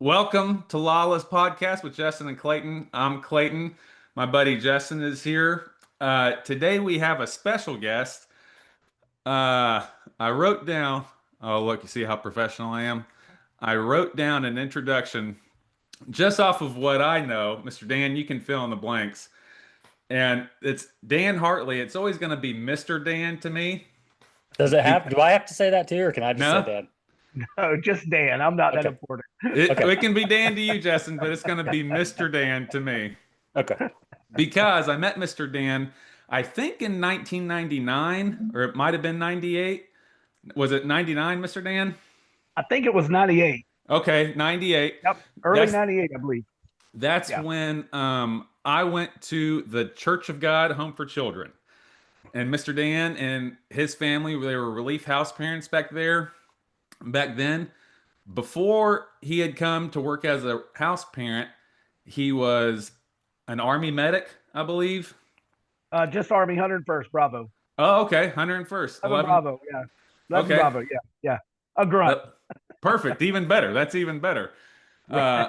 Welcome to Lawless Podcast with Justin and Clayton. I'm Clayton. My buddy Justin is here. Today we have a special guest. I wrote down, oh, look, you see how professional I am? I wrote down an introduction just off of what I know. Mr. Dan, you can fill in the blanks. And it's Dan Hartley. It's always going to be Mr. Dan to me. Does it have? Do I have to say that too, or can I just say No, Dan? Oh, just Dan. I'm not that Okay. important. Okay. it can be Dan to you, Justin, but it's going to be Mr. Dan to me. Okay. Because I met Mr. Dan, I think in 1999, or it might have been 98. Was it 99, Mr. Dan? I think it was 98. Okay, 98. Yep. Early That's 98, I believe. that's Yeah. when I went to the Church of God Home for Children. And Mr. Dan and his family, they were relief house parents back then. Before he had come to work as a house parent, he was an Army medic, I believe. Just Army 101st Bravo. Oh, okay. 101st. 11 Bravo. Yeah. 11 Okay. Bravo. Yeah. Yeah. A grunt. Perfect. Even better. That's even better. Uh,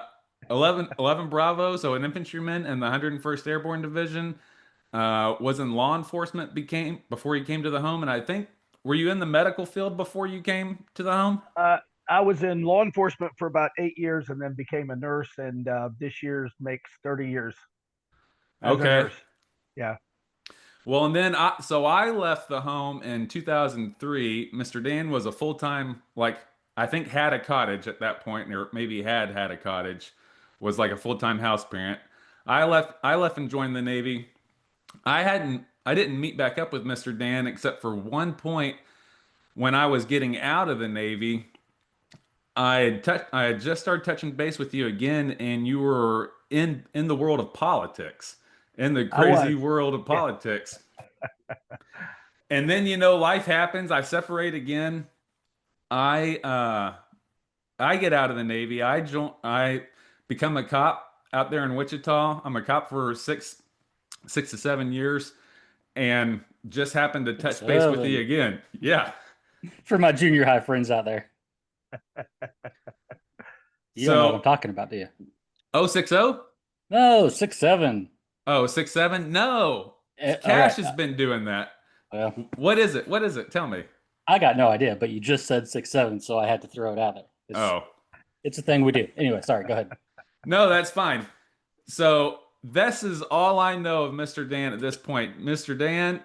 11 Bravo, so an infantryman in the 101st Airborne Division, was in law enforcement before he came to the home. And I think, were you in the medical field before you came to the home? I was in law enforcement for about 8 years and then became a nurse. And this year's makes 30 years as a Okay. nurse. Yeah. Well, and then I left the home in 2003. Mr. Dan was a full-time, like, I think had a cottage at that point, or maybe had a cottage, was like a full-time house parent. I left and joined the Navy. I didn't meet back up with Mr. Dan except for one point when I was getting out of the Navy. I had just started touching base with you again, and you were in the world of politics, in the I crazy was. world of Yeah. politics. And then life happens. I separate again. I I get out of the Navy. I become a cop out there in Wichita. I'm a cop for 6 to 7 years, and just happened to touch base with you 7. again. Yeah. For my junior high friends out there, you don't know what I'm So talking about, do you? 060? No, 6'7". Oh, 67? No. All Cash right. has been doing that. Well, What is it? What is it? Tell me. I got no idea, but you just said 6'7", so I had to throw it out there. Oh, It's a thing we do. Anyway, sorry. Go ahead. no, that's fine. So this is all I know of Mr. Dan at this point. Mr. Dan,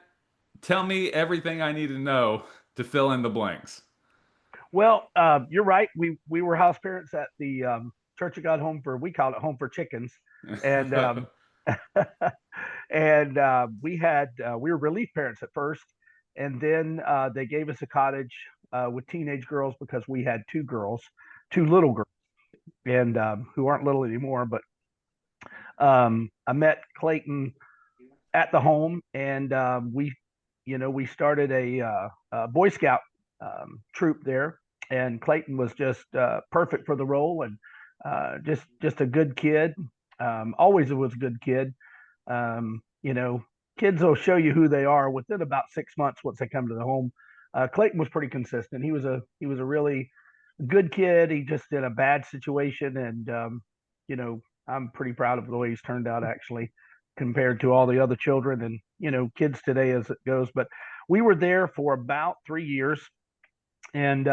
tell me everything I need to know to fill in the blanks. Well, you're right. We were house parents at the Church of God we call it Home for Chickens. And and we were relief parents at first, and then they gave us a cottage with teenage girls because we had two little girls, and who aren't little anymore. But I met Clayton at the home, and we started a Boy Scout troop there, and Clayton was just perfect for the role, and just a good kid. Always was a good kid. You know, kids will show you who they are within about 6 months once they come to the home. Clayton was pretty consistent. He was a really good kid. He just in a bad situation, and I'm pretty proud of the way he's turned out actually, compared to all the other children and kids today as it goes. But we were there for about 3 years, and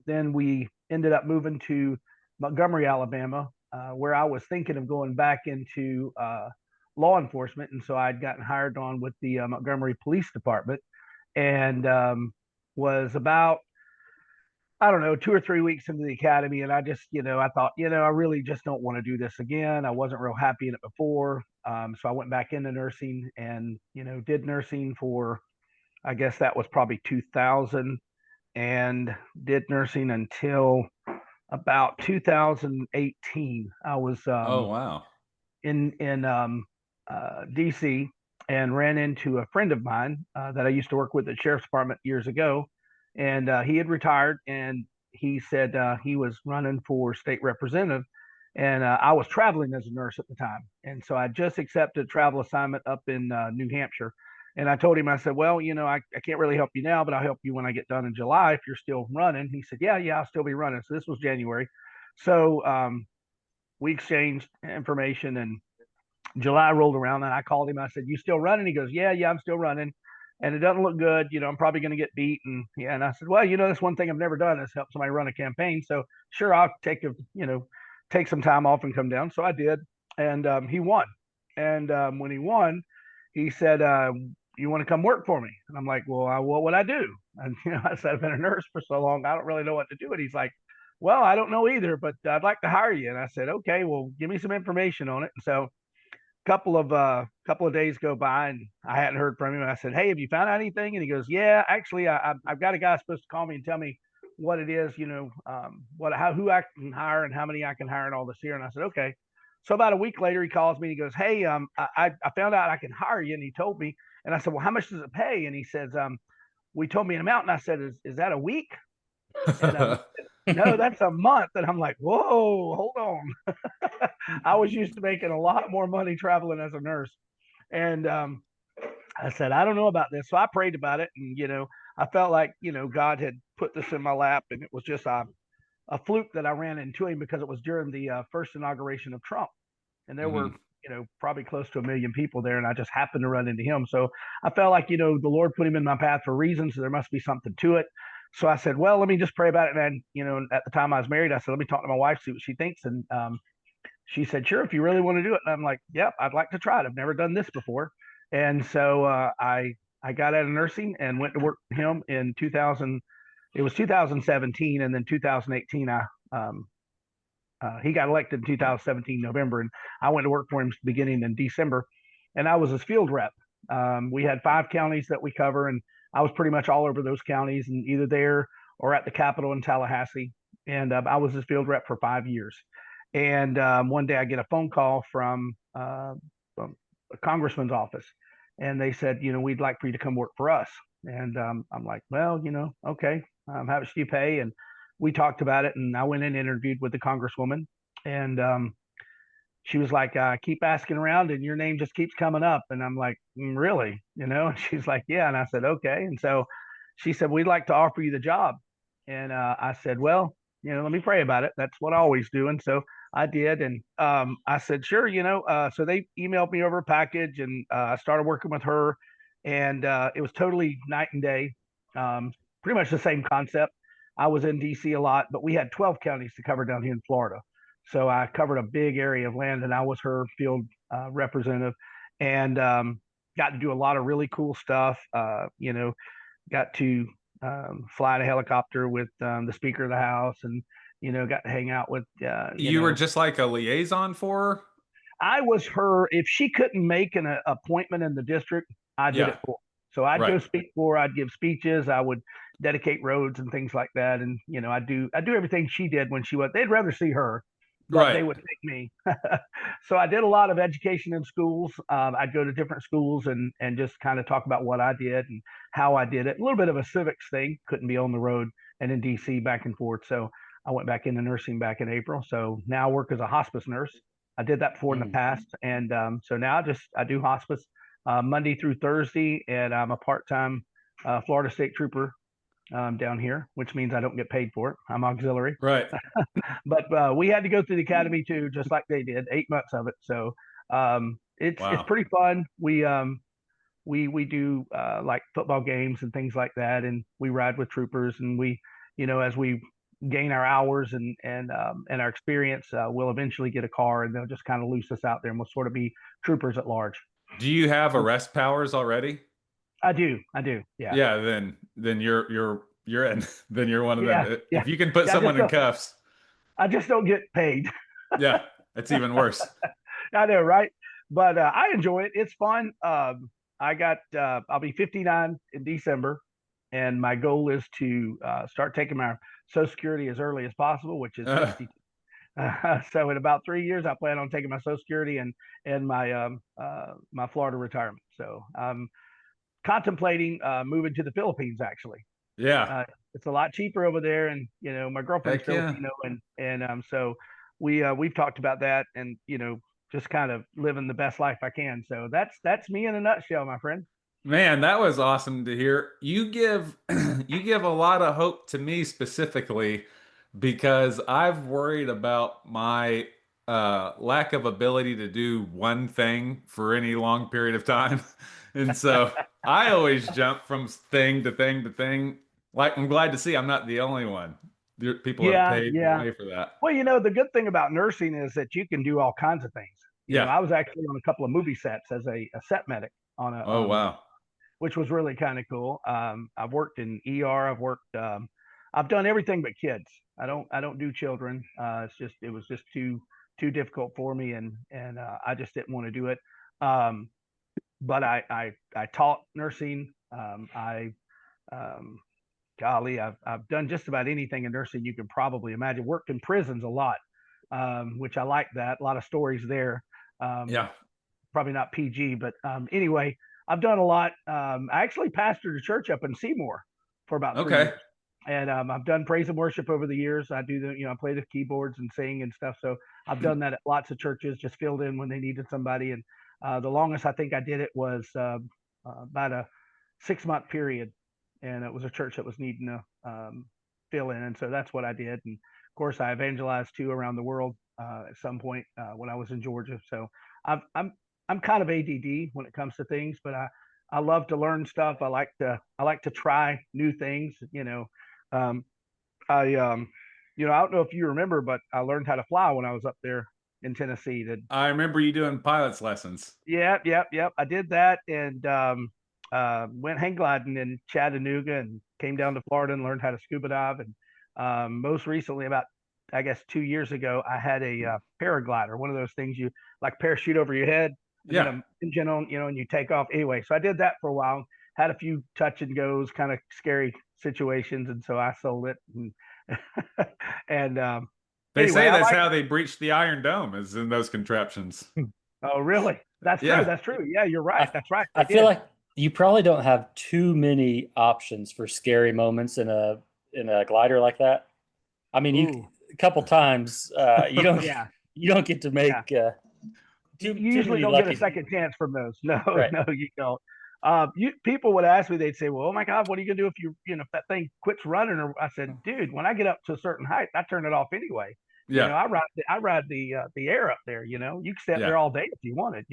then we ended up moving to Montgomery, Alabama, where I was thinking of going back into law enforcement, and so I'd gotten hired on with the Montgomery Police Department, and was about, I don't know, 2 or 3 weeks into the academy, and I just, I thought, I really just don't want to do this again. I wasn't real happy in it before, so I went back into nursing, and did nursing for, I guess that was probably 2000, and did nursing until about 2018. I was Oh, wow. in DC, and ran into a friend of mine that I used to work with at the sheriff's department years ago, and he had retired, and he said he was running for state representative, and I was traveling as a nurse at the time, and so I just accepted a travel assignment up in New Hampshire. And I told him, I said, well, I can't really help you now, but I'll help you when I get done in July if you're still running. He said, yeah, I'll still be running. So this was January. So we exchanged information, and July rolled around, and I called him. I said, "You still running?" He goes, "Yeah, I'm still running, and it doesn't look good. I'm probably going to get beat." And yeah, and I said, "Well, that's one thing I've never done is help somebody run a campaign. So sure, I'll take some time off and come down." So I did, and he won. And when he won, he said, "You want to come work for me?" And I'm like, "Well, what would I do?" And I said, "I've been a nurse for so long, I don't really know what to do." And he's like, "Well, I don't know either, but I'd like to hire you." And I said, "Okay, well, give me some information on it." And so couple of days go by, and I hadn't heard from him. And I said, "Hey, have you found out anything?" And he goes, "Yeah, actually, I've got a guy supposed to call me and tell me what it is, who I can hire and how many I can hire and all this here." And I said, "Okay." So about a week later, he calls me and he goes, "Hey, I found out I can hire you." And he told me, and I said, "Well, how much does it pay?" And he says, "We told me an amount." And I said, "Is that a week?" And no, that's a month. And I'm like, "Whoa, hold on." I was used to making a lot more money traveling as a nurse. And I said, "I don't know about this." So I prayed about it. And, I felt like, God had put this in my lap. And it was just a fluke that I ran into him because it was during the first inauguration of Trump. And there were, probably close to 1 million people there. And I just happened to run into him. So I felt like, the Lord put him in my path for reasons. So there must be something to it. So I said, "Well, let me just pray about it." And, at the time I was married, I said, "Let me talk to my wife, see what she thinks." And she said, "Sure, if you really want to do it." And I'm like, "Yep, I'd like to try it. I've never done this before." And so I got out of nursing and went to work for him in 2000. It was 2017, and then 2018. He got elected in 2017 November, and I went to work for him beginning in December, and I was his field rep. We had 5 counties that we cover, and I was pretty much all over those counties, and either there or at the Capitol in Tallahassee. And I was his field rep for 5 years. And one day I get a phone call from a congressman's office, and they said, "We'd like for you to come work for us." And I'm like, "Well, okay, how much do you pay?" And we talked about it, and I went in and interviewed with the congresswoman, and she was like, "Keep asking around, and your name just keeps coming up." And I'm like, "Really?" And she's like, "Yeah." And I said, "Okay." And so she said, "We'd like to offer you the job." And I said, "Well, let me pray about it. That's what I always do." And so I did. And I said, "Sure." So they emailed me over a package, and I started working with her. And it was totally night and day, pretty much the same concept. I was in DC a lot, but we had 12 counties to cover down here in Florida. So I covered a big area of land, and I was her field representative, and got to do a lot of really cool stuff. Got to fly in a helicopter with the Speaker of the House, and got to hang out with. You were just like a liaison for her? I was her. If she couldn't make an appointment in the district, I did it for her. So I'd go speak for her. I'd give speeches. I would dedicate roads and things like that. And I do everything she did when she was. They'd rather see her, but they would take me. So I did a lot of education in schools. I'd go to different schools and just kind of talk about what I did and how I did it. A little bit of a civics thing. Couldn't be on the road and in DC back and forth. So I went back into nursing back in April. So now I work as a hospice nurse. I did that before in the past, and so now I do hospice Monday through Thursday, and I'm a part-time Florida State Trooper down here, which means I don't get paid for it. I'm auxiliary. Right. But we had to go through the academy too, just like they did, 8 months of it. So it's pretty fun. We do like football games and things like that, and we ride with troopers, and we, as we gain our hours and our experience, we'll eventually get a car, and they'll just kind of loose us out there, and we'll sort of be troopers at large. Do you have arrest powers already? I do. Yeah. Yeah. Then you're in. Then you're one of them. Yeah. If you can put someone in cuffs. I just don't get paid. Yeah, it's even worse. I know, right? But I enjoy it. It's fun. I'll be 59 in December, and my goal is to start taking my Social Security as early as possible, which is 62. So in about 3 years, I plan on taking my Social Security and my my Florida retirement. So I'm contemplating moving to the Philippines. Actually, it's a lot cheaper over there, and my girlfriend's Filipino, and so we've talked about that, and just kind of living the best life I can. So that's me in a nutshell, my friend. Man, that was awesome to hear. You give you give a lot of hope to me specifically because I've worried about my lack of ability to do one thing for any long period of time. And so I always jump from thing to thing to thing. Like, I'm glad to see I'm not the only one. People have Yeah, paved the yeah. way for that. Well, the good thing about nursing is that you can do all kinds of things. Yeah. I was actually on a couple of movie sets as a set medic on a Oh, wow. which was really kind of cool. I've worked in ER. I've done everything but kids. I don't do children. It was just too difficult for me, and I just didn't want to do it. But I taught nursing. Um, Golly, I've done just about anything in nursing you can probably imagine. Worked in prisons a lot, which I like that. A lot of stories there. Um, Yeah. Probably not PG, but anyway, I've done a lot. I actually pastored a church up in Seymour for about 3 years, Okay. and I've done praise and worship over the years. I do I play the keyboards and sing and stuff. So I've done that at lots of churches, just filled in when they needed somebody. And the longest I think I did it was about a 6-month period, and it was a church that was needing to fill in, and so that's what I did. And of course, I evangelized too around the world at some point when I was in Georgia. So I've, I'm I'm kind of ADD when it comes to things, but I love to learn stuff. I like to try new things. Um, I I don't know if you remember, but I learned how to fly when I was up there in Tennessee. I remember you doing pilot's lessons. Yep. I did that and went hang gliding in Chattanooga and came down to Florida and learned how to scuba dive. And most recently, about I guess 2 years ago, I had a paraglider, one of those things you like parachute over your head and then Yeah. an engine on, and you take off. Anyway, so I did that for a while. Had a few touch and goes, kind of scary situations, and so I sold it. And, and They anyway, say I that's like. how they breached the Iron Dome, is in those contraptions. Oh, really? That's true. Yeah. That's true. Yeah, you're right. I, That's right. They I feel did. like you probably don't have too many options for scary moments in a glider like that. I mean, you Ooh, a couple times yeah, you don't get to yeah. make You too usually many don't get a lucky. second chance from those. No, Right. no, you don't. You people would ask me, they'd say, "Well, oh my God, what are you gonna do if if that thing quits running?" Or I said, "Dude, when I get up to a certain height, I turn it off anyway. Yeah. I ride the air up there. You can stay up Yeah. there all day if you wanted.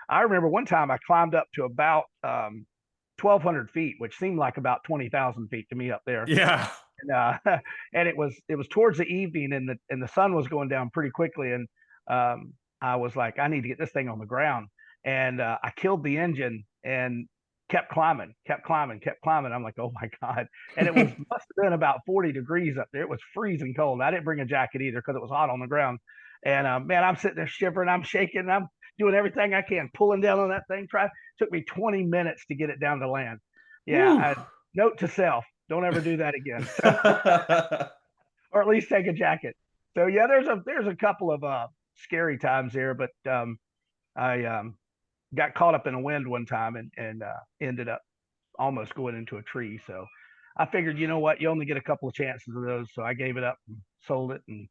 I remember one time I climbed up to about 1,200 feet, which seemed like about 20,000 feet to me up there. Yeah. And and it was towards the evening, and the sun was going down pretty quickly, and I was like, I need to get this thing on the ground, and I killed the engine and kept climbing, kept climbing, kept climbing. I'm like, oh my God. And it must have been about 40 degrees up there. It was freezing cold. I didn't bring a jacket either because it was hot on the ground. And man, I'm sitting there shivering, I'm shaking, I'm doing everything I can, pulling down on that thing. Took me 20 minutes to get it down to land. Yeah, Woo. note to self, don't ever do that again. Or at least take a jacket. So yeah, there's a couple of scary times there, but I got caught up in a wind one time and ended up almost going into a tree. So I figured, you know what, you only get a couple of chances of those. So I gave it up and sold it and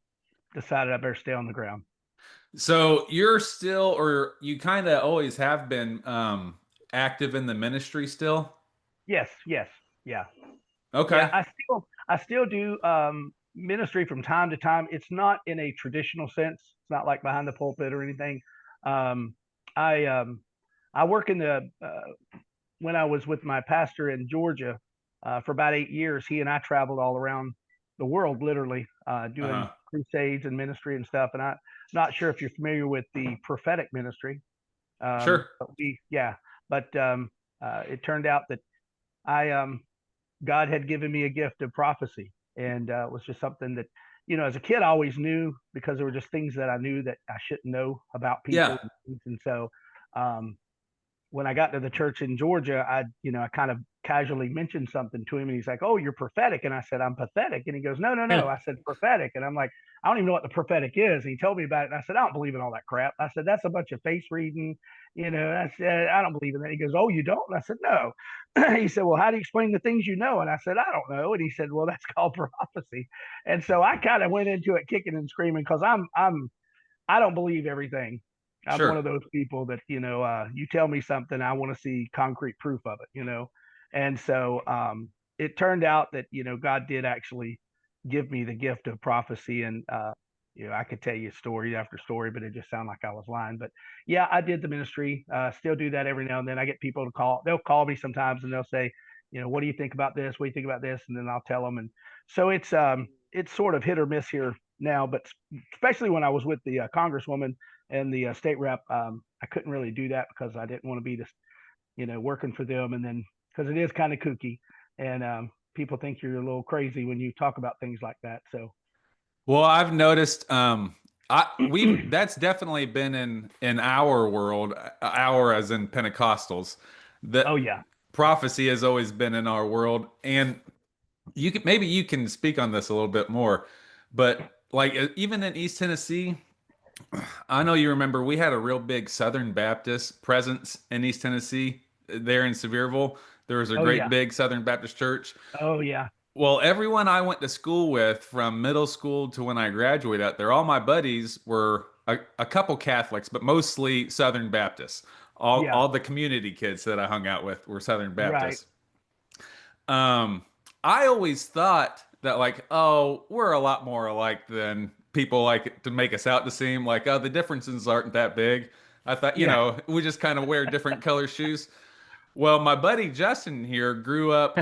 decided I better stay on the ground. So you're still, or you kind of always have been, active in the ministry still? Yes, yeah. Yeah, Okay. I still do ministry from time to time. It's not in a traditional sense. It's not like behind the pulpit or anything. Um, I I work in the when I was with my pastor in Georgia for about 8 years. He and I traveled all around the world, literally doing Uh-huh. crusades and ministry and stuff. And I'm not sure if you're familiar with the prophetic ministry, Sure. but it turned out that I God had given me a gift of prophecy, and it was just something that, as a kid, I always knew because there were just things that I knew that I shouldn't know about Yeah. people, and so um, when I got to the church in Georgia, I kind of casually mentioned something to him, and he's like, "Oh, you're prophetic," and I said, "I'm pathetic," and he goes, "No, no, no," I said, "Prophetic," and I'm like, "I don't even know what the prophetic is," and he told me about it, and I said, "I don't believe in all that crap." I said, "That's a bunch of face reading," I said, "I don't believe in that." He goes, "Oh, you don't?" And I said, "No." He said, "Well, how do you explain the things you know?" And I said, "I don't know." And he said, "Well, that's called prophecy." And so I kind of went into it kicking and screaming because I don't believe everything. I'm one Sure. of those people that, you tell me something, I want to see concrete proof of it. And so it turned out that, God did actually give me the gift of prophecy. And I could tell you story after story, but it just sounded like I was lying. But yeah, I did the ministry. Still do that every now and then. I get people to call. They'll call me sometimes and they'll say, what do you think about this? What do you think about this? And then I'll tell them. And so it's sort of hit or miss here now. But especially when I was with the congresswoman and the state rep, I couldn't really do that because I didn't want to be this, working for them. And then because it is kind of kooky, and people think you're a little crazy when you talk about things like that. So. Well, I've noticed that's definitely been in our world, our as in Pentecostals. The Oh yeah. prophecy has always been in our world, and maybe you can speak on this a little bit more, but like even in East Tennessee, I know you remember we had a real big Southern Baptist presence in East Tennessee. There in Sevierville, there was a Oh great yeah. big Southern Baptist church. Oh yeah. Well, everyone I went to school with from middle school to when I graduated out there, all my buddies were a couple Catholics, but mostly Southern Baptists. Yeah. All the community kids that I hung out with were Southern Right. Baptists. I always thought that like, oh, we're a lot more alike than people like to make us out to seem like, oh, the differences aren't that big. I thought, Yeah. we just kind of wear different color shoes. Well, my buddy Justin here grew up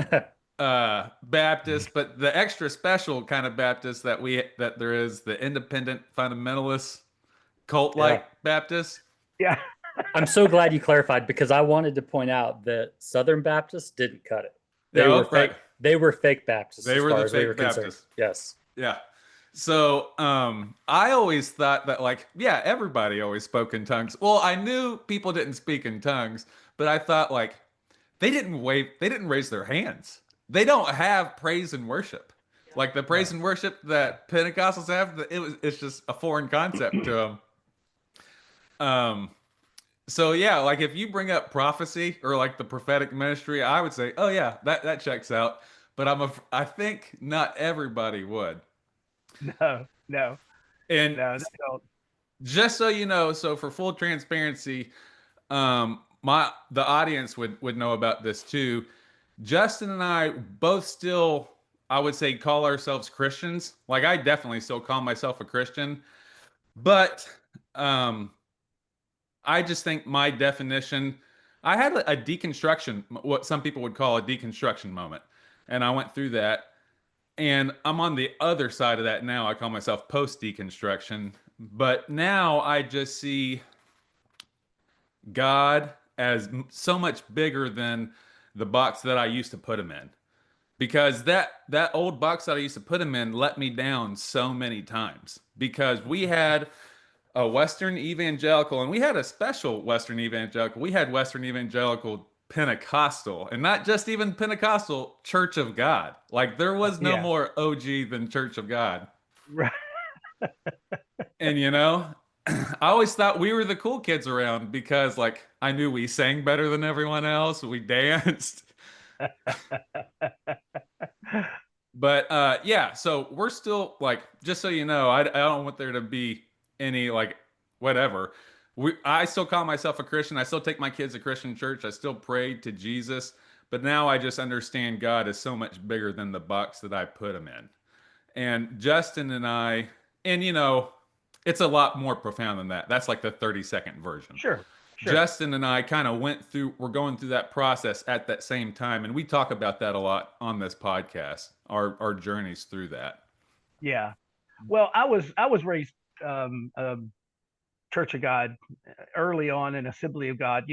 Baptist, but the extra special kind of Baptist that there is, the independent fundamentalist cult Yeah. like Baptist. Yeah. I'm so glad you clarified, because I wanted to point out that Southern Baptists didn't cut it. They Yeah, were fake. right. They were fake Baptists They as were far the as we fake were concerned. Baptists. Yes. Yeah. So I always thought that like, yeah, everybody always spoke in tongues. Well, I knew people didn't speak in tongues, but I thought like they didn't raise their hands. They don't have praise and worship. Like the praise No. and worship that Pentecostals have, it's just a foreign concept to them. So yeah, like if you bring up prophecy or like the prophetic ministry, I would say, oh yeah, that checks out. But I think not everybody would. No. No. And No. They don't. just so you know, so for full transparency, the audience would know about this too. Justin and I both still, I would say, call ourselves Christians. Like I definitely still call myself a Christian, but um, I just think my definition, I had a deconstruction, what some people would call a deconstruction moment, and I went through that. And I'm on the other side of that now. I call myself post deconstruction. But now I just see God as so much bigger than the box that I used to put him in. Because that old box that I used to put him in let me down so many times. Because we had a Western evangelical, and we had a special Western evangelical. We had Western evangelical Pentecostal, and not just even Pentecostal, Church of God. Like there was no Yeah. more OG than Church of God. Right. And I always thought we were the cool kids around because like I knew we sang better than everyone else. We danced. But yeah, so we're still like, just so you know, I don't want there to be any like whatever. I still call myself a Christian. I still take my kids to Christian church. I still pray to Jesus. But now I just understand God is so much bigger than the box that I put him in. And Justin and I, and it's a lot more profound than that. That's like the 30-second version. Sure. Sure. Justin and I kind of we're going through that process at that same time. And we talk about that a lot on this podcast, our journeys through that. Yeah. Well, I was raised Church of God early on, in Assembly of God.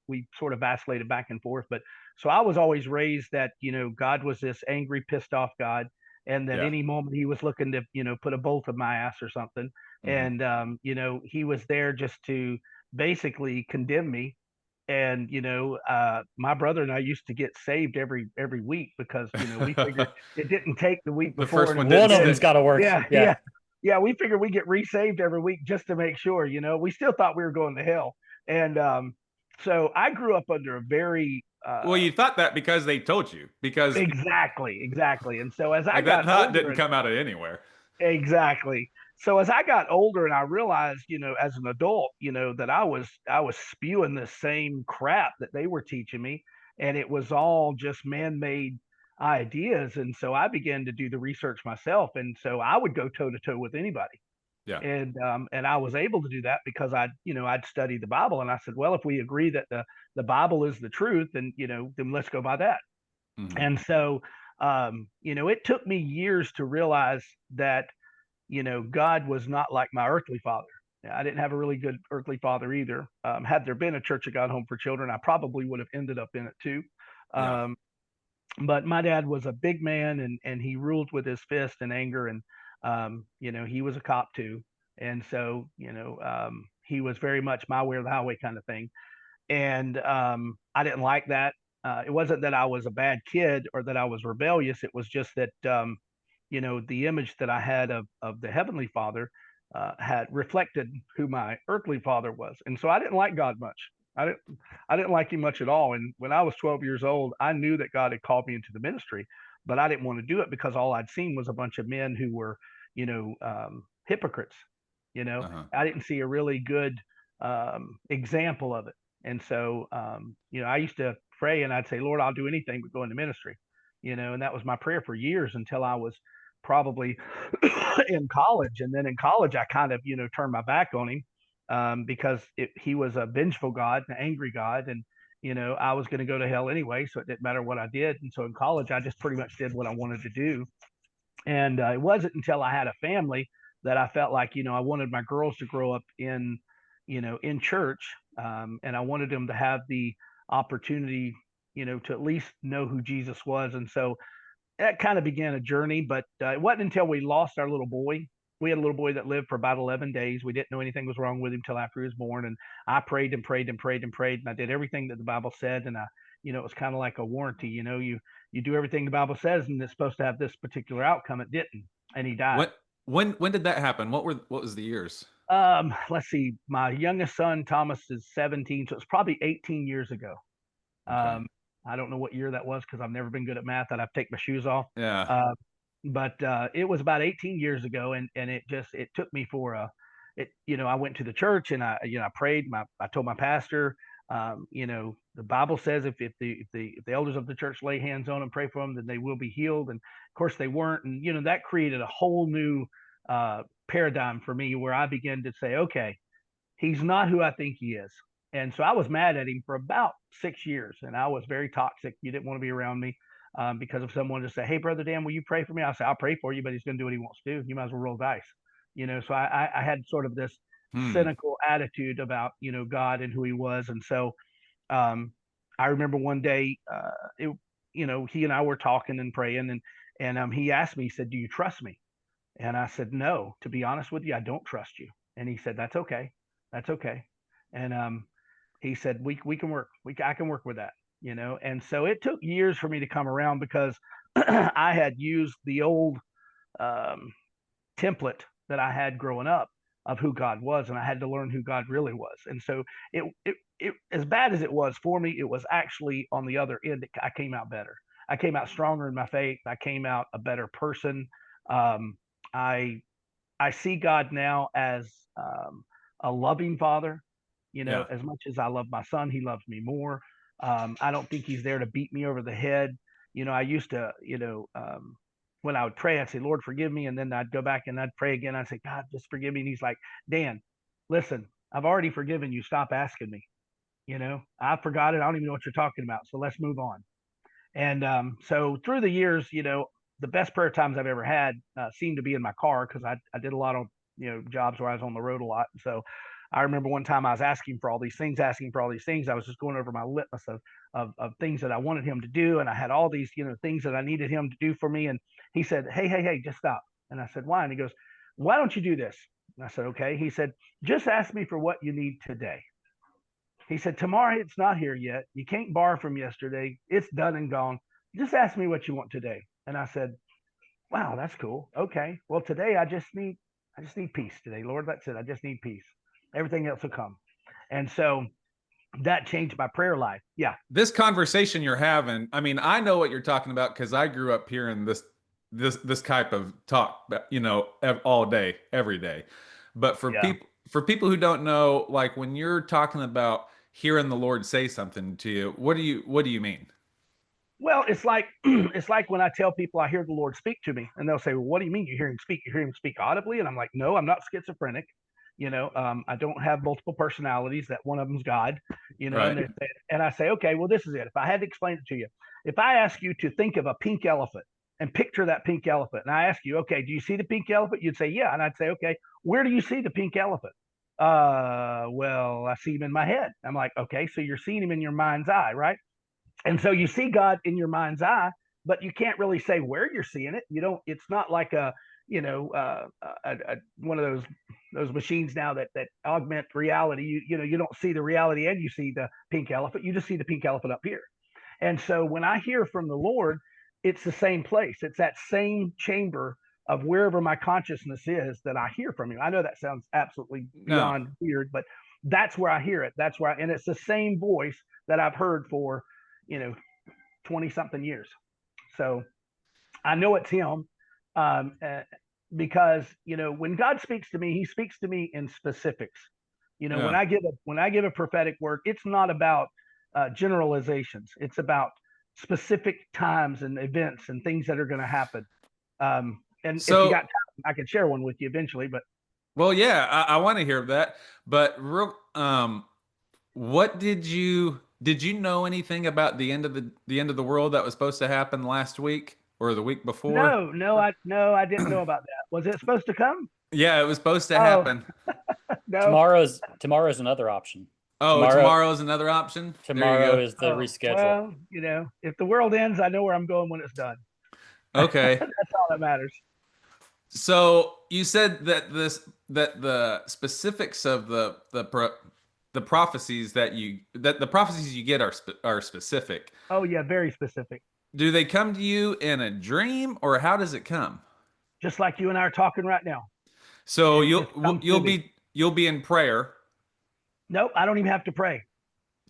We sort of vacillated back and forth, but so I was always raised that God was this angry, pissed off God, and that Yeah. any moment he was looking to put a bolt in my ass or something, Mhm. and he was there just to basically condemn me. And my brother and I used to get saved every week because we figured it didn't take the week The before first and one it didn't One of stick. them's got to work. yeah, Yeah. yeah, yeah. We figured we get resaved every week just to make sure. We still thought we were going to hell, and so I grew up under a very Well, you thought that because they told you, because exactly. And so as I like that got thought older, didn't come out of anywhere. exactly. So as I got older and I realized, as an adult, that I was spewing the same crap that they were teaching me, and it was all just man-made ideas. And so I began to do the research myself, and so I would go toe to toe with anybody. Yeah. And I was able to do that because I'd studied the Bible, and I said, well, if we agree that the Bible is the truth, then then let's go by that. Hmm. And so it took me years to realize that God was not like my earthly father. I didn't have a really good earthly father either. Had there been a Church of God Home for Children, I probably would have ended up in it too. Yeah. But my dad was a big man, and he ruled with his fist and anger, and he was a cop too, and so he was very much my way or the highway kind of thing. And I didn't like that. It wasn't that I was a bad kid or that I was rebellious. It was just that the image that I had of the Heavenly Father had reflected who my earthly father was, and so I didn't like God much. I didn't like him much at all. And when I was 12 years old, I knew that God had called me into the ministry, but I didn't want to do it because all I'd seen was a bunch of men who were, hypocrites. Uh-huh. I didn't see a really good example of it. And so, I used to pray and I'd say, Lord, I'll do anything but go into ministry, and that was my prayer for years until I was probably in college. And then in college, I kind of, turned my back on him because he was a vengeful God, an angry God. And, I was going to go to hell anyway. So it didn't matter what I did. And so in college, I just pretty much did what I wanted to do. And it wasn't until I had a family that I felt like, I wanted my girls to grow up in church. And I wanted them to have the opportunity, to at least know who Jesus was. And so that kind of began a journey, but it wasn't until we lost our little boy. We had a little boy that lived for about 11 days. We didn't know anything was wrong with him till after he was born. And I prayed and prayed and prayed and prayed. And I did everything that the Bible said. And it was kind of like a warranty, you do everything the Bible says and it's supposed to have this particular outcome. It didn't. And he died. When did that happen? What was the years? Let's see. My youngest son, Thomas, is 17. So it's probably 18 years ago. Okay. I don't know what year that was because I've never been good at math. I'd have to take my shoes off. Yeah. But it was about 18 years ago, and it took me I went to the church and I prayed. I told my pastor, the Bible says if the elders of the church lay hands on and pray for them, then they will be healed. And of course they weren't, and that created a whole new paradigm for me where I began to say, okay, he's not who I think he is. And so I was mad at him for about 6 years, and I was very toxic. You didn't want to be around me because if someone just say, "Hey, brother Dan, will you pray for me?" I'll say, "I'll pray for you," but he's going to do what he wants to do. You might as well roll dice, So I had sort of this Hmm. cynical attitude about God and who He was, and so I remember one day, he and I were talking and praying, and he asked me, he said, "Do you trust me?" And I said, "No, to be honest with you, I don't trust you." And he said, "That's okay, that's okay." And he said, "We can work. I can work with that." And so it took years for me to come around because I had used the old um, template that I had growing up of who God was, and I had to learn who God really was. And so it as bad as it was for me, it was actually on the other end. I came out better. I came out stronger in my faith. I came out a better person. Um, I I see God now as a loving father. Yeah. As much as I love my son, he loves me more. I don't think he's there to beat me over the head. I used to, when I would pray, I'd say, "Lord, forgive me," and then I'd go back and I'd pray again. I'd say, "God, just forgive me." And he's like, "Dan, listen, I've already forgiven you. Stop asking me. I forgot it. I don't even know what you're talking about. So let's move on." And so through the years, the best prayer times I've ever had seemed to be in my car because I did a lot of jobs where I was on the road a lot. And so I remember one time I was asking for all these things, asking for all these things. I was just going over my litmus of things that I wanted him to do, and I had all these things that I needed him to do for me. And he said, "Hey, hey, hey, just stop." And I said, "Why?" And he goes, "Why don't you do this?" And I said, "Okay." He said, "Just ask me for what you need today." He said, "Tomorrow it's not here yet. You can't borrow from yesterday. It's done and gone. Just ask me what you want today." And I said, "Wow, that's cool. Okay. Well, today I just need peace today, Lord. That's it. I just need peace. Everything else will come." And so that changed my prayer life. Yeah. This conversation you're having, I mean, I know what you're talking about because I grew up hearing this type of talk, all day, every day. But Yeah. for people who don't know, like when you're talking about hearing the Lord say something to you, what do you mean? Well, it's like it's like when I tell people I hear the Lord speak to me, and they'll say, "Well, what do you mean you hear him speak? You hear him speak audibly?" And I'm like, "No, I'm not schizophrenic. I don't have multiple personalities. That one of them's God. Right. And I say, okay, well, this is it. If I had to explain it to you, if I ask you to think of a pink elephant and picture that pink elephant, and I ask you, okay, do you see the pink elephant? You'd say, yeah, and I'd say, okay, where do you see the pink elephant? Well, I see him in my head. I'm like, okay, so you're seeing him in your mind's eye, right? And so you see God in your mind's eye, but you can't really say where you're seeing it. You don't. It's not like one of those machines now that augment reality. You don't see the reality and you see the pink elephant. You just see the pink elephant up here. And so when I hear from the Lord, it's the same place. It's that same chamber of wherever my consciousness is that I hear from you. I know that sounds absolutely No. beyond weird, but that's where I hear it. And it's the same voice that I've heard for, 20 something years. So I know it's him, um, uh, because when God speaks to me, he speaks to me in specifics. When Yeah. I give a prophetic word, it's not about generalizations. It's about specific times and events and things that are going to happen. And if you got So, time, I could share one with you eventually. But well, yeah, I want to hear that. But what did you know anything about the end of the world that was supposed to happen last week or the week before? no, I didn't know about that. Was it supposed to come? Yeah, it was supposed to Oh happen. no. Tomorrow's another option. Oh, Tomorrow tomorrow's another option. There you tomorrow go. is the Oh reschedule. well, if the world ends, I know where I'm going when it's done. Okay. That's all that matters. So you said that the specifics of the prophecies that the prophecies you get are specific. Oh yeah, very specific. Do they come to you in a dream or how does it come? Just like you and I are talking right now. So It just comes to me. you'll be in prayer. Nope, I don't even have to pray.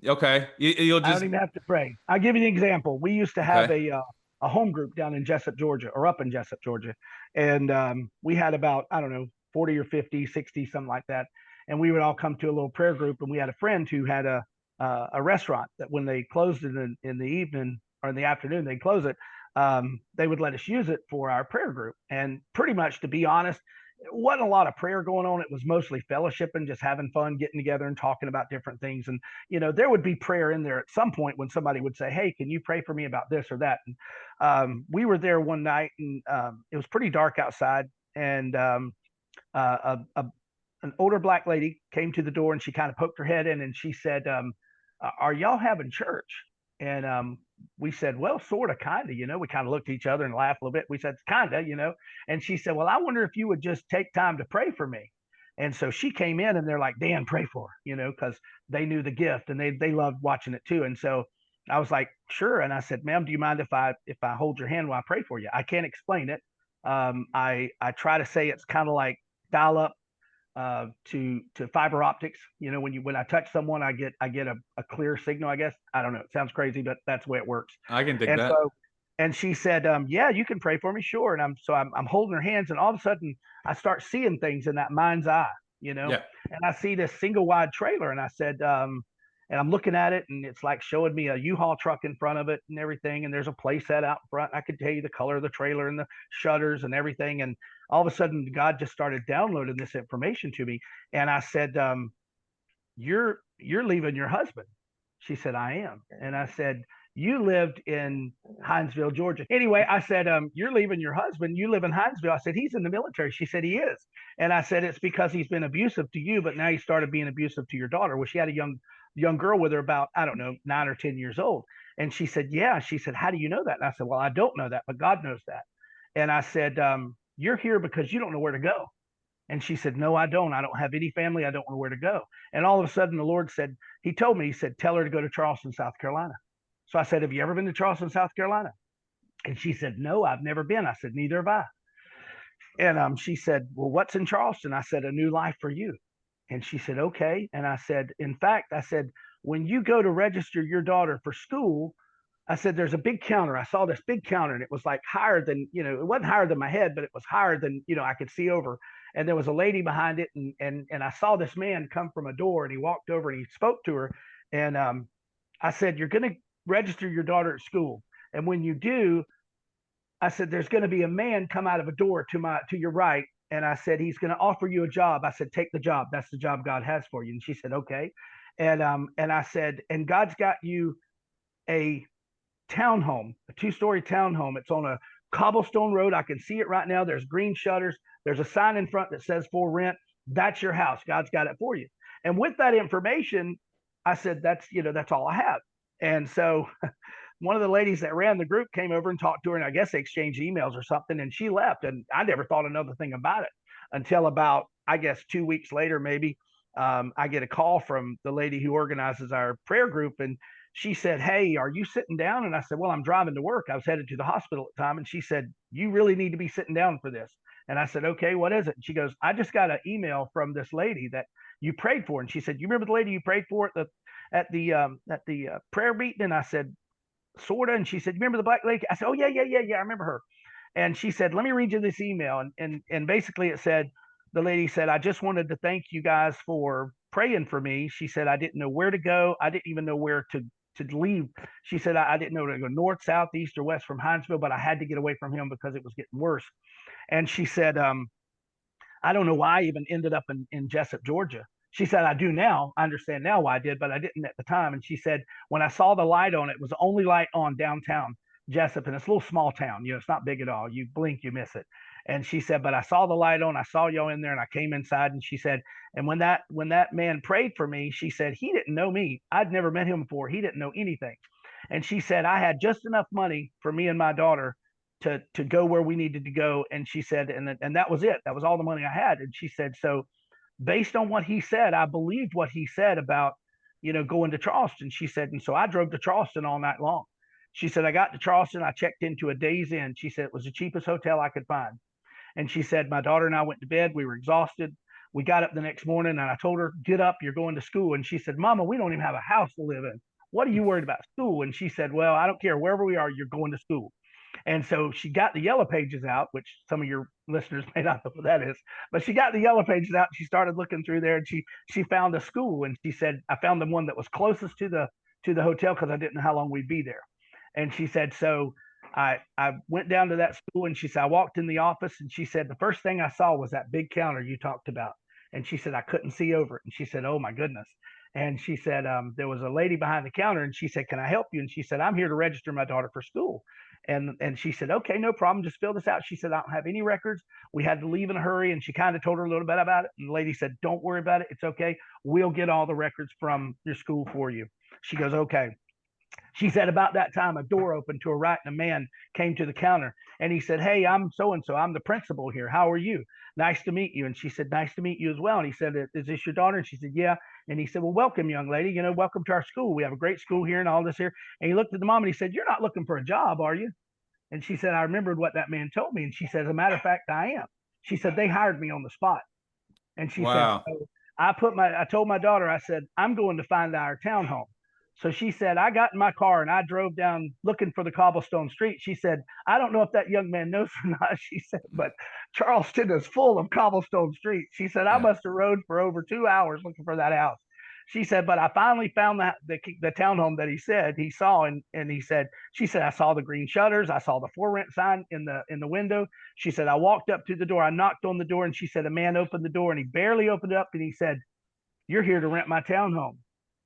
Okay. You'll I don't just even have to pray. I'll give you an example. We used to have okay. a home group down in Jessup, Georgia, or up in Jessup, Georgia, and we had about, I don't know, 40 or 50, 60, something like that. And we would all come to a little prayer group, and we had a friend who had a restaurant that when they closed it in the evening or in the afternoon, they close it. They would let us use it for our prayer group. And pretty much, to be honest, it wasn't a lot of prayer going on. It was mostly fellowshipping, just having fun, getting together and talking about different things. And there would be prayer in there at some point when somebody would say, hey, can you pray for me about this or that? And we were there one night, and it was pretty dark outside, and an older black lady came to the door, and she kind of poked her head in, and she said, are y'all having church? And we said, well, sort of, kind of, we kind of looked at each other and laughed a little bit. We said, kind of, and she said, well, I wonder if you would just take time to pray for me. And so she came in, and they're like, Dan, pray for her, because they knew the gift, and they loved watching it too. And so I was like, sure. And I said, ma'am, do you mind if I hold your hand while I pray for you? I can't explain it. I try to say it's kind of like dial up to fiber optics. When I touch someone, I get a clear signal, I guess. I don't know. It sounds crazy, but that's the way it works. I can dig And that. so, and she said, yeah, you can pray for me. Sure. And I'm holding her hands, and all of a sudden I start seeing things in that mind's eye, Yeah. and I see this single wide trailer, and I said, and I'm looking at it, and it's like showing me a U-Haul truck in front of it and everything. And there's a play set out in front. I could tell you the color of the trailer and the shutters and everything. And all of a sudden, God just started downloading this information to me. And I said, you're leaving your husband. She said, I am. And I said, you lived in Hinesville, Georgia. Anyway, I said, you're leaving your husband. You live in Hinesville. I said, he's in the military. She said, he is. And I said, it's because he's been abusive to you, but now he started being abusive to your daughter. Well, she had a young girl with her about, I don't know, 9 or 10 years old. And she said, yeah. She said, how do you know that? And I said, well, I don't know that, but God knows that. And I said, you're here because you don't know where to go. And she said, no, I don't. I don't have any family. I don't know where to go. And all of a sudden, the Lord said, he told me, he said, tell her to go to Charleston, South Carolina. So I said, have you ever been to Charleston, South Carolina? And she said, no, I've never been. I said, neither have I. And she said, well, what's in Charleston? I said, a new life for you. And she said, okay. And I said, in fact, I said, when you go to register your daughter for school, I said, there's a big counter. I saw this big counter, and it was like higher than, it wasn't higher than my head, but it was higher than, I could see over. And there was a lady behind it. And I saw this man come from a door, and he walked over and he spoke to her. And I said, you're going to register your daughter at school. And when you do, I said, there's going to be a man come out of a door to your right. And I said, he's going to offer you a job. I said, take the job. That's the job God has for you. And she said, okay. And I said, and God's got you a townhome, a 2-story townhome. It's on a cobblestone road. I can see it right now. There's green shutters. There's a sign in front that says for rent. That's your house. God's got it for you. And with that information, I said, that's all I have. And so one of the ladies that ran the group came over and talked to her, and I guess they exchanged emails or something, and she left. And I never thought another thing about it until about, I guess, 2 weeks later, maybe. I get a call from the lady who organizes our prayer group, and she said, hey, are you sitting down? And I said, well, I'm driving to work. I was headed to the hospital at the time. And she said, you really need to be sitting down for this. And I said, okay, what is it? And she goes, I just got an email from this lady that you prayed for. And she said, you remember the lady you prayed for at the prayer meeting? And I said, sorta. And she said, you remember the black lady? I said, oh yeah, I remember her. And she said, let me read you this email. And basically it said, the lady said, I just wanted to thank you guys for praying for me. She said, I didn't know where to go. I didn't even know where to leave. She said, I didn't know to go north, south, east, or west from Hinesville, but I had to get away from him because it was getting worse. And she said, I don't know why I even ended up in Jessup, Georgia. She said, I do now. I understand now why I did, but I didn't at the time. And she said, when I saw the light on, it was the only light on downtown Jessup, and it's a little small town. It's not big at all. You blink, you miss it. And she said, but I saw the light on. I saw y'all in there, and I came inside. And she said, and when that man prayed for me, she said, he didn't know me. I'd never met him before. He didn't know anything. And she said, I had just enough money for me and my daughter to go where we needed to go. And she said, and that was it. That was all the money I had. And she said, so based on what he said, I believed what he said about, going to Charleston. She said, and so I drove to Charleston all night long. She said, I got to Charleston. I checked into a Days Inn. She said, it was the cheapest hotel I could find. And she said, my daughter and I went to bed. We were exhausted. We got up the next morning, and I told her, get up, you're going to school. And she said, Mama, we don't even have a house to live in. What are you worried about school? And she said, well, I don't care. Wherever we are, you're going to school. And so she got the yellow pages out, which some of your listeners may not know what that is, but she got the yellow pages out. She started looking through there, and she found a school. And she said, I found the one that was closest to the hotel because I didn't know how long we'd be there. And she said, so I went down to that school, and she said, I walked in the office, and she said, the first thing I saw was that big counter you talked about. And she said, I couldn't see over it. And she said, oh my goodness. And she said, there was a lady behind the counter, and she said, can I help you? And she said, I'm here to register my daughter for school. And she said, okay, no problem. Just fill this out. She said, I don't have any records. We had to leave in a hurry. And she kind of told her a little bit about it. And the lady said, don't worry about it. It's okay. We'll get all the records from your school for you. She goes, okay. She said, about that time, a door opened to her right, and a man came to the counter, and he said, hey, I'm so-and-so. I'm the principal here. How are you? Nice to meet you. And she said, nice to meet you as well. And he said, is this your daughter? And she said, yeah. And he said, well, welcome, young lady. Welcome to our school. We have a great school here and all this here. And he looked at the mom, and he said, you're not looking for a job, are you? And she said, I remembered what that man told me. And she said, as a matter of fact, I am. She said, they hired me on the spot. And she Wow. said, so I told my daughter, I said, I'm going to find our townhome. So she said, I got in my car and I drove down looking for the cobblestone street. She said, I don't know if that young man knows or not. She said, but Charleston is full of cobblestone streets. She said, I must have rode for over 2 hours looking for that house. She said, but I finally found the townhome that he said he saw. And he said, she said, I saw the green shutters. I saw the for rent sign in the window. She said, I walked up to the door. I knocked on the door, and she said, a man opened the door, and he barely opened it up. And he said, you're here to rent my townhome.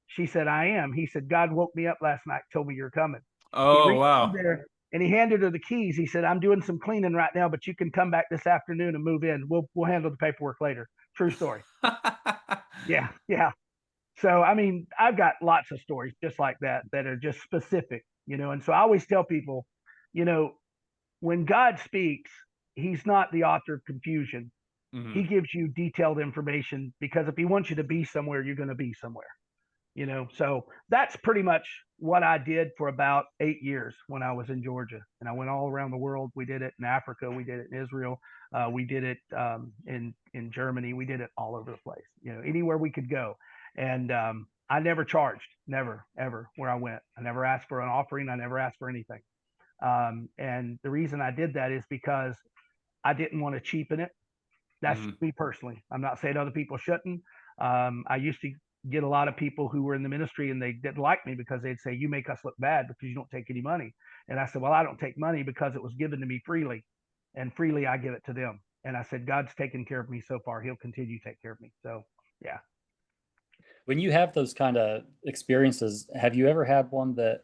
She said, I am. He said, God woke me up last night, told me you're coming. Oh, wow. There, and he handed her the keys. He said, I'm doing some cleaning right now, but you can come back this afternoon and move in. We'll handle the paperwork later. True story. Yeah. So, I mean, I've got lots of stories just like that are just specific, and so I always tell people, when God speaks, he's not the author of confusion. Mhm. He gives you detailed information, because if he wants you to be somewhere, you're going to be somewhere. So that's pretty much what I did for about 8 years when I was in Georgia, and I went all around the world. We did it in Africa, we did it in Israel, we did it in Germany, we did it all over the place, anywhere we could go. And I never charged, never, ever, where I went. I never asked for an offering. I never asked for anything. And the reason I did that is because I didn't want to cheapen it. That's me personally. I'm not saying other people shouldn't. I used to get a lot of people who were in the ministry and they didn't like me because they'd say, you make us look bad because you don't take any money. And I said, well, I don't take money because it was given to me freely, and freely I give it to them. And I said, God's taken care of me so far. He'll continue to take care of me. So, yeah. When you have those kind of experiences, have you ever had one that,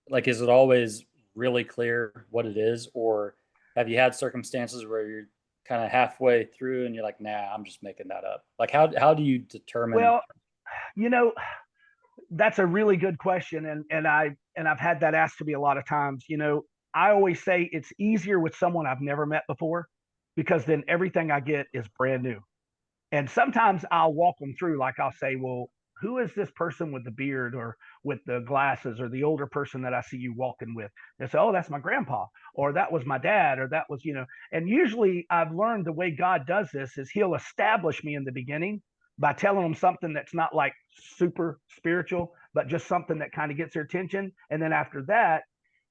like, is it always really clear what it is? Or have you had circumstances where you're kind of halfway through and you're like, nah, I'm just making that up? Like, how do you determine? Well, that's a really good question. And I've had that asked to me a lot of times. I always say it's easier with someone I've never met before, because then everything I get is brand new. And sometimes I'll walk them through, like I'll say, well, who is this person with the beard or with the glasses, or the older person that I see you walking with? They say, oh, that's my grandpa, or that was my dad, or that was, and usually I've learned the way God does this is he'll establish me in the beginning by telling them something that's not like super spiritual, but just something that kind of gets their attention. And then after that,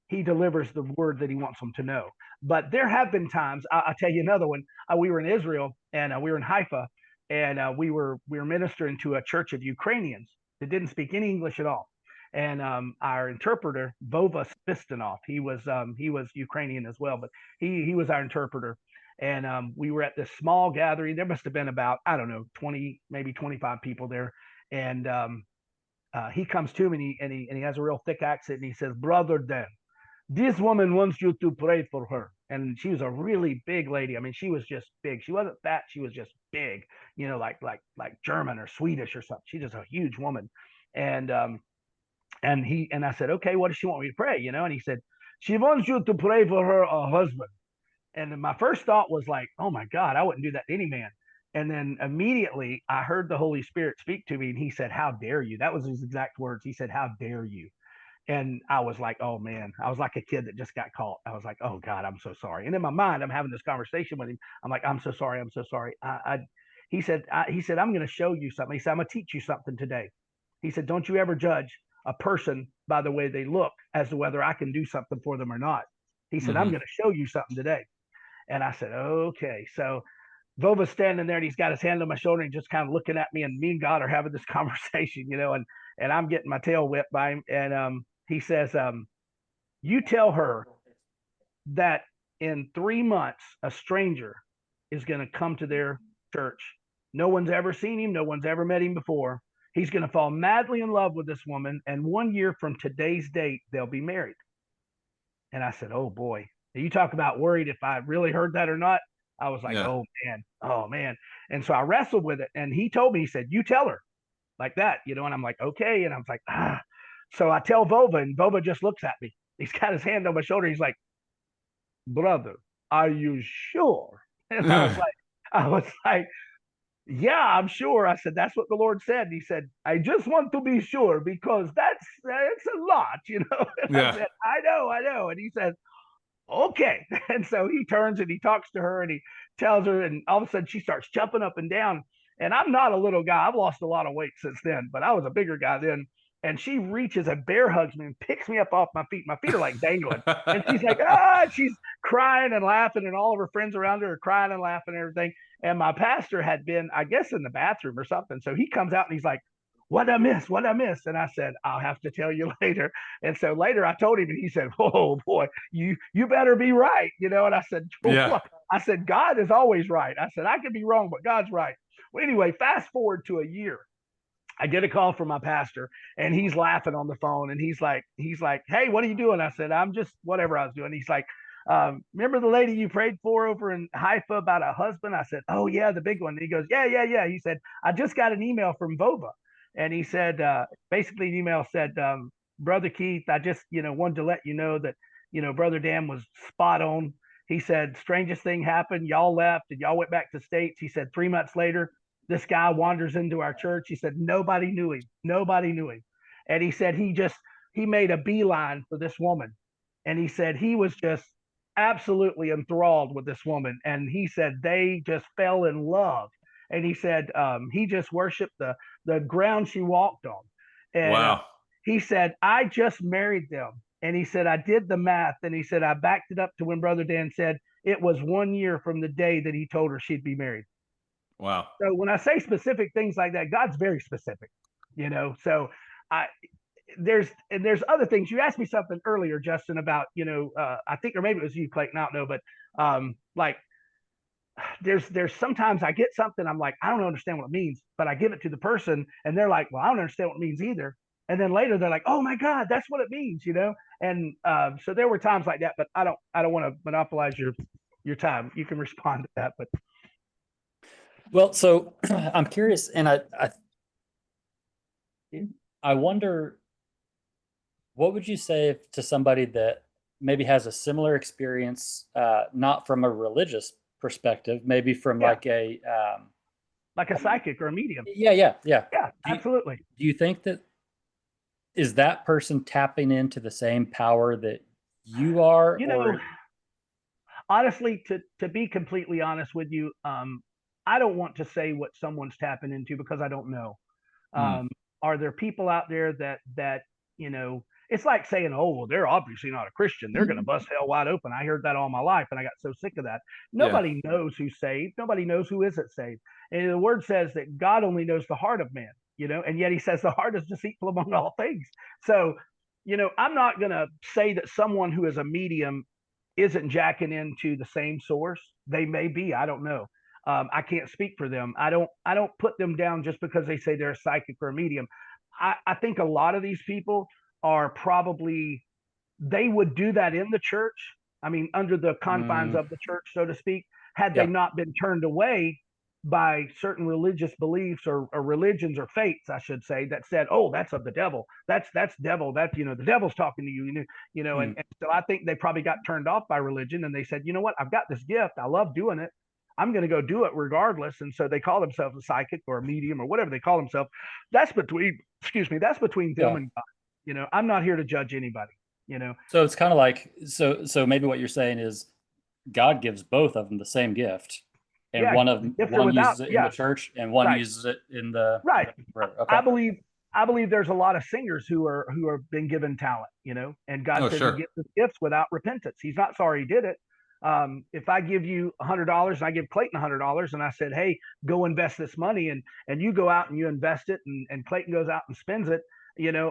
he delivers the word that he wants them to know. But there have been times, I'll tell you another one. We were in Israel, and we were in Haifa, and we were ministering to a church of Ukrainians that didn't speak any English at all. And our interpreter, Vova Spistinov, he was Ukrainian as well, but he was our interpreter. And we were at this small gathering. There must have been about, I don't know, 20, maybe 25 people there. And he comes to me, and he has a real thick accent, and he says, Brother Dan, this woman wants you to pray for her. And she was a really big lady. I mean, she was just big. She wasn't fat. She was just big, like German or Swedish or something. She's just a huge woman. And I said, okay, what does she want me to pray? And he said, she wants you to pray for her husband. And my first thought was like, oh my God, I wouldn't do that to any man. And then immediately I heard the Holy Spirit speak to me, and he said, how dare you? That was his exact words. He said, how dare you? And I was like, oh man, I was like a kid that just got caught. I was like, oh God, I'm so sorry. And in my mind, I'm having this conversation with him. I'm like, I'm so sorry. I'm so sorry. He said, I'm going to show you something. He said, I'm going to teach you something today. He said, don't you ever judge a person by the way they look as to whether I can do something for them or not. He said, I'm going to show you something today. And I said, okay. So Vova's standing there, and he's got his hand on my shoulder and just kind of looking at me, and me and God are having this conversation, and I'm getting my tail whipped by him. And he says, you tell her that in 3 months, a stranger is going to come to their church. No one's ever seen him. No one's ever met him before. He's going to fall madly in love with this woman. And 1 year from today's date, they'll be married. And I said, oh boy, you talk about worried if I really heard that or not. I was like, oh man. And so I wrestled with it. And he told me, he said, you tell her like that, and I'm like, okay. And I was like, So I tell Vova, and Vova just looks at me. He's got his hand on my shoulder. He's like, brother, are you sure? And I was like, yeah, I'm sure. I said, that's what the Lord said. And he said, I just want to be sure, because that's a lot, And I said, I know. And he said, okay. And so he turns and he talks to her, and he tells her, and all of a sudden she starts jumping up and down. And I'm not a little guy. I've lost a lot of weight since then, but I was a bigger guy then. And she reaches and bear hugs me and picks me up off my feet. My feet are like dangling. And she's like, she's crying and laughing, and all of her friends around her are crying and laughing and everything. And my pastor had been, I guess, in the bathroom or something. So he comes out and he's like, what I miss? And I said, I'll have to tell you later. And so later I told him, and he said, oh boy, you better be right. And I said, I said, God is always right. I said, I could be wrong, but God's right. Well, anyway, fast forward to a year. I get a call from my pastor, and he's laughing on the phone, and he's like, hey, what are you doing? I said, I'm just whatever I was doing. He's like, remember the lady you prayed for over in Haifa about a husband? I said, oh yeah, the big one. And he goes, yeah. He said, I just got an email from Vova. And he said, basically the email said, Brother Keith, I just, wanted to let you know that, Brother Dan was spot on. He said, strangest thing happened. Y'all left and y'all went back to States. He said, 3 months later, this guy wanders into our church. He said, nobody knew him. And he said, he made a beeline for this woman. And he said, he was just absolutely enthralled with this woman. And he said, they just fell in love. And he said, he just worshiped the ground she walked on. And wow. He said, I just married them. And he said, I did the math. And he said, I backed it up to when Brother Dan said it was 1 year from the day that he told her she'd be married. Wow. So when I say specific things like that, God's very specific. So I there's other things. You asked me something earlier, Justin, about I think, or maybe it was you, Clayton, I don't know, but like there's sometimes I get something, I'm like, I don't understand what it means, but I give it to the person and they're like, well, I don't understand what it means either. And then later they're like, oh my God, that's what it means, And so there were times like that, but I don't want to monopolize your time. You can respond to that, but Well, so I'm curious, and I wonder, what would you say to somebody that maybe has a similar experience, not from a religious perspective, maybe from Yeah. like a psychic or a medium. Yeah. Yeah, absolutely. Do you think that is that person tapping into the same power that you are? Honestly, to be completely honest with you, I don't want to say what someone's tapping into because I don't know. Are there people out there that it's like saying, oh, well, they're obviously not a Christian, they're going to bust hell wide open. I heard that all my life and I got so sick of that. Nobody knows who's saved, nobody knows who isn't saved. And the word says that God only knows the heart of man, and yet he says the heart is deceitful among all things. So I'm not going to say that someone who is a medium isn't jacking into the same source. They may be, I don't know. I can't speak for them. I don't put them down just because they say they're a psychic or a medium. I think a lot of these people are probably, they would do that in the church. I mean, under the confines of the church, so to speak, had they not been turned away by certain religious beliefs or religions or faiths, I should say, that said, oh, that's of the devil. That's devil. That, the devil's talking to you, and so I think they probably got turned off by religion and they said, you know what, I've got this gift. I love doing it. I'm going to go do it regardless. And so they call themselves a psychic or a medium or whatever they call themselves. That's between them and God. I'm not here to judge anybody, So it's kind of like, so maybe what you're saying is God gives both of them the same gift. And one uses it in the church and one uses it in the Okay. I believe there's a lot of singers who have been given talent, and God says he gives us gifts without repentance. He's not sorry he did it. If I give you $100 and I give Clayton $100 and I said, hey, go invest this money, and you go out and you invest it, and Clayton goes out and spends it,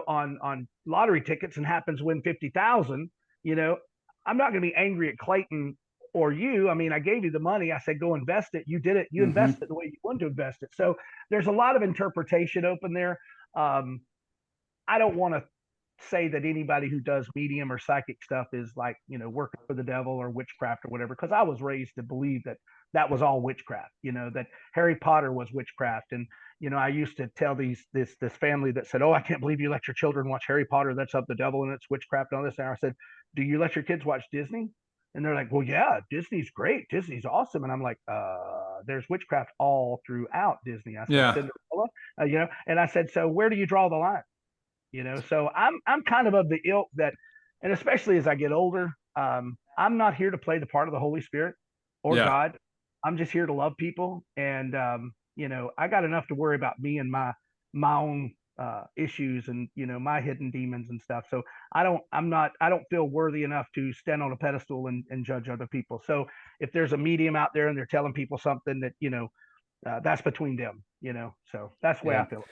on lottery tickets and happens to win 50,000, I'm not going to be angry at Clayton or you. I mean, I gave you the money. I said, go invest it. You did it. You invest it the way you want to invest it. So there's a lot of interpretation open there. I don't want to say that anybody who does medium or psychic stuff is like, working for the devil or witchcraft or whatever, because I was raised to believe that was all witchcraft, that Harry Potter was witchcraft. And, I used to tell this family that said, oh, I can't believe you let your children watch Harry Potter. That's of the devil and it's witchcraft and all this. And I said, do you let your kids watch Disney? And they're like, well, yeah, Disney's great. Disney's awesome. And I'm like, there's witchcraft all throughout Disney. I said, Cinderella, and I said, so where do you draw the line? So I'm kind of the ilk that, and especially as I get older, I'm not here to play the part of the Holy Spirit or God. I'm just here to love people. And, I got enough to worry about me and my own issues and, my hidden demons and stuff. So I don't feel worthy enough to stand on a pedestal and judge other people. So if there's a medium out there and they're telling people something that, that's between them, so that's the way I feel.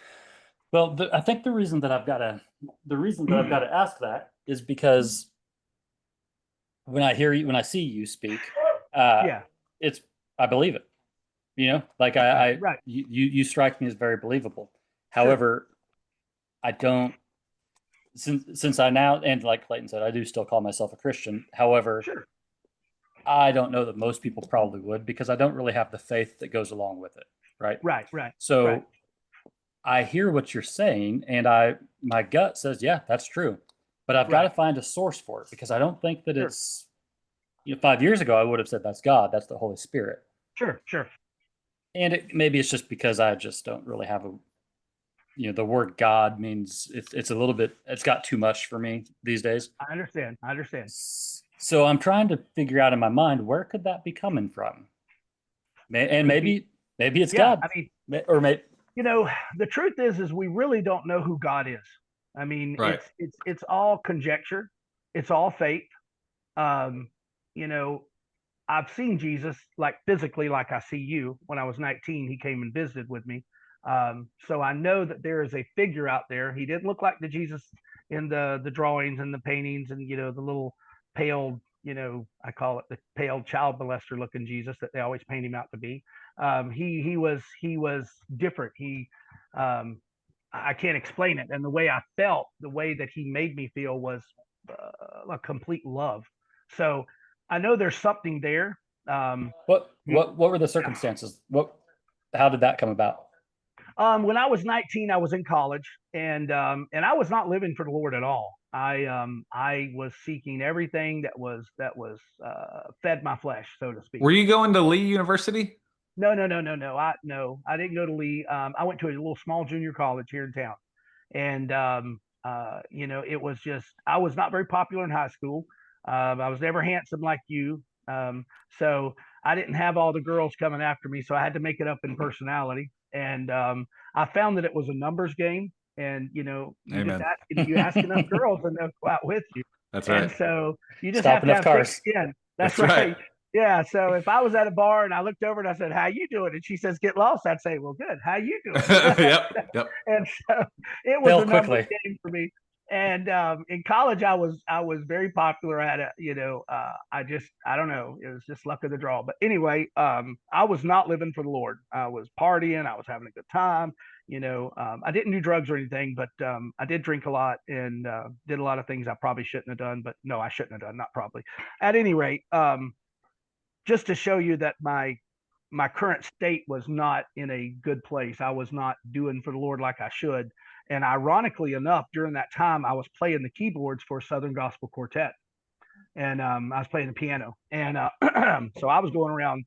Well, I think the reason that I've got to ask that is because when I see you speak, I believe it. Like you strike me as very believable. However, I don't, since I now, and like Clayton said, I do still call myself a Christian. However, I don't know that most people probably would, because I don't really have the faith that goes along with it. Right. So I hear what you're saying, and my gut says, yeah, that's true. But I've got to find a source for it, because I don't think that it's, 5 years ago, I would have said that's God, that's the Holy Spirit. Sure. And maybe it's just because I just don't really have the word God means it's a little bit, it's got too much for me these days. I understand. So I'm trying to figure out in my mind, where could that be coming from? And maybe it's God. I mean, or maybe, the truth is we really don't know who God is. I mean, it's all conjecture. It's all faith. I've seen Jesus like physically, like I see you. When I was 19, he came and visited with me. So I know that there is a figure out there. He didn't look like the Jesus in the drawings and the paintings, and the little pale, I call it the pale child molester looking Jesus that they always paint him out to be. He was different. I can't explain it, and the way I felt, the way that he made me feel was a complete love. So I know there's something there. What were the circumstances? How did that come about? When I was 19, I was in college, and I was not living for the Lord at all. I was seeking everything that was fed my flesh, so to speak. Were you going to Lee University? No. I didn't go to Lee. I went to a little small junior college here in town, and it was just, I was not very popular in high school. I was never handsome like you, so I didn't have all the girls coming after me. So I had to make it up in personality, and I found that it was a numbers game, and you ask enough girls, and they'll go out with you. That's right. And so you just Stop have to enough have cars. thick skin. That's right. right. Yeah. So if I was at a bar and I looked over and I said, "How you doing?" and she says, "Get lost," I'd say, "Well, good. How you doing?" Yep. And so it was Fail a numbers quickly. game for me. And in college, I was very popular at it. I don't know. It was just luck of the draw. But anyway, I was not living for the Lord. I was partying. I was having a good time. I didn't do drugs or anything, but I did drink a lot and did a lot of things I probably shouldn't have done. But no, I shouldn't have done. Not probably. At any rate, just to show you that my current state was not in a good place. I was not doing for the Lord like I should. And ironically enough, during that time, I was playing the keyboards for Southern Gospel Quartet, and I was playing the piano. And so I was going around,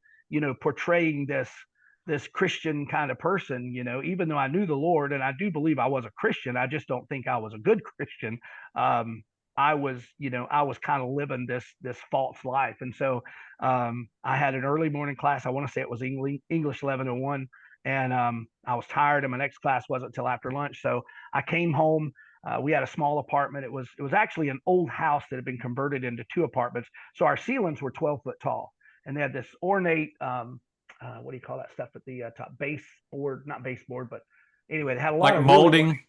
portraying this Christian kind of person, even though I knew the Lord and I do believe I was a Christian. I just don't think I was a good Christian. I was kind of living this false life. And so I had an early morning class. I want to say it was English 1101. And I was tired, and my next class wasn't until after lunch. So I came home. We had a small apartment. It was actually an old house that had been converted into 2 apartments. So our ceilings were 12 foot tall, and they had this ornate, what do you call that stuff at the top? Not baseboard, but anyway, they had a lot of molding.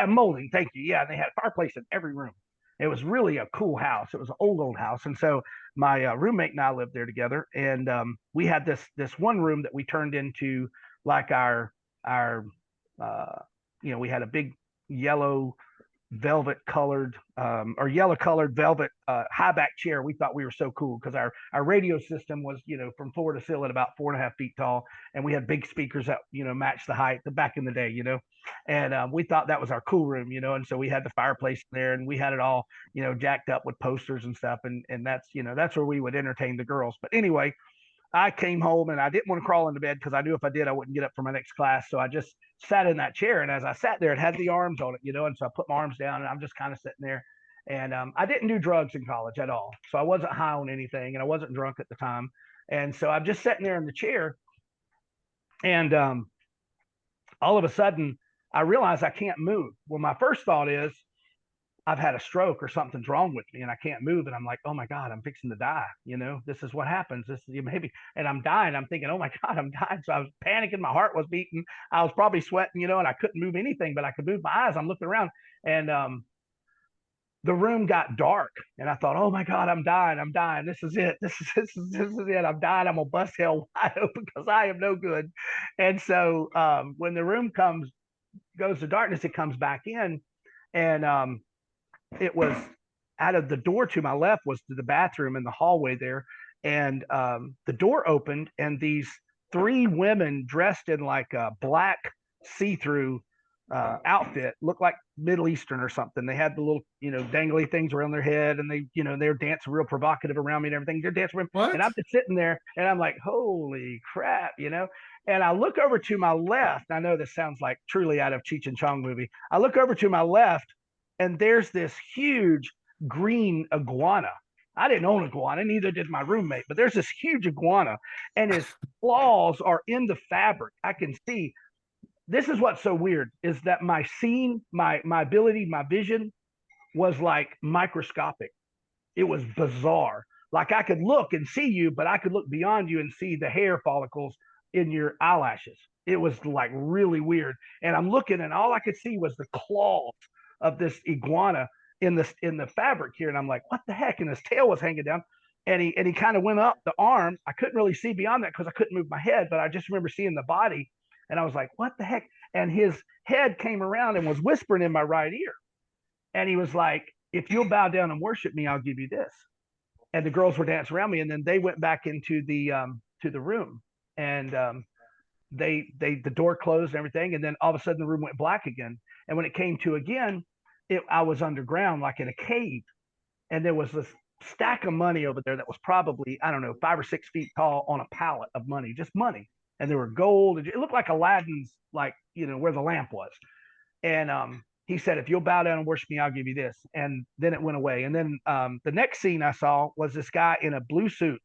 Molding. Thank you. Yeah, and they had a fireplace in every room. It was really a cool house. It was an old house. And so my roommate and I lived there together, and we had this one room that we turned into like our we had a big yellow velvet colored or yellow colored velvet high back chair. We thought we were so cool because our radio system was from floor to ceiling about 4.5 feet tall, and we had big speakers that matched the height back in the day, and we thought that was our cool room, and so we had the fireplace there, and we had it all jacked up with posters and stuff, and that's where we would entertain the girls. But anyway, I came home and I didn't want to crawl into bed because I knew if I did, I wouldn't get up for my next class. So I just sat in that chair. And as I sat there, it had the arms on it, and so I put my arms down and I'm just kind of sitting there. And I didn't do drugs in college at all. So I wasn't high on anything, and I wasn't drunk at the time. And so I'm just sitting there in the chair. And all of a sudden, I realize I can't move. Well, my first thought is, I've had a stroke or something's wrong with me and I can't move. And I'm like, oh my God, I'm fixing to die. This is what happens. This is maybe, and I'm dying. I'm thinking, oh my God, I'm dying. So I was panicking. My heart was beating. I was probably sweating, and I couldn't move anything, but I could move my eyes. I'm looking around, and the room got dark, and I thought, oh my God, I'm dying. I'm dying. This is it. This is it. I'm dying. I'm going to bust hell wide open because I am no good. And so when the room goes to darkness, it comes back in, and it was out of the door to my left was to the bathroom in the hallway there. And the door opened, and these 3 women dressed in like a black see-through outfit, looked like Middle Eastern or something. They had the little, dangly things around their head, and they were dancing real provocative around me and everything. They're dancing around, and I'm just sitting there, and I'm like, holy crap, And I look over to my left. I know this sounds like truly out of Cheech and Chong movie. I look over to my left, and there's this huge green iguana. I didn't own iguana, neither did my roommate, but there's this huge iguana, and his claws are in the fabric. I can see. This is what's so weird, is that my ability, my vision was like microscopic. It was bizarre. Like I could look and see you, but I could look beyond you and see the hair follicles in your eyelashes. It was like really weird. And I'm looking, and all I could see was the claws of this iguana in the fabric here. And I'm like, what the heck? And his tail was hanging down. And he kind of went up the arm. I couldn't really see beyond that because I couldn't move my head, but I just remember seeing the body. And I was like, what the heck? And his head came around and was whispering in my right ear. And he was like, if you'll bow down and worship me, I'll give you this. And the girls were dancing around me. And then they went back into the room. And the door closed and everything. And then all of a sudden the room went black again. And when it came to again, I was underground, like in a cave. And there was this stack of money over there that was probably, I don't know, 5 or 6 feet tall on a pallet of money, just money. And there were gold. It looked like Aladdin's, like, where the lamp was. And he said, if you'll bow down and worship me, I'll give you this. And then it went away. And then the next scene I saw was this guy in a blue suit.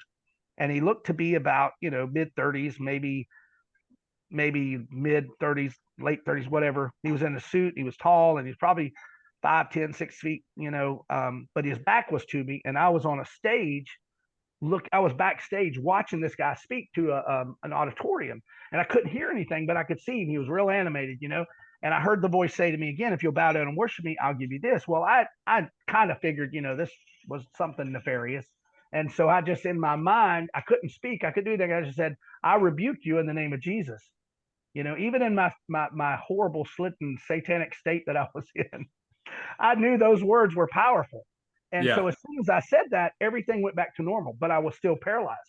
And he looked to be about, mid-30s, maybe mid-30s, late 30s, whatever. He was in a suit. He was tall, and he's probably 5'10", 6 feet, but his back was to me, and I was on a stage. I was backstage watching this guy speak to an auditorium, and I couldn't hear anything, but I could see him. He was real animated, and I heard the voice say to me again, if you'll bow down and worship me, I'll give you this. Well, I kind of figured, this was something nefarious. And so I just, in my mind, I couldn't speak. I could do anything. I just said, I rebuke you in the name of Jesus. Even in my horrible, slitten, satanic state that I was in, I knew those words were powerful. And so as soon as I said that, everything went back to normal, but I was still paralyzed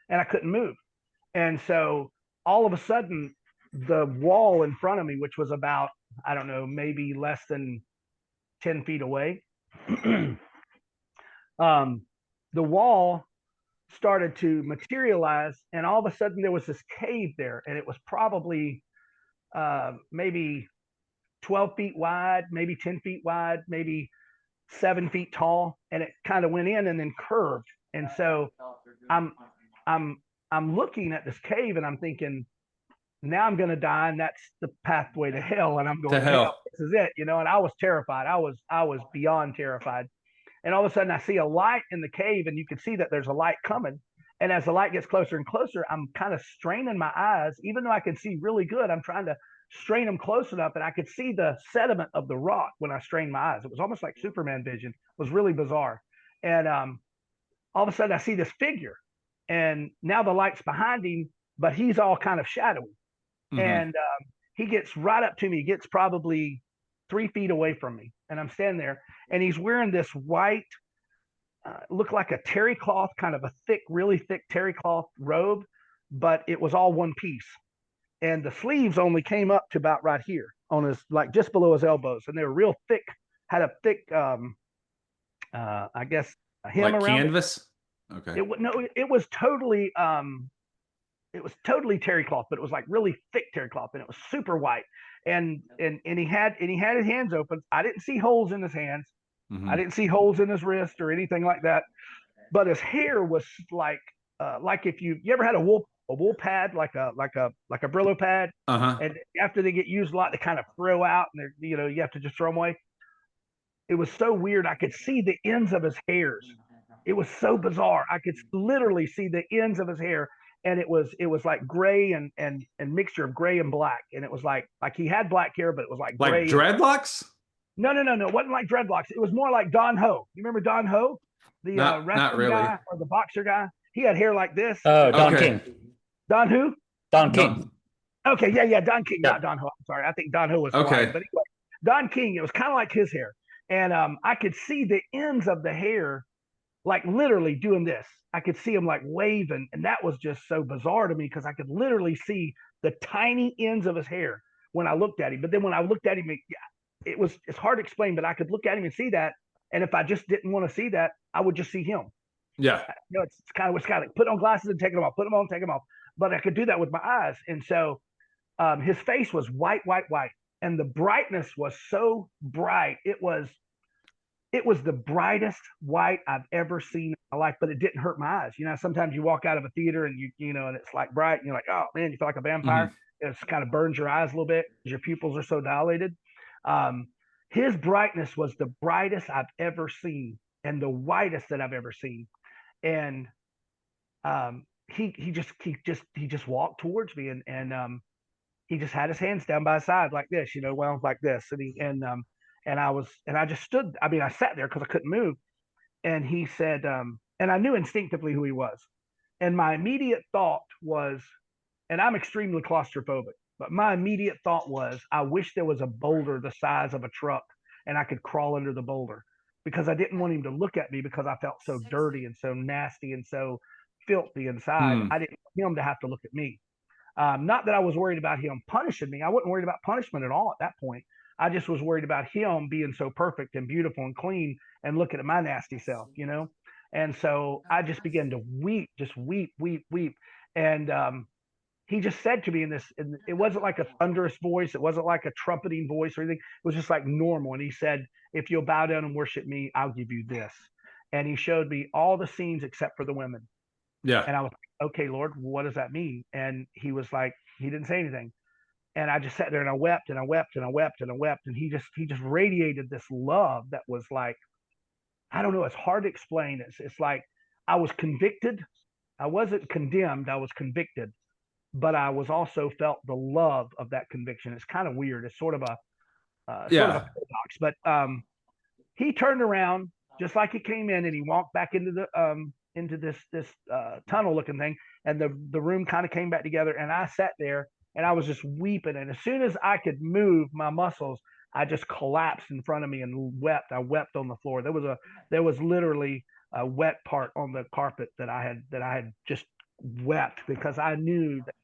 and I couldn't move. And so all of a sudden, the wall in front of me, which was about, I don't know, maybe less than 10 feet away, the wall started to materialize, and all of a sudden there was this cave there, and it was probably maybe 12 feet wide, maybe 10 feet wide, maybe 7 feet tall, and it kind of went in and then curved. And so I'm looking at this cave, and I'm thinking, now I'm going to die, and that's the pathway to hell. And I'm going, to hell. This is it, and I was terrified. I was beyond terrified. And all of a sudden I see a light in the cave, and you can see that there's a light coming. And as the light gets closer and closer, I'm kind of straining my eyes, even though I can see really good. I'm trying to strain them close enough, and I could see the sediment of the rock when I strained my eyes. It was almost like Superman vision. It was really bizarre. And all of a sudden I see this figure, and now the light's behind him, but he's all kind of shadowy. Mm-hmm. And he gets right up to me. He gets probably 3 feet away from me, and I'm standing there, and he's wearing this white, looked like a terry cloth, kind of a thick, really thick terry cloth robe, but it was all one piece. And the sleeves only came up to about right here on his, like just below his elbows. And they were real thick, had a thick, I guess, a hem like around canvas. It. Okay. It was totally terry cloth, but it was like really thick terry cloth, and it was super white. And he had his hands open. I didn't see holes in his hands. Mm-hmm. I didn't see holes in his wrist or anything like that. But his hair was like if you ever had a wool pad, like a Brillo pad, and after they get used a lot, they kind of throw out, and you have to just throw them away. It was so weird. I could see the ends of his hairs. It was so bizarre. I could literally see the ends of his hair, and it was like gray and mixture of gray and black, and it was like he had black hair, but it was like gray. Like dreadlocks? No. It wasn't like dreadlocks. It was more like Don Ho. You remember Don Ho, the wrestling really. Guy or the boxer guy? He had hair like this. Oh, Don King. Don who? Don King. Okay, yeah, Don King, not Don Ho. I'm sorry. I think Don Ho was okay. But anyway, Don King, it was kind of like his hair. And I could see the ends of the hair, like literally doing this. I could see him like waving, and that was just so bizarre to me because I could literally see the tiny ends of his hair when I looked at him. But then when I looked at him, it's hard to explain, but I could look at him and see that. And if I just didn't want to see that, I would just see him. Yeah. It's kind of like put on glasses and take them off, put them on, take them off. But I could do that with my eyes. And so his face was white. And the brightness was so bright. It was the brightest white I've ever seen in my life, but it didn't hurt my eyes. Sometimes you walk out of a theater and and it's like bright, and you're like, oh man, you feel like a vampire. Mm-hmm. It kind of burns your eyes a little bit because your pupils are so dilated. His brightness was the brightest I've ever seen and the whitest that I've ever seen. And he just walked towards me, and he just had his hands down by his side like this, well, like this. And I just stood. I mean, I sat there because I couldn't move. And he said, and I knew instinctively who he was. And my immediate thought was, and I'm extremely claustrophobic, but my immediate thought was, I wish there was a boulder the size of a truck and I could crawl under the boulder, because I didn't want him to look at me because I felt so dirty and so nasty and so filthy inside. Hmm. I didn't want him to have to look at me. Not that I was worried about him punishing me. I wasn't worried about punishment at all at that point. I just was worried about him being so perfect and beautiful and clean and looking at my nasty self. And so I just began to weep, just weep, weep, weep. And he just said to me and it wasn't like a thunderous voice. It wasn't like a trumpeting voice or anything. It was just like normal. And he said, if you'll bow down and worship me, I'll give you this. And he showed me all the scenes except for the women. Yeah. And I was like, okay, Lord, what does that mean? And he was like, he didn't say anything. And I just sat there and I wept and I wept and I wept and I wept. And he just radiated this love that was like, I don't know, it's hard to explain. It's like I was convicted. I wasn't condemned, I was convicted, but I was also felt the love of that conviction. It's kind of weird. It's sort of a paradox. But he turned around just like he came in, and he walked back into this tunnel looking thing, and the room kind of came back together, and I sat there and I was just weeping. And as soon as I could move my muscles, I just collapsed in front of me and wept. I wept on the floor. There was literally a wet part on the carpet that I had just wept, because I knew that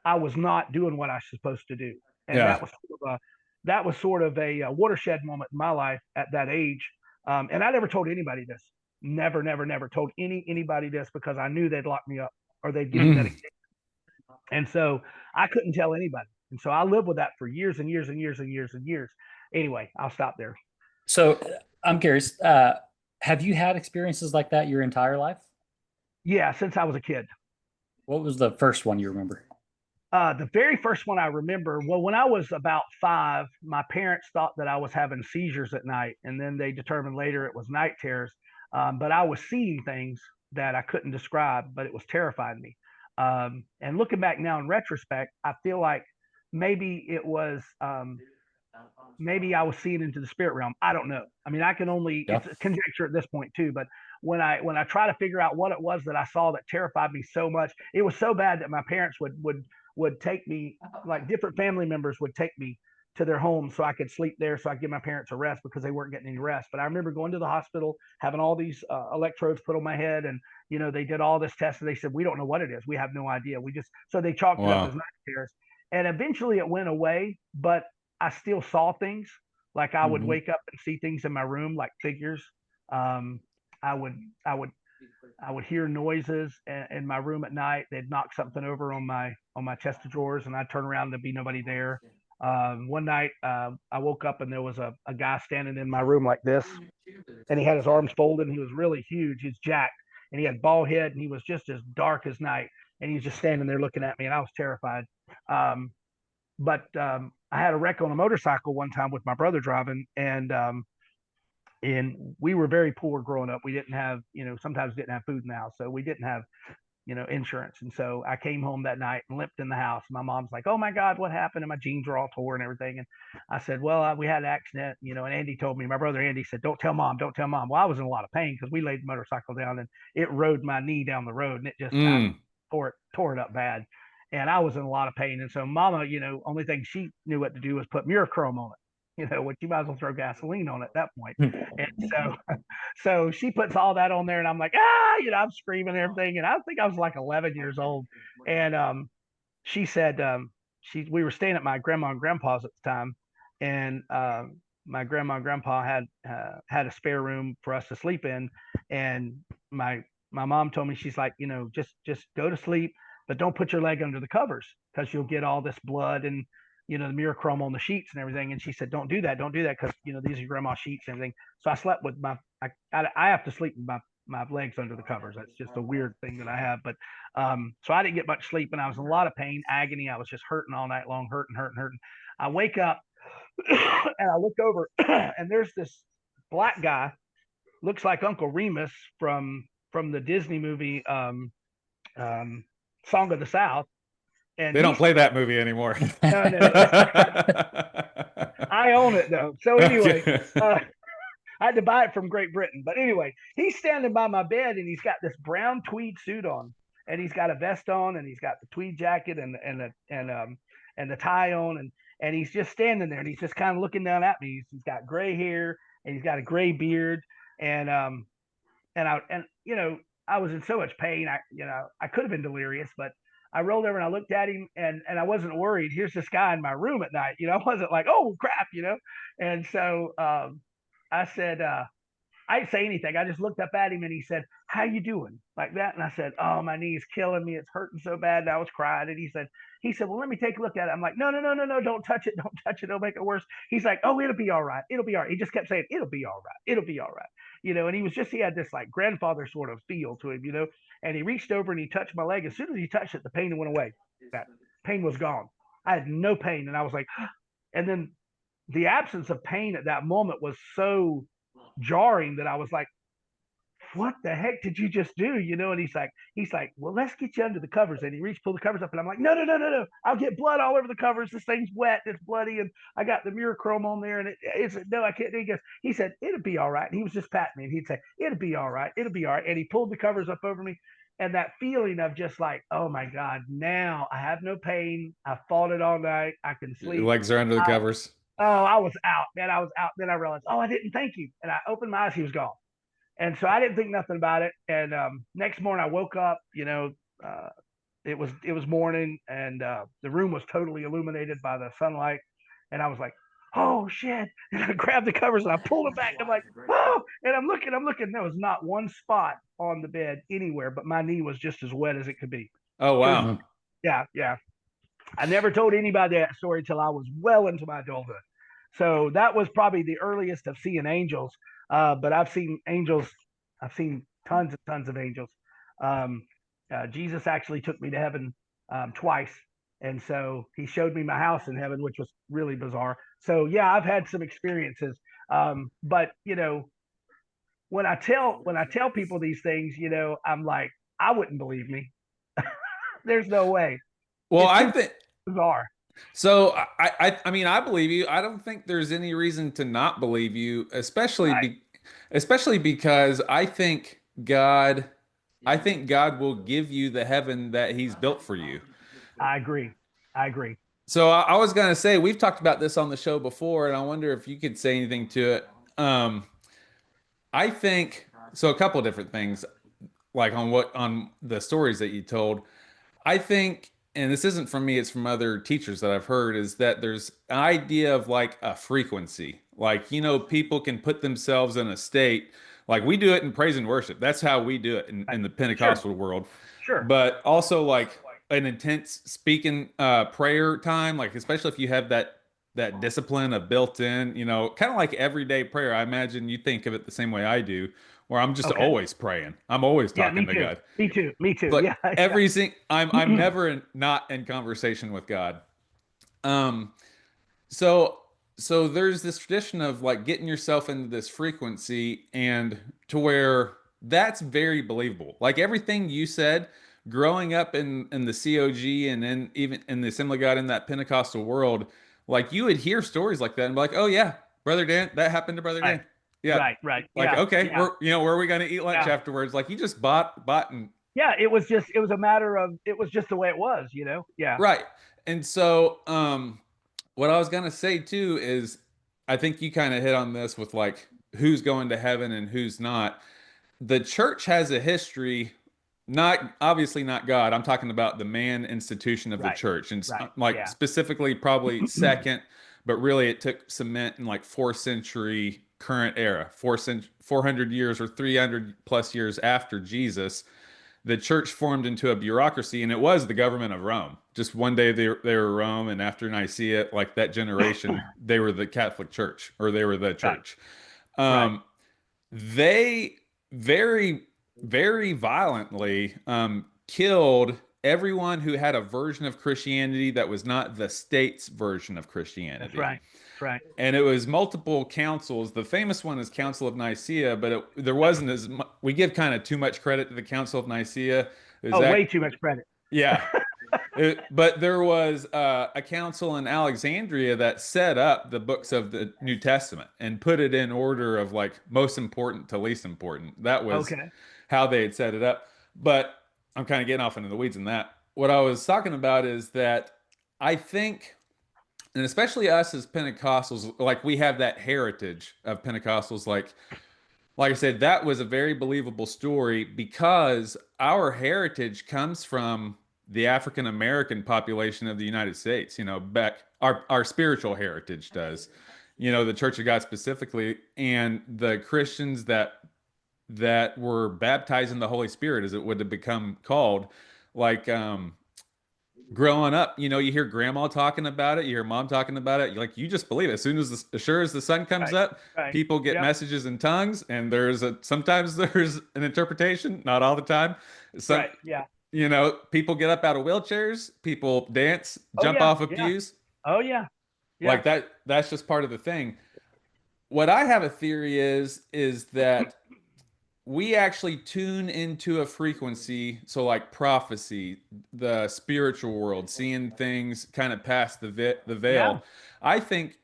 I was not doing what I was supposed to do. And Yeah. that was sort of a watershed moment in my life at that age. And I never told anybody this. Never, never, never told anybody this, because I knew they'd lock me up or they'd give me medication. And so I couldn't tell anybody. And so I lived with that for years and years and years and years and years. Anyway, I'll stop there. So I'm curious, have you had experiences like that your entire life? Yeah, since I was a kid. What was the first one you remember? The very first one I remember, well, when I was about 5, my parents thought that I was having seizures at night, and then they determined later it was night terrors. But I was seeing things that I couldn't describe, but it was terrifying me. And looking back now in retrospect, I feel like maybe it was, maybe I was seeing into the spirit realm. I don't know. I mean, I can only, it's a conjecture at this point too, but when I try to figure out what it was that I saw that terrified me so much, it was so bad that my parents would take me, like different family members would take me to their home so I could sleep there, so I could give my parents a rest, because they weren't getting any rest. But I remember going to the hospital, having all these electrodes put on my head, and they did all this test, and they said, we don't know what it is. We have no idea. So they chalked it up as night terrors. And eventually it went away, but I still saw things. Like I would wake up and see things in my room, like figures. I would hear noises in my room at night. They'd knock something over on my chest of drawers, and I'd turn around and there'd be nobody there. One night I woke up and there was a guy standing in my room like this, and he had his arms folded, and he was really huge. He's jacked, and he had bald head, and he was just as dark as night, and he's just standing there looking at me, and I was terrified. But I had a wreck on a motorcycle one time with my brother driving, and we were very poor growing up. We didn't have, sometimes didn't have food in the house, so we didn't have, insurance. And so I came home that night and limped in the house. My mom's like, "Oh my God, what happened?" And my jeans were all torn and everything. And I said, "Well, we had an accident," and Andy told me, my brother Andy said, "Don't tell mom, don't tell mom." Well, I was in a lot of pain because we laid the motorcycle down and it rode my knee down the road, and it just tore it up bad. And I was in a lot of pain. And so mama, only thing she knew what to do was put Murachrome on it. Which you might as well throw gasoline on at that point. And so she puts all that on there, and I'm like, I'm screaming and everything. And I think I was like 11 years old. And she said, we were staying at my grandma and grandpa's at the time. And my grandma and grandpa had a spare room for us to sleep in. And my mom told me, she's like, just go to sleep, but don't put your leg under the covers, because you'll get all this blood and the Murachrome on the sheets and everything. And she said, don't do that, because these are grandma's sheets and everything. So I slept with I have to sleep with my legs under the covers. That's just a weird thing that I have. But so I didn't get much sleep, and I was in a lot of pain, agony. I was just hurting all night long, hurting. I wake up and I look over and there's this black guy, looks like Uncle Remus from the Disney movie Song of the South. And They don't play that movie anymore. No, no. I own it though. So anyway, I had to buy it from Great Britain. But anyway, he's standing by my bed and he's got this brown tweed suit on, and he's got a vest on, and he's got the tweed jacket and the tie on, and he's just standing there, and he's just kind of looking down at me. He's got gray hair and he's got a gray beard, and I was in so much pain. I could have been delirious, but I rolled over and I looked at him, and I wasn't worried. Here's this guy in my room at night. I wasn't like, oh crap, And so I said, I didn't say anything. I just looked up at him and he said, how you doing? Like that. And I said, oh, my knee's killing me. It's hurting so bad. And I was crying. And he said, well, let me take a look at it. I'm like, no, don't touch it. Don't touch it. It'll make it worse. He's like, oh, it'll be all right. It'll be all right. He just kept saying, it'll be all right. It'll be all right. And he had this like grandfather sort of feel to him, and he reached over and he touched my leg. As soon as he touched it, the pain went away. That pain was gone. I had no pain. And I was like, and then the absence of pain at that moment was so jarring that I was like, what the heck did you just do? And he's like, well, let's get you under the covers. And he pulled the covers up, and I'm like, no. I'll get blood all over the covers. This thing's wet. It's bloody. And I got the Mirachrome on there. And no, I can't. He said, it'll be all right. And he was just patting me, and he'd say, it'll be all right. It'll be all right. And he pulled the covers up over me. And that feeling of just like, oh my God, now I have no pain. I fought it all night. I can sleep. Your legs are under the covers. Oh, I was out, man. I was out. Then I realized, oh, I didn't thank you. And I opened my eyes. He was gone. And so I didn't think nothing about it. And next morning I woke up, it was morning, and the room was totally illuminated by the sunlight. And I was like, oh shit. And I grabbed the covers and I pulled it back. I'm like, oh, and I'm looking. There was not one spot on the bed anywhere, but my knee was just as wet as it could be. Oh, wow. Yeah. I never told anybody that story until I was well into my adulthood. So that was probably the earliest of seeing angels. But I've seen angels. I've seen tons and tons of angels. Jesus actually took me to heaven twice. And so he showed me my house in heaven, which was really bizarre. So yeah, I've had some experiences. But when I tell people these things, I'm like, I wouldn't believe me. There's no way. Well, I think bizarre. So I mean, I believe you. I don't think there's any reason to not believe you, especially because I think God will give you the heaven that he's built for you. I agree. So I was going to say, we've talked about this on the show before, and I wonder if you could say anything to it. I think so. A couple of different things, like on the stories that you told. I think, and this isn't from me, it's from other teachers that I've heard, is that there's an idea of like a frequency. Like, people can put themselves in a state, like we do it in praise and worship. That's how we do it in the Pentecostal world. Sure. But also like an intense speaking prayer time, like especially if you have that discipline of built in, kind of like everyday prayer. I imagine you think of it the same way I do, where I'm just always praying. I'm always talking to God. Me too. But yeah. I'm never not in conversation with God. So there's this tradition of like getting yourself into this frequency, and to where that's very believable. Like everything you said, growing up in the COG and then even in the Assembly of God in that Pentecostal world, like you would hear stories like that and be like, oh yeah, Brother Dan, that happened to Brother Dan. Yeah. Right. Like, yeah. okay, yeah. where are we going to eat lunch afterwards? Like you just bought and. Yeah, it was just the way it was, Yeah. Right. And so, what I was going to say too is I think you kind of hit on this with like who's going to heaven and who's not. The church has a history, obviously not God. I'm talking about the man institution of the church, and specifically probably second, but really it took cement in like 4th century current era, 400 years or 300 plus years after Jesus. The church formed into a bureaucracy, and it was the government of Rome. Just one day they were Rome, and after Nicaea, like that generation, they were the Catholic Church, or they were the church. They very, very violently killed everyone who had a version of Christianity that was not the state's version of Christianity. That's right. And it was multiple councils. The famous one is Council of Nicaea, but there wasn't as much. We give kind of too much credit to the Council of Nicaea. Way too much credit. Yeah. But there was a council in Alexandria that set up the books of the New Testament and put it in order of like most important to least important. That was Okay. how they had set it up. But I'm kind of getting off into the weeds in that. What I was talking about is that I think, and especially us as Pentecostals, like we have that heritage of Pentecostals, like I said, that was a very believable story because our heritage comes from the African American population of the United States. You know, back our spiritual heritage does. You know, the Church of God specifically, and the Christians that were baptized in the Holy Spirit, as it would have become called, like growing up, you know, you hear grandma talking about it, you hear mom talking about it, like you just believe it. As soon as as sure as the sun comes Right. up, Right. people get Yep. messages in tongues, and sometimes there's an interpretation, not all the time. Some, Right. Yeah. you know, people get up out of wheelchairs, people dance, Oh jump yeah. off of Yeah. pews, Oh yeah. Yeah. like that. That's just part of the thing. What I have a theory is that we actually tune into a frequency, so like prophecy, the spiritual world, seeing things kind of past the Yeah. veil. I think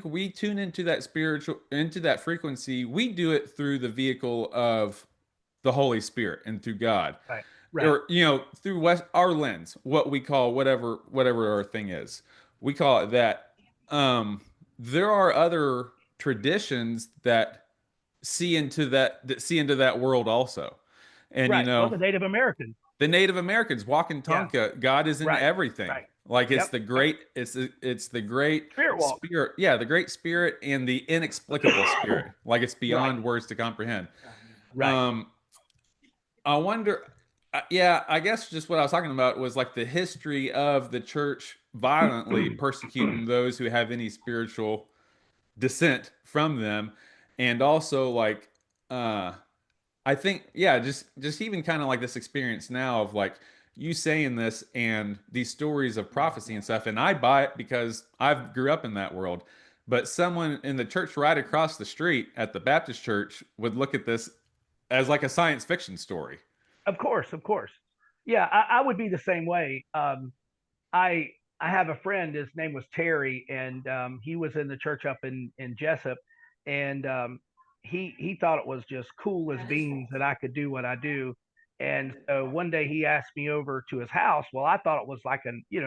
we tune into that frequency. We do it through the vehicle of the Holy Spirit and through God, Right. Right. or you know, through our lens, what we call whatever our thing is, we call it that. There are other traditions that see into that world also. And you Right. Well, know, the Native Americans. the Native Americans walk in Yeah. Tonka, God is in Right. everything. Right. Like Yep. it's the great Spirit walk. spirit. Yeah, the great spirit and the inexplicable spirit. Like it's beyond Right. words to comprehend. Right. I wonder, yeah, I guess just what I was talking about was like the history of the church violently persecuting those who have any spiritual descent from them, and also like I think, yeah, just even kind of like this experience now of like you saying this and these stories of prophecy and stuff, and I buy it because I've grew up in that world. But someone in the church right across the street at the Baptist church would look at this as like a science fiction story. Of course. Of course. Yeah. I would be the same way. I I have a friend. His name was Terry, and he was in the church up in Jessup, and he thought it was just cool as beans that I could do what I do. And so one day he asked me over to his house. Well, I thought it was like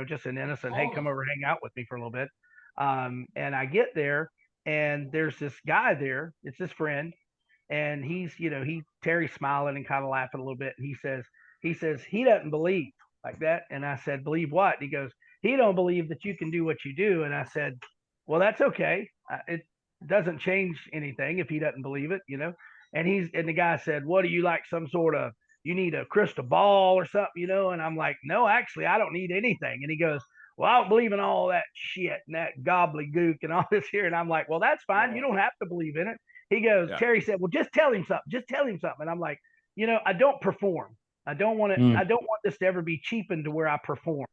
just an innocent, hey, come over, hang out with me for a little bit. And I get there, and there's this guy there. It's his friend, and Terry's smiling and kind of laughing a little bit. And he says he doesn't believe like that. And I said, believe what? He goes, he don't believe that you can do what you do. And I said, well, that's okay. It doesn't change anything if he doesn't believe it. And the guy said, what do you like? You need a crystal ball or something? And I'm like, no, actually, I don't need anything. And he goes, well, I don't believe in all that shit and that gobbledygook and all this here. And I'm like, well, that's fine. You don't have to believe in it. He goes, Yeah. Terry said, well, just tell him something. Just tell him something. And I'm like, I don't perform. I don't want it. I don't want this to ever be cheapened to where I perform.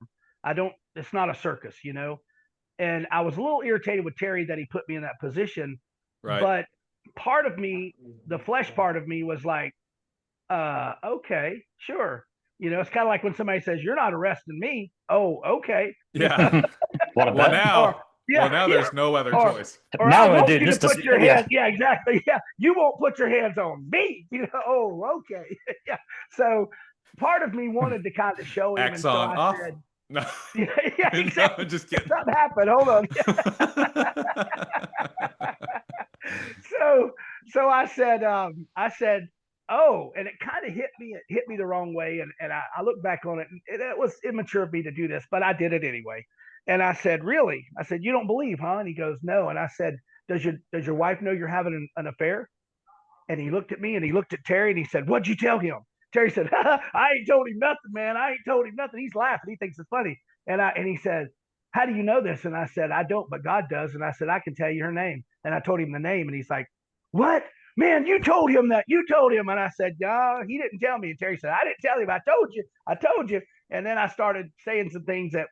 It's not a circus. And I was a little irritated with Terry that he put me in that position. Right. But part of me, the flesh part of me was like, okay, sure. It's kind of like when somebody says, you're not arresting me. Oh, okay. Yeah. What Well, about now, Yeah, well, now yeah. there's no other Or- choice. Or Now I I'm gonna want do you just to a- put your yeah. hands. Yeah, exactly. Yeah, you won't put your hands on me. Oh, okay. Yeah. So part of me wanted to kind of show him, and Axe so on I off. said, No. yeah, exactly. No, just kidding. Something happened. Hold on. So I said, oh, and it kind of hit me the wrong way, and I look back on it, and it was immature of me to do this, but I did it anyway. And I said, really? I said, you don't believe, huh? And he goes, no. And I said, does your wife know you're having an affair? And he looked at me and he looked at Terry and he said, what'd you tell him? Terry said, I ain't told him nothing, man. I ain't told him nothing. He's laughing. He thinks it's funny. And he said, how do you know this? And I said, I don't, but God does. And I said, I can tell you her name. And I told him the name. And he's like, what? Man, you told him that. You told him. And I said, no, he didn't tell me. And Terry said, I didn't tell him. I told you. I told you. And then I started saying some things that,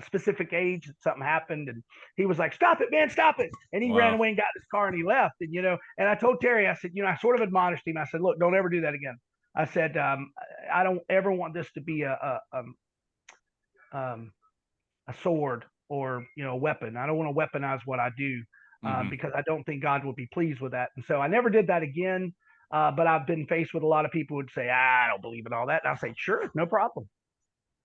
specific age, something happened. And he was like, stop it, man, stop it. And he ran away and got in his car and he left. And I told Terry, I said, I sort of admonished him. I said, look, don't ever do that again. I said, I don't ever want this to be a sword or, a weapon. I don't want to weaponize what I do because I don't think God will be pleased with that. And so I never did that again. But I've been faced with a lot of people who would say, I don't believe in all that. And I'll say, sure, no problem.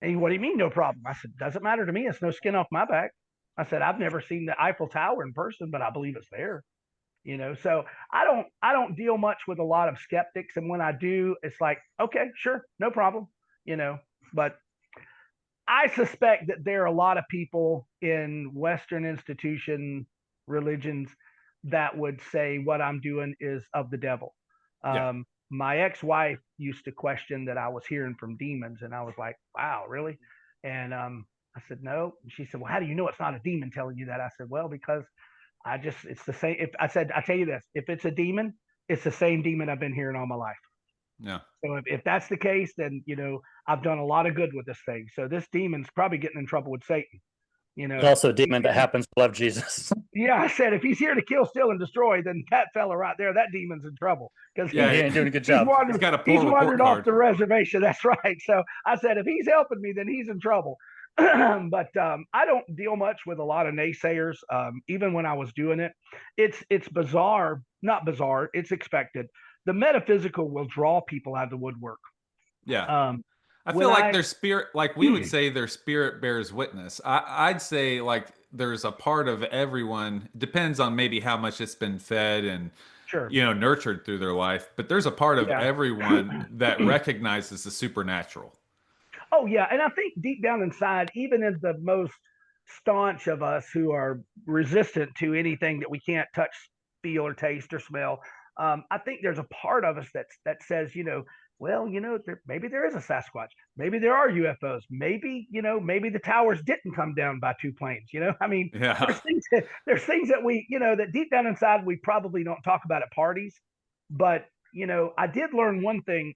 And what do you mean, no problem? I said, doesn't matter to me. It's no skin off my back. I said, I've never seen the Eiffel Tower in person, but I believe it's there. So I don't deal much with a lot of skeptics. And when I do, it's like, okay, sure, no problem, but I suspect that there are a lot of people in Western institution religions that would say what I'm doing is of the devil. Yeah. My ex-wife used to question that I was hearing from demons, and I was like, wow, really? And I said, no. And she said, well, how do you know it's not a demon telling you that? I said, well, because it's the same. I tell you this, if it's a demon, it's the same demon I've been hearing all my life. Yeah. So if that's the case, then, I've done a lot of good with this thing. So this demon's probably getting in trouble with Satan. But also a demon that happens to love Jesus. Yeah, I said, if he's here to kill, steal, and destroy, then that fella right there, that demon's in trouble. Because he ain't doing a good job. He's got a he's wandered off card. the reservation. That's right. So I said, if he's helping me, then he's in trouble. But I don't deal much with a lot of naysayers. Even when I was doing it, it's bizarre, not bizarre. It's expected. The metaphysical will draw people out of the woodwork. Yeah. I feel like their spirit, like we would say their spirit bears witness. I'd say like there's a part of everyone, depends on maybe how much it's been fed and, sure, nurtured through their life. But there's a part of everyone that recognizes the supernatural. Oh, yeah. And I think deep down inside, even in the most staunch of us who are resistant to anything that we can't touch, feel, or taste or smell, I think there's a part of us that says, well, maybe there is a Sasquatch. Maybe there are UFOs. Maybe, maybe the towers didn't come down by two planes. I mean, there's things that we, that deep down inside, we probably don't talk about at parties. But, I did learn one thing.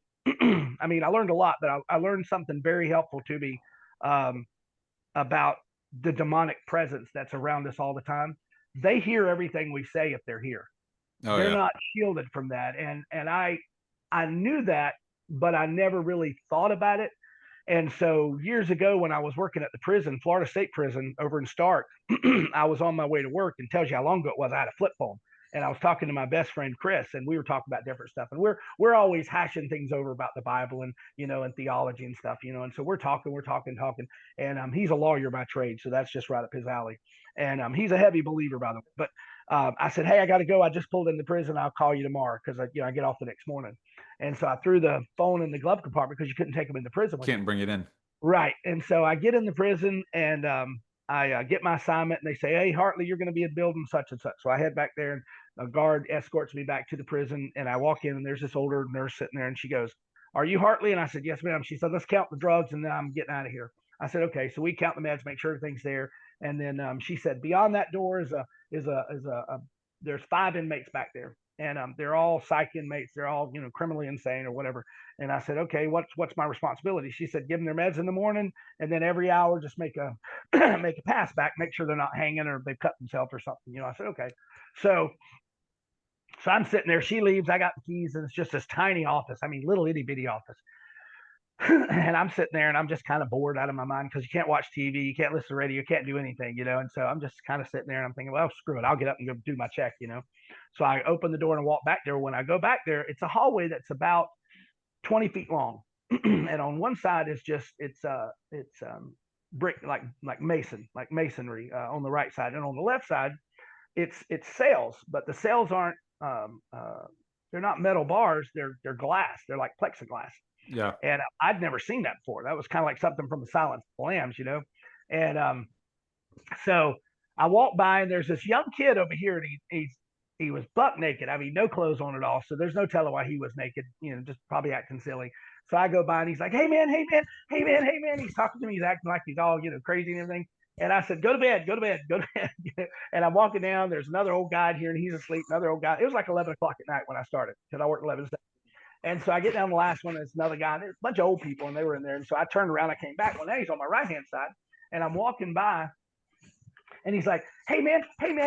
I mean, I learned a lot, but I learned something very helpful to me about the demonic presence that's around us all the time. They hear everything we say if they're here. They're not shielded from that. And I knew that, but I never really thought about it. And so years ago when I was working at the prison, Florida State Prison over in Stark, I was on my way to work, and tells you how long ago it was. I had a flip phone. And I was talking to my best friend, Chris, and we were talking about different stuff. And we're always hashing things over about the Bible and, and theology and stuff, and so we're talking. And he's a lawyer by trade, so that's just right up his alley. And he's a heavy believer, by the way. But I said, hey, I got to go. I just pulled into prison. I'll call you tomorrow because I get off the next morning. And so I threw the phone in the glove compartment because you couldn't take them into prison. Can't bring it in. Right. And so I get in the prison, and I get my assignment, and they say, hey, Hartley, you're going to be in building such and such. So I head back there, and a guard escorts me back to the prison, and I walk in, and there's this older nurse sitting there, and she goes, are you Hartley? And I said, yes, ma'am. She said, let's count the drugs, and then I'm getting out of here. I said, okay. So we count the meds, make sure everything's there. And then she said, beyond that door there's 5 inmates back there, and they're all psych inmates. They're all, criminally insane or whatever. And I said, okay, what's my responsibility? She said, give them their meds in the morning, and then every hour just make a make a pass back, make sure they're not hanging or they've cut themselves or something. I said, okay. So I'm sitting there. She leaves. I got the keys, and it's just this tiny office. I mean, little itty bitty office. And I'm sitting there, and I'm just kind of bored out of my mind because you can't watch TV, you can't listen to radio, you can't do anything, And so I'm just kind of sitting there, and I'm thinking, well, screw it, I'll get up and go do my check, So I open the door and walk back there. When I go back there, it's a hallway that's about 20 feet long, and on one side is just it's brick like masonry on the right side, and on the left side it's cells, but the cells aren't they're not metal bars, they're glass, they're like plexiglass. Yeah. And I'd never seen that before. That was kind of like something from the Silence of the Lambs, And so I walked by, and there's this young kid over here, and he was buck naked. I mean, no clothes on at all. So there's no telling why he was naked, just probably acting silly. So I go by, and he's like, hey man. He's talking to me. He's acting like he's all, crazy and everything. And I said, go to bed. And I'm walking down. There's another old guy here, and he's asleep. Another old guy. It was like 11 o'clock at night when I started, because I worked 11 to 7. And so I get down the last one, and it's another guy. There's a bunch of old people, and they were in there. And so I turned around, I came back. Well, now he's on my right-hand side, and I'm walking by, and he's like, hey, man.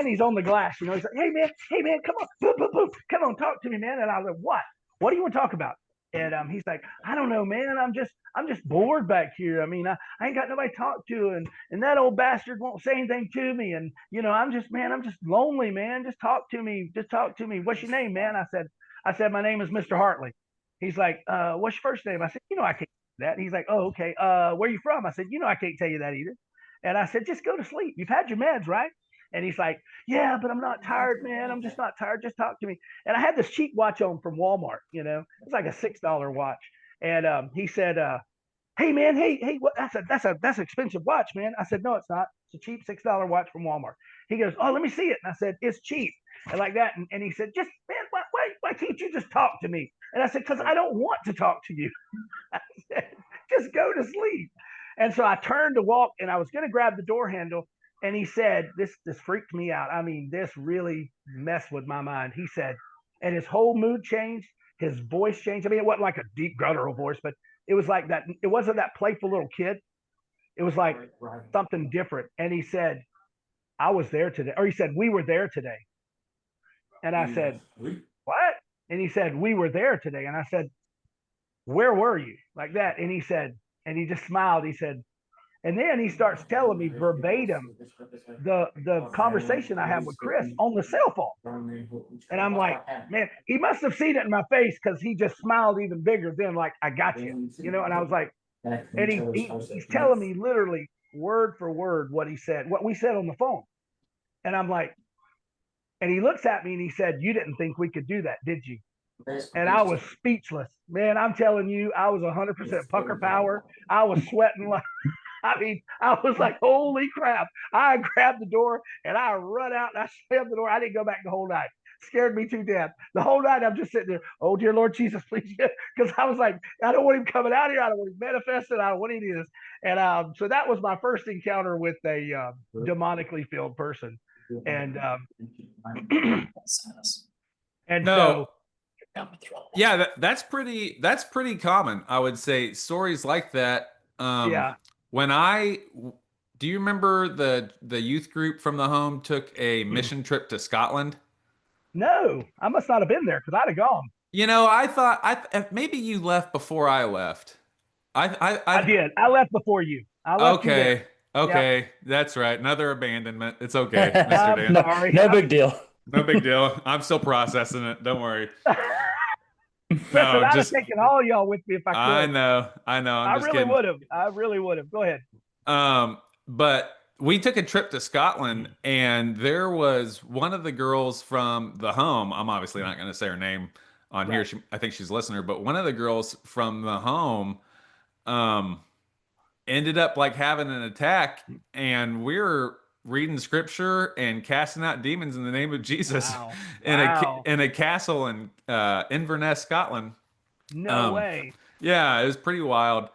He's on the glass. He's like, hey, man, come on. Boop, boop, boop. Come on, talk to me, man. And I was like, what? What do you want to talk about? And he's like, I don't know, man. I'm just bored back here. I mean, I ain't got nobody to talk to, and that old bastard won't say anything to me. And I'm just lonely, man. Just talk to me. Just talk to me. What's your name, man? I said, my name is Mr. Hartley. He's like, what's your first name? I said, I can't do that. And he's like, oh, okay. Where you from? I said, I can't tell you that either. And I said, just go to sleep. You've had your meds, right? And he's like, yeah, but I'm not tired, man. I'm just not tired. Just talk to me. And I had this cheap watch on from Walmart. It's like a $6 watch. And he said, hey, man, hey, what? That's an expensive watch, man. I said, no, it's not. It's a cheap $6 watch from Walmart. He goes, oh, let me see it. And I said, it's cheap. And like that. And he said, just, man, why can't you just talk to me? And I said, because I don't want to talk to you. I said, just go to sleep. And so I turned to walk, and I was going to grab the door handle. And he said, this freaked me out. I mean, this really messed with my mind. He said, and his whole mood changed. His voice changed. I mean, it wasn't like a deep guttural voice, but it was like that. It wasn't that playful little kid. It was like something different. And he said, I was there today. Or he said, we were there today. And I said, what? And he said, we were there today. And I said, where were you? Like that. And he said, and he just smiled. He said, and then he starts telling me verbatim the conversation I had with Chris on the cell phone. And I'm like, man, he must have seen it in my face, because he just smiled even bigger then, like, I got you, And I was like, and he's telling me literally word for word what he said, what we said on the phone. And I'm like, and he looks at me and he said, you didn't think we could do that, did you? And I was speechless. Man, I'm telling you, I was 100% pucker power. I was sweating like, I mean, I was like, holy crap. I grabbed the door and I run out and I slammed the door. I didn't go back the whole night. Scared me to death. The whole night I'm just sitting there, oh, dear Lord Jesus, please. Because I was like, I don't want him coming out here. I don't want him manifesting. I don't want any of this. And so that was my first encounter with a demonically filled person. And and No. so Yeah, that's pretty common, I would say. Stories like that. yeah. Do you remember the youth group from the home took a mission trip to Scotland? No, I must not have been there, because I'd have gone. I thought maybe you left before I left. I did. I left before you. I left you there. Okay, yep. That's right. Another abandonment. It's okay, Mr. Dan. Sorry. No big deal. No big deal. I'm still processing it. Don't worry. Listen, I'd have taken all y'all with me if I could. I know. I really would have. Go ahead. But we took a trip to Scotland, and there was one of the girls from the home. I'm obviously not going to say her name on here. I think she's a listener, but one of the girls from the home, ended up like having an attack, and we were reading scripture and casting out demons in the name of Jesus. Wow. in a castle in Inverness, Scotland. No way. Yeah, it was pretty wild.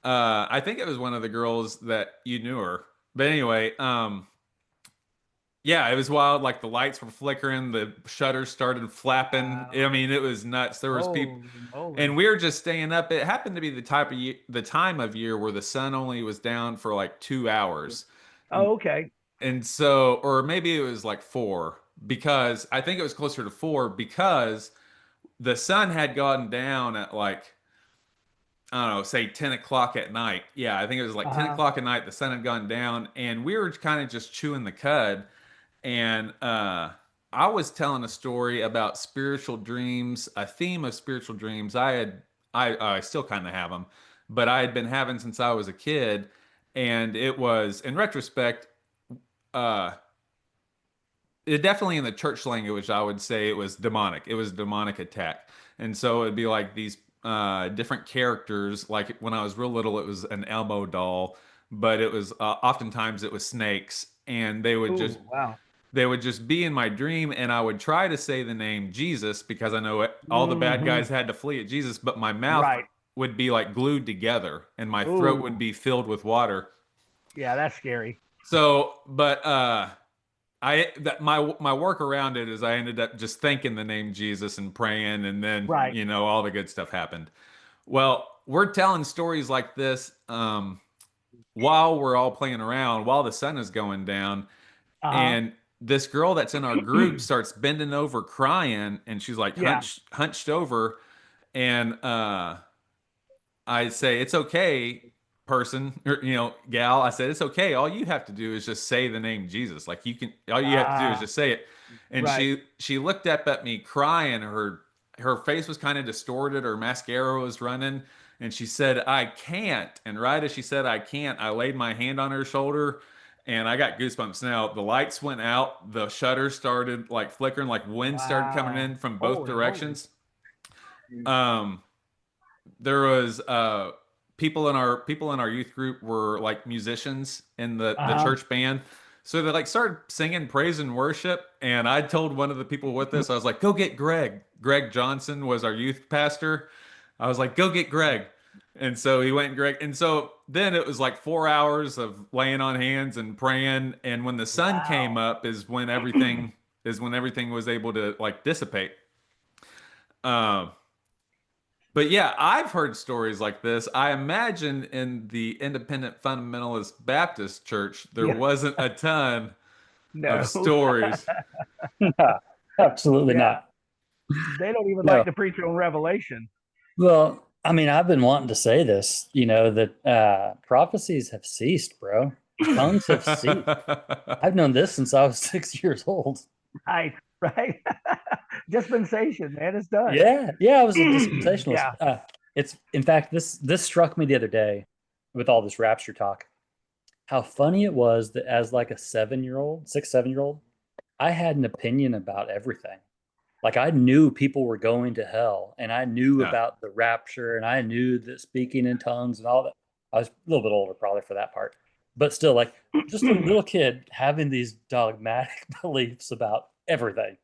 I think it was one of the girls that you knew her. But anyway, yeah, it was wild. Like the lights were flickering, the shutters started flapping. Wow. I mean, it was nuts. There was people, and we were just staying up. It happened to be the time of year where the sun only was down for like 2 hours. Oh, okay. And so, or maybe it was like 4, because I think it was closer to 4, because the sun had gone down at like, I don't know, say 10 o'clock at night. Yeah, I think it was like 10 o'clock at night. The sun had gone down, and we were kind of just chewing the cud. And I was telling a story about spiritual dreams, a theme of spiritual dreams. I still kind of have them, but I had been having since I was a kid. And it was, in retrospect, it definitely, in the church language, I would say it was demonic. It was a demonic attack. And so it'd be like these different characters. Like when I was real little, it was an Elmo doll, but it was oftentimes it was snakes, and they would they would just be in my dream, and I would try to say the name Jesus, because I know all the bad guys had to flee at Jesus, but my mouth would be like glued together, and my throat would be filled with water. Yeah, that's scary. So, but my work around it is I ended up just thinking the name Jesus and praying, and then all the good stuff happened. Well, we're telling stories like this while we're all playing around, while the sun is going down, and this girl that's in our group starts bending over crying, and she's like hunched over, and I say, it's okay, person, or, gal. I said, it's okay. All you have to do is just say the name Jesus. Like all you have to do is just say it. And Right. she looked up at me crying. Her face was kind of distorted. Her mascara was running. And she said, I can't. And right as she said, I can't, I laid my hand on her shoulder and I got goosebumps now. The lights went out. The shutters started like flickering, like wind started coming Wow. in from both Holy directions. Um, there was people in our youth group were like musicians in the church band, so they like started singing praise and worship. And I told one of the people with us, I was like, go get Greg Johnson was our youth pastor. I was like, go get Greg. And so he went and Greg, and so then it was like 4 hours of laying on hands and praying, and when the sun came up is when everything was able to like dissipate. um But yeah, I've heard stories like this. I imagine in the independent fundamentalist Baptist church, there Yeah. wasn't a ton No. of stories. No, absolutely Yeah. not. They don't even No. like to preach on Revelation. Well, I mean, I've been wanting to say this, that prophecies have ceased, bro. Tongues have ceased. I've known this since I was 6 years old. Right. Dispensation, man, it's done. Yeah, I was a dispensationalist. Yeah. It's in fact this struck me the other day with all this rapture talk. How funny it was that as like a 7-year-old, 7-year-old, I had an opinion about everything. Like I knew people were going to hell, and I knew Yeah. about the rapture, and I knew that speaking in tongues and all that. I was a little bit older probably for that part, but still, like just a little kid having these dogmatic beliefs about everything.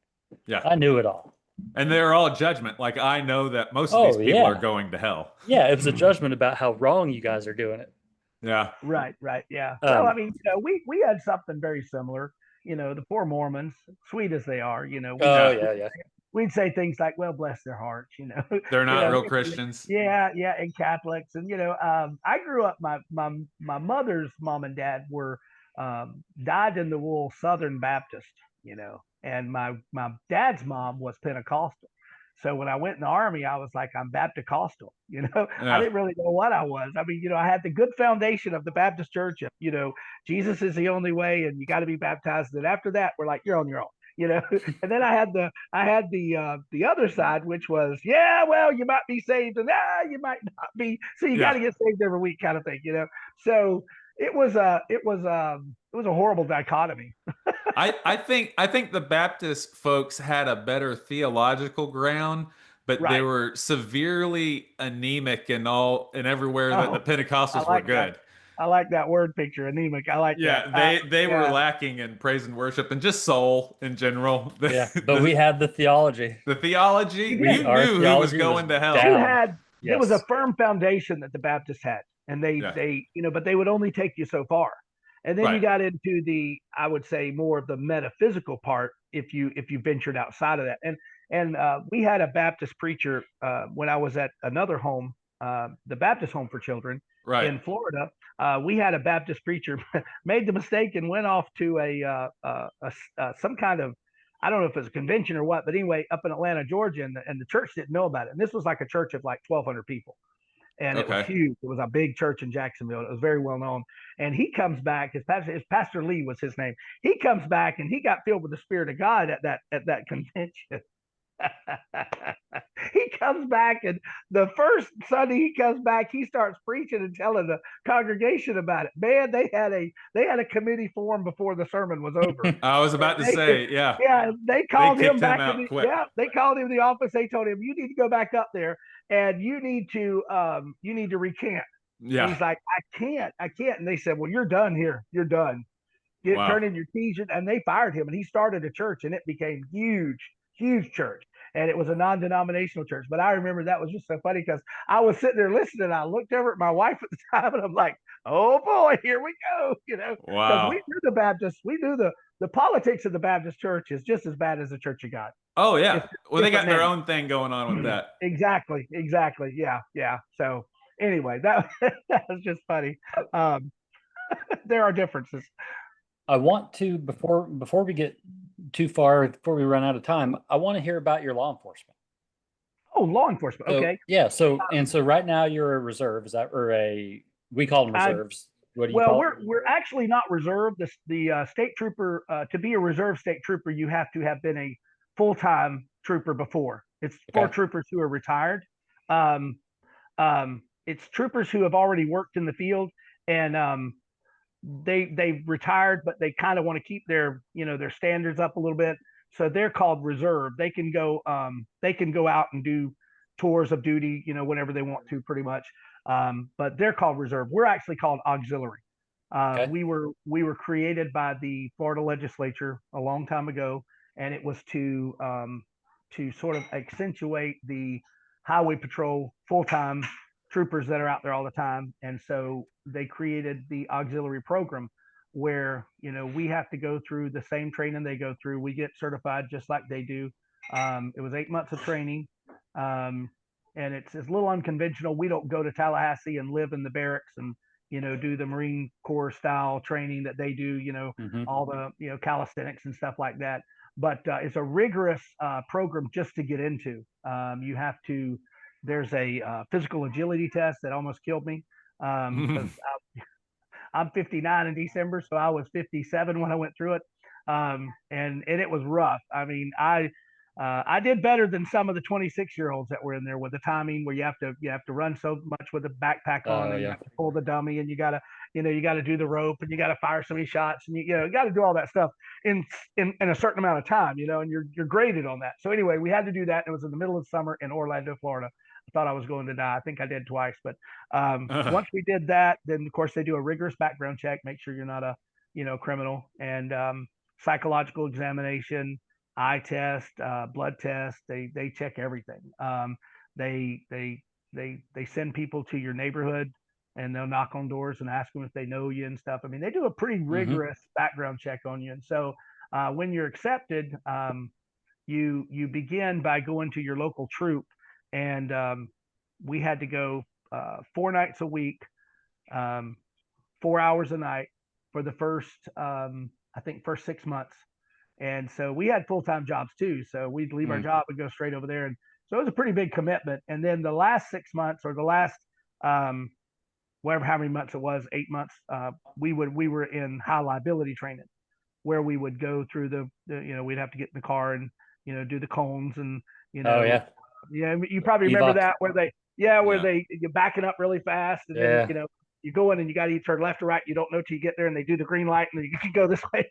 Yeah. I knew it all. And they're all judgment. Like I know that most of Oh, these people yeah. are going to hell. Yeah, it was a judgment about how wrong you guys are doing it. Yeah. Right. Yeah. Well, I mean, we had something very similar. The poor Mormons, sweet as they are, Oh, yeah. we'd say things like, "Well, bless their hearts," They're not You know, real Christians. Yeah, and Catholics, and I grew up. My mother's mom and dad were dyed in the wool Southern Baptist, and my dad's mom was Pentecostal. So when I went in the army, I was like, I'm Baptist-costal. I Yeah. didn't really know what I was. I mean, I had the good foundation of the Baptist church. Jesus is the only way, and you got to be baptized. And after that, we're like, you're on your own. And then I had the other side, which was, yeah, well, you might be saved, and you might not be. So you got to get saved every week, kind of thing. So it was a horrible dichotomy. I think the Baptist folks had a better theological ground, but they were severely anemic and everywhere that the Pentecostals were good. I like that word picture, anemic. I like that. They were lacking in praise and worship and just soul in general. Yeah, but we had the theology. The theology, you knew who was going to hell. There was a firm foundation that the Baptists had, and they but they would only take you so far. And then you got into I would say, more of the metaphysical part if you ventured outside of that. And we had a Baptist preacher when I was at another home, the Baptist Home for Children in Florida. We had a Baptist preacher made the mistake and went off to some kind of, I don't know if it was a convention or what, but anyway, up in Atlanta, Georgia, and the church didn't know about it. And this was like a church of like 1,200 people. And it was huge. It was a big church in Jacksonville. It was very well known. And he comes back. His Pastor Lee was his name. He comes back and he got filled with the Spirit of God at that convention. He comes back, and the first Sunday he comes back, he starts preaching and telling the congregation about it. Man, they had a committee formed before the sermon was over. I was about to say, they called him back. They called him to the office. They told him, you need to go back up there and you need to recant. Yeah. And he's like, I can't. And they said, well, you're done here. You're done. Turn in your keys. And they fired him, and he started a church, and it became huge church. And it was a non-denominational church. But I remember that was just so funny because I was sitting there listening, and I looked over at my wife at the time, and I'm like, oh boy, here we go. Because we knew the Baptists, we knew the politics of the Baptist church is just as bad as the Church of God. Oh yeah. Well, they got their own thing going on with that. Exactly. Yeah. So anyway, that was just funny. There are differences. I want to, before we get too far, before we run out of time, I want to hear about your law enforcement. Oh, law enforcement. So, Okay. yeah. So right now you're a reserve. Is that we call them I, reserves. What do you well, call we're actually not reserve. The state trooper, to be a reserve state trooper, you have to have been a full-time trooper before. It's it? for Okay. troopers who are retired. Um, it's troopers who have already worked in the field, and they've retired, but they kind of want to keep their standards up a little bit. So they're called reserve. They can go out and do tours of duty, whenever they want to, pretty much. But they're called reserve. We're actually called auxiliary. Okay. We were created by the Florida legislature a long time ago, and it was to sort of accentuate the highway patrol full-time troopers that are out there all the time. And so they created the auxiliary program where, we have to go through the same training they go through. We get certified just like they do. It was 8 months of training. And it's a little unconventional. We don't go to Tallahassee and live in the barracks and, do the Marine Corps style training that they do, Mm-hmm. all the, calisthenics and stuff like that. But it's a rigorous program just to get into. There's a physical agility test that almost killed me because I'm 59 in December, so I was 57 when I went through it, and it was rough. I mean, I did better than some of the 26-year-olds that were in there with the timing, where you have to run so much with a backpack on, Oh, and you yeah. have to pull the dummy, and you gotta do the rope, and you gotta fire so many shots, and you got to do all that stuff in a certain amount of time, and you're graded on that. So anyway, we had to do that. And it was in the middle of summer in Orlando, Florida. I thought I was going to die. I think I did twice, but once we did that, then of course they do a rigorous background check, make sure you're not a criminal, and psychological examination, eye test, blood test. They check everything. They they they send people to your neighborhood, and they'll knock on doors and ask them if they know you and stuff. I mean, they do a pretty Mm-hmm. rigorous background check on you. And so when you're accepted, you begin by going to your local troop, and we had to go 4 nights a week, um, 4 hours a night for the first I think first 6 months. And so we had full-time jobs too. So we'd leave our job and go straight over there. And so it was a pretty big commitment. And then the last 6 months, or the last um, whatever, how many months it was, 8 months, we were in high liability training, where we would go through we'd have to get in the car and, do the cones and, Oh, yeah. you probably remember Evoc. that, where you're backing up really fast, and Yeah. then, you go in and you got to either turn left or right. You don't know till you get there, and they do the green light, and you can go this way.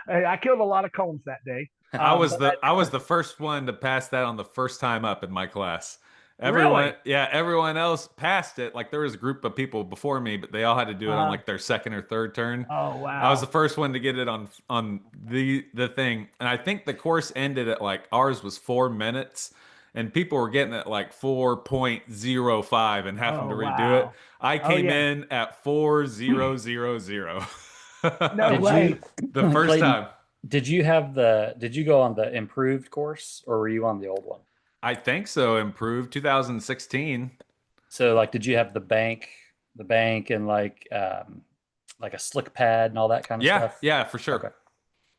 I killed a lot of cones that day. I was the first one to pass that on the first time up in my class. Really? Everyone else passed it. Like there was a group of people before me, but they all had to do it on like their second or third turn. Oh wow! I was the first one to get it on the thing, and I think the course ended at like ours was 4 minutes, and people were getting it like 4.05 and having to redo it. Wow. I Oh came yeah. in at 4.000. No Did way. you, The first Clayton, time. did you go on the improved course, or were you on the old one? I think so. Improved 2016. So like, did you have the bank and like a slick pad and all that kind of Yeah, stuff? yeah, for sure. Okay.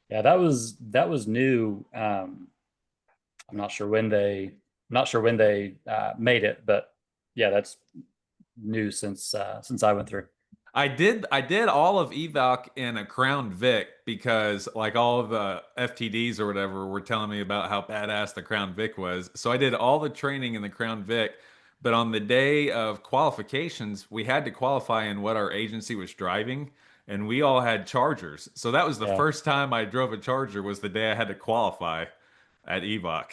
Yeah, that was new. I'm not sure when they made it, but yeah, that's new since I went through. I did all of evoc in a Crown Vic because like all of the FTDs or whatever were telling me about how badass the Crown Vic was. So I did all the training in the Crown Vic, but on the day of qualifications, we had to qualify in what our agency was driving, and we all had Chargers. So that was the Yeah. first time I drove a Charger, was the day I had to qualify at evoc.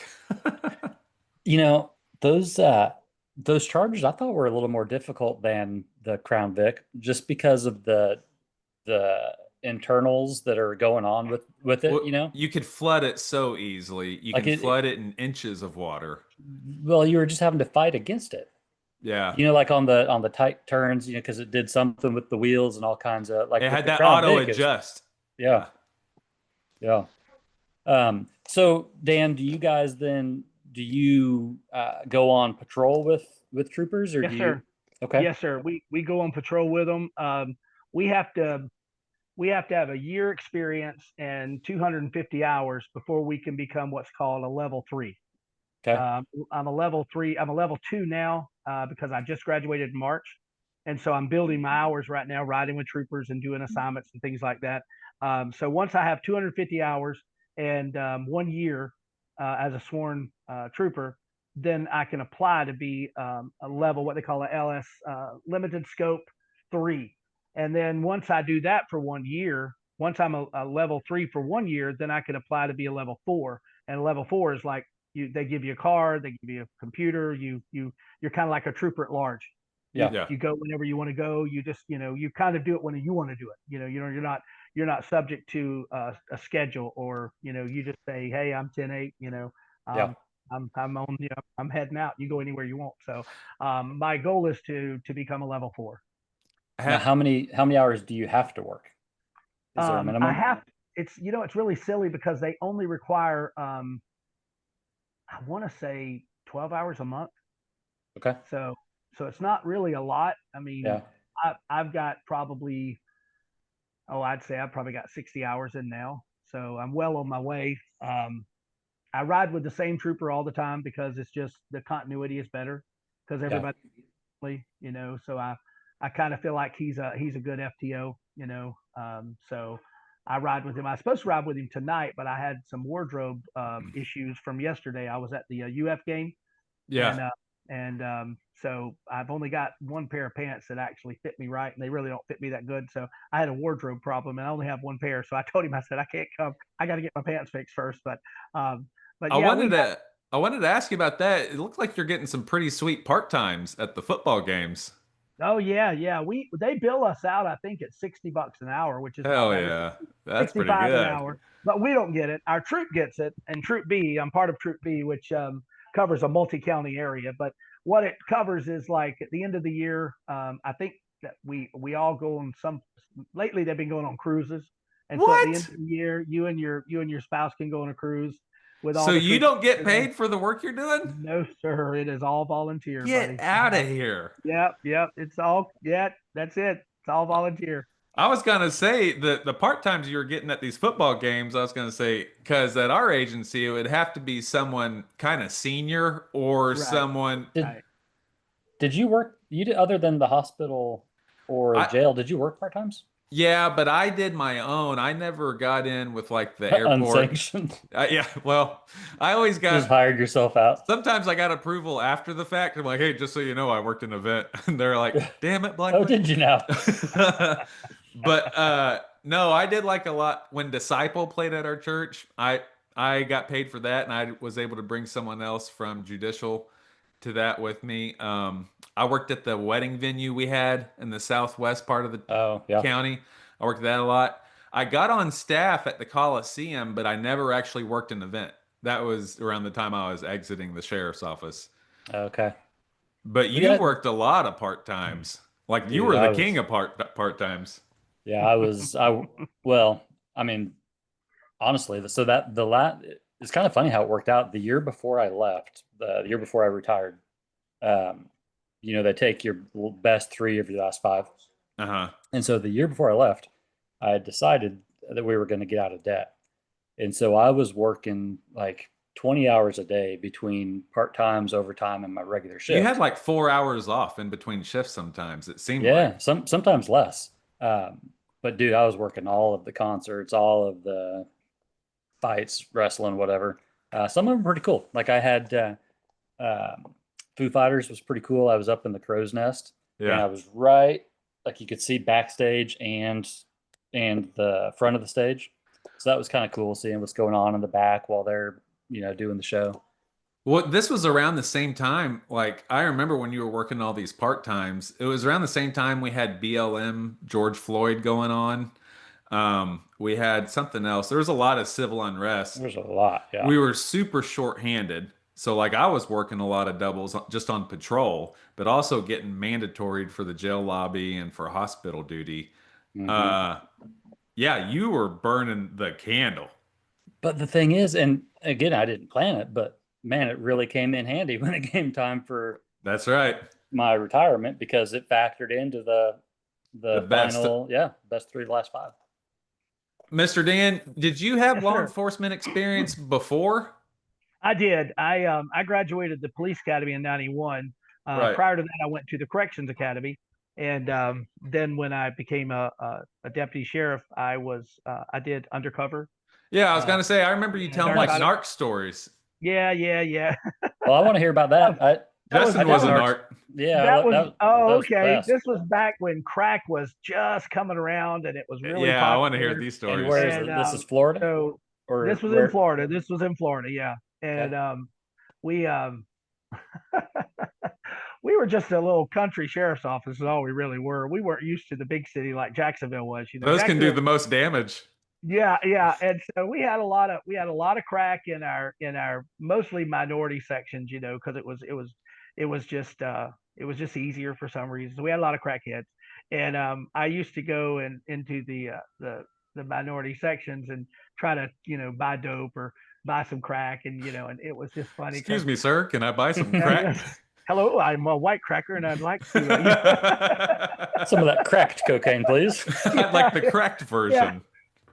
Those chargers I thought were a little more difficult than the Crown Vic, just because of the internals that are going on with it. Well, you could flood it so easily. You Like can it- flood it in inches of water. Well, you were just having to fight against it. Yeah. Like on the tight turns, because it did something with the wheels and all kinds of like It with had the that Crown auto Vic is- adjust. Yeah. Yeah. So Dan, do you go on patrol with troopers, or Yes, do you? sir. Okay. Yes, sir. We go on patrol with them. We have to have a year experience and 250 hours before we can become what's called a level 3. Okay. I'm a level 3. I'm a level 2 now because I just graduated in March, and so I'm building my hours right now, riding with troopers and doing assignments and things like that. So once I have 250 hours and 1 year as a sworn trooper, then I can apply to be a level, what they call a LS, limited scope 3. And then once I do that for 1 year, once I'm a level 3 for 1 year, then I can apply to be a level 4. And level 4 is like they give you a car, they give you a computer, you're kind of like a trooper at large. Yeah. You go whenever you want to go. You just, you kind of do it when you want to do it. You're not subject to a schedule, or you just say, hey, I'm 10-8. Yeah. I'm on. I'm heading out. You go anywhere you want. So my goal is to become a level 4. Now, how many hours do you have to work? Is there a minimum? I have. It's really silly because they only require I want to say 12 hours a month. Okay. So it's not really a lot. I mean, Yeah. I've got probably, I'd say I've probably got 60 hours in now. So I'm well on my way. I ride with the same trooper all the time because it's just the continuity is better because everybody, so I kind of feel like he's a good FTO, so I ride with him. I was supposed to ride with him tonight, but I had some wardrobe issues from yesterday. I was at the UF game. Yeah. So I've only got one pair of pants that actually fit me right, and they really don't fit me that good. So I had a wardrobe problem, and I only have one pair. So I told him, I said, I can't come. I got to get my pants fixed first. But I yeah, wanted to ask you about that. It looked like you're getting some pretty sweet part-times at the football games. oh yeah. They bill us out, I think, at $60 an hour, which is not Hell bad. yeah. That's pretty 65 an good. hour, but we don't get it. Our troop gets it, and Troop B. I'm part of Troop B, which covers a multi-county area. But what it covers is, like, at the end of the year, I think that we all go on some. Lately, they've been going on cruises, and so at the end What? of the year, you and your spouse can go on a cruise with all So the you troopers. don't get paid for the work you're doing? No, sir. It is all volunteer, Get buddy. out of here. Yep. It's all. Yeah, that's it. It's all volunteer. I was gonna say the part-times you were getting at these football games, I was gonna say, because at our agency it would have to be someone kind of senior or Right. someone. Right. Did you work? You did, other than the hospital or I, jail? Did you work part times? yeah, but I did my own. I never got in with like the airport. Unsanctioned. Yeah, well, I always Just got. hired yourself out. Sometimes I got approval after the fact. I'm like, hey, just so you know, I worked in an event. And they're like, damn it, Oh, Blackwood. did you now? But no, I did like a lot when Disciple played at our church. I got paid for that, and I was able to bring someone else from Judicial to that with me. I worked at the wedding venue we had in the southwest part of the Oh, yeah. county. I worked that a lot. I got on staff at the Coliseum, but I never actually worked an event. That was around the time I was exiting the sheriff's office. Okay. But We you got- worked a lot of part-times. Like you Dude, were I the was- king of part-times. Yeah, well, I mean, honestly, so that it's kind of funny how it worked out. The year before I left, the year before I retired, they take your best 3 of your last 5. Uh-huh. And so the year before I left, I had decided that we were going to get out of debt. And so I was working like 20 hours a day between part-times, overtime, and my regular shift. You had like 4 hours off in between shifts sometimes, it seemed Yeah, like. sometimes less. But dude, I was working all of the concerts, all of the fights, wrestling, whatever. Some of them were pretty cool. Like I had Foo Fighters was pretty cool. I was up in the crow's nest, and I Yeah. was right, like you could see backstage and the front of the stage. So that was kind of cool, seeing what's going on in the back while they're doing the show. Well, this was around the same time. Like I remember when you were working all these part-times, it was around the same time we had BLM, George Floyd going on. We had something else. There was a lot of civil unrest. There's a lot. Yeah. We were super short-handed. So like I was working a lot of doubles just on patrol, but also getting mandatoried for the jail lobby and for hospital duty. Mhm. Yeah, you were burning the candle. But the thing is, and again, I didn't plan it, but man, it really came in handy when it came time for That's right. my retirement, because it factored into the best. final, best 3 of the last 5. Mr. Dan, did you have Yes, law sir. enforcement experience before? I did. I graduated the police academy in '91. Right. Prior to that, I went to the corrections academy, and then when I became a deputy sheriff, I did undercover. Yeah, I was Uh, gonna say, I remember you and telling like narcotic. narc stories. Yeah. Well, I want to hear about that. Justin was a narc. Yeah, That was that was okay. fast. This was back when crack was just coming around, and it was really Yeah, I want to hear popular. these And stories. where is it? This is Florida, So or this was in where? Florida. This was in Florida, yeah. And Okay. We we were just a little country sheriff's office is all we really were. We weren't used to the big city like Jacksonville was, Those can do Jacksonville, the most damage. yeah. And so we had a lot of crack in our mostly minority sections, because it was just easier for some reason. So we had a lot of crackheads. And I used to go into the minority sections and try to, buy dope or buy some crack, and it was just funny. Excuse me, sir. Can I buy some crack? Hello, I'm a white cracker, and I'd like to. Some of that cracked cocaine, please. I'd like the cracked version.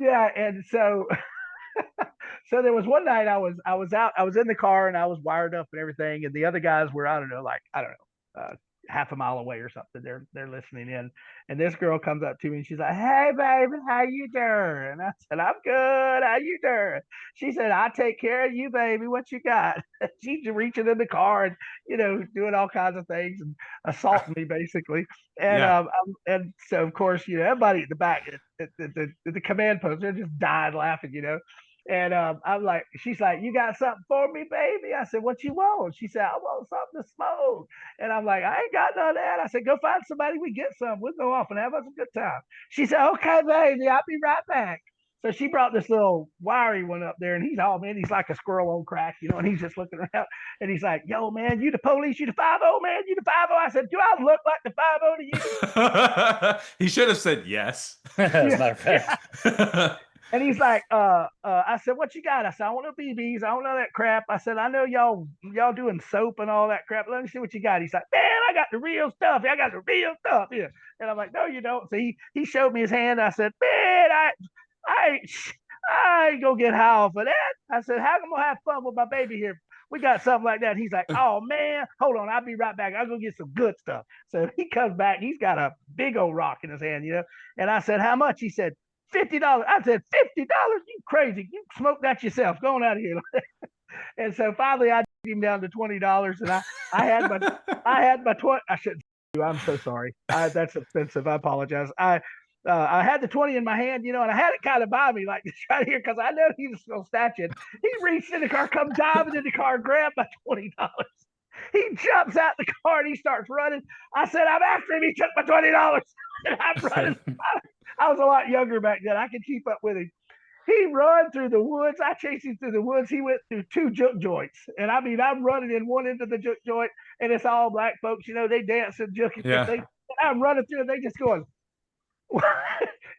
Yeah, and so there was one night I was out, I was in the car, and I was wired up and everything, and the other guys were, I don't know, half a mile away or something. They're listening in, and this girl comes up to me and she's like, "Hey, baby, how you doing?" And I said, "I'm good. How you doing?" She said, "I take care of you, baby. What you got?" She's reaching in the car and doing all kinds of things and assaulting me basically. And Yeah. and so of course everybody at the back at the command post, they're just dying laughing. And I'm like, she's like, "You got something for me, baby?" I said, "What you want?" She said, "I want something to smoke." And I'm like, "I ain't got none of that." I said, "Go find somebody, we get some. We'll go off and have us a good time." She said, "Okay, baby, I'll be right back." So she brought this little wiry one up there, and he's he's like a squirrel on crack, and he's just looking around, and he's like, "Yo, man, you the police? You the 5-0, man? You the 5-0?" I said, "Do I look like the 5-0 to you?" He should have said yes. As a matter of fact. And he's like, I said, "What you got?" I said, "I want no BBs. I don't know that crap." I said, "I know y'all doing soap and all that crap. Let me see what you got." He's like, "Man, I got the real stuff. I got the real stuff here." And I'm like, "No, you don't." So he showed me his hand. I said, "Man, I ain't gonna get high off of that." I said, "How am I gonna have fun with my baby here? We got something like that." He's like, "Oh man, hold on, I'll be right back. I'll go get some good stuff." So he comes back. He's got a big old rock in his hand, And I said, "How much?" He said, $50. I said, $50? You crazy. You smoked that yourself. Going out of here. And so finally I took him down to $20, and I had my 20. I shouldn't. I'm so sorry. That's offensive. I apologize. I had the 20 in my hand, and I had it kind of by me, like this right here, because I know he was going to snatch it. He reached in the car, come diving in the car, grabbed my $20. He jumps out the car and he starts running. I said, "I'm after him." He took my $20, and I'm running. I was a lot younger back then. I could keep up with him. He run through the woods. I chased him through the woods. He went through 2 juke joints. And I mean, I'm running in one end of the juke joint, and it's all black folks, they dance and juke and Yeah. things. And I'm running through, and they just going,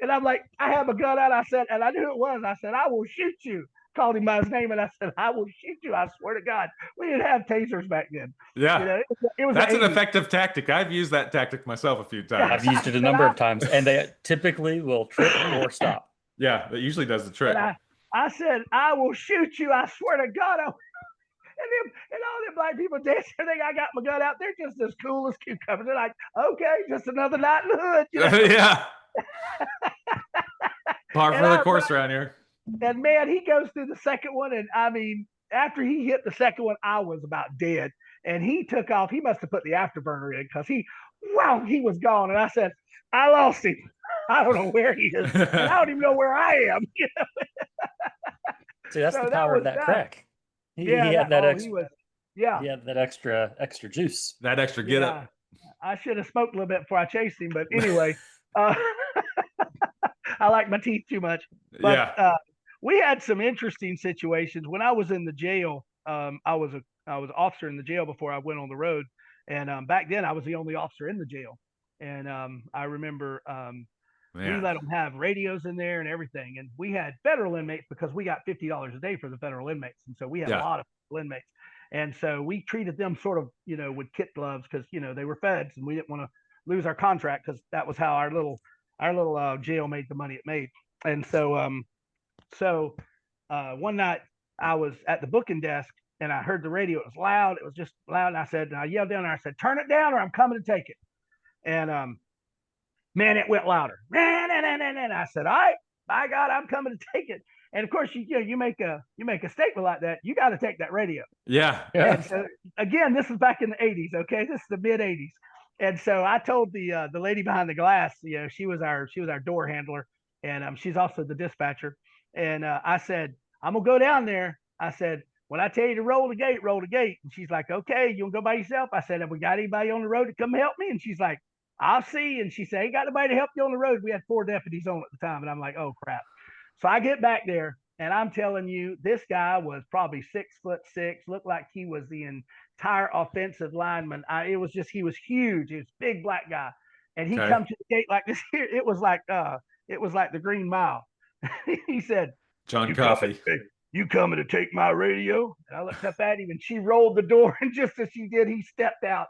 and I'm like, I have a gun out. I said, and I knew who it was. I said, "I will shoot you." Called him by his name, and I said, "I will shoot you. I swear to God." We didn't have tasers back then. Yeah. It was That's an an effective tactic. I've used that tactic myself a few times. I've used it a number of times, and they typically will trip or stop. Yeah, that usually does the trick. And I said, "I will shoot you. I swear to God." And all them black people dancing, they think I got my gun out. They're just as cool as cucumbers. They're like, "Okay, just another night in the hood." Yeah. Par for the course around here. And man, he goes through the second one, and I mean, after he hit the second one, I was about dead. And he took off. He must have put the afterburner in, because he was gone. And I said, "I lost him. I don't know where he is. And I don't even know where I am." See, that's the power of that crack. He had that extra. He had that extra juice. That extra get up. I should have smoked a little bit before I chased him, but anyway, I like my teeth too much. But we had some interesting situations when I was in the jail. I was an officer in the jail before I went on the road, and back then I was the only officer in the jail. And I remember we let them have radios in there and everything, and we had federal inmates because we got $50 a day for the federal inmates, and so we had a lot of inmates. And so we treated them sort of, with kit gloves, because they were feds, and we didn't want to lose our contract, because that was how our little jail made the money it made. And so one night I was at the booking desk, and I heard the radio. It was loud. It was just loud. And I yelled down there. I said, turn it down or I'm coming to take it. And man, it went louder. And I said, all right, by God, I'm coming to take it. And of course, you make a statement like that, you got to take that radio. Yeah. And so again, this is back in the 80s. Okay, this is the mid 80s. And so I told the lady behind the glass, she was our door handler, and she's also the dispatcher. And I said, I'm gonna go down there. I said, when I tell you to roll the gate, roll the gate. And she's like, okay, you wanna go by yourself? I said, have we got anybody on the road to come help me? And she's like, I'll see. And she said, ain't got nobody to help you on the road. We had 4 deputies on at the time. And I'm like, oh crap. So I get back there, and I'm telling you, this guy was probably 6'6", looked like he was the entire offensive lineman. He was huge. He was a big black guy. And he come to the gate like this here. It was like the Green Mile. He said, John Coffey, you coming to take my radio? And I looked up at him, and she rolled the door, and just as she did, he stepped out.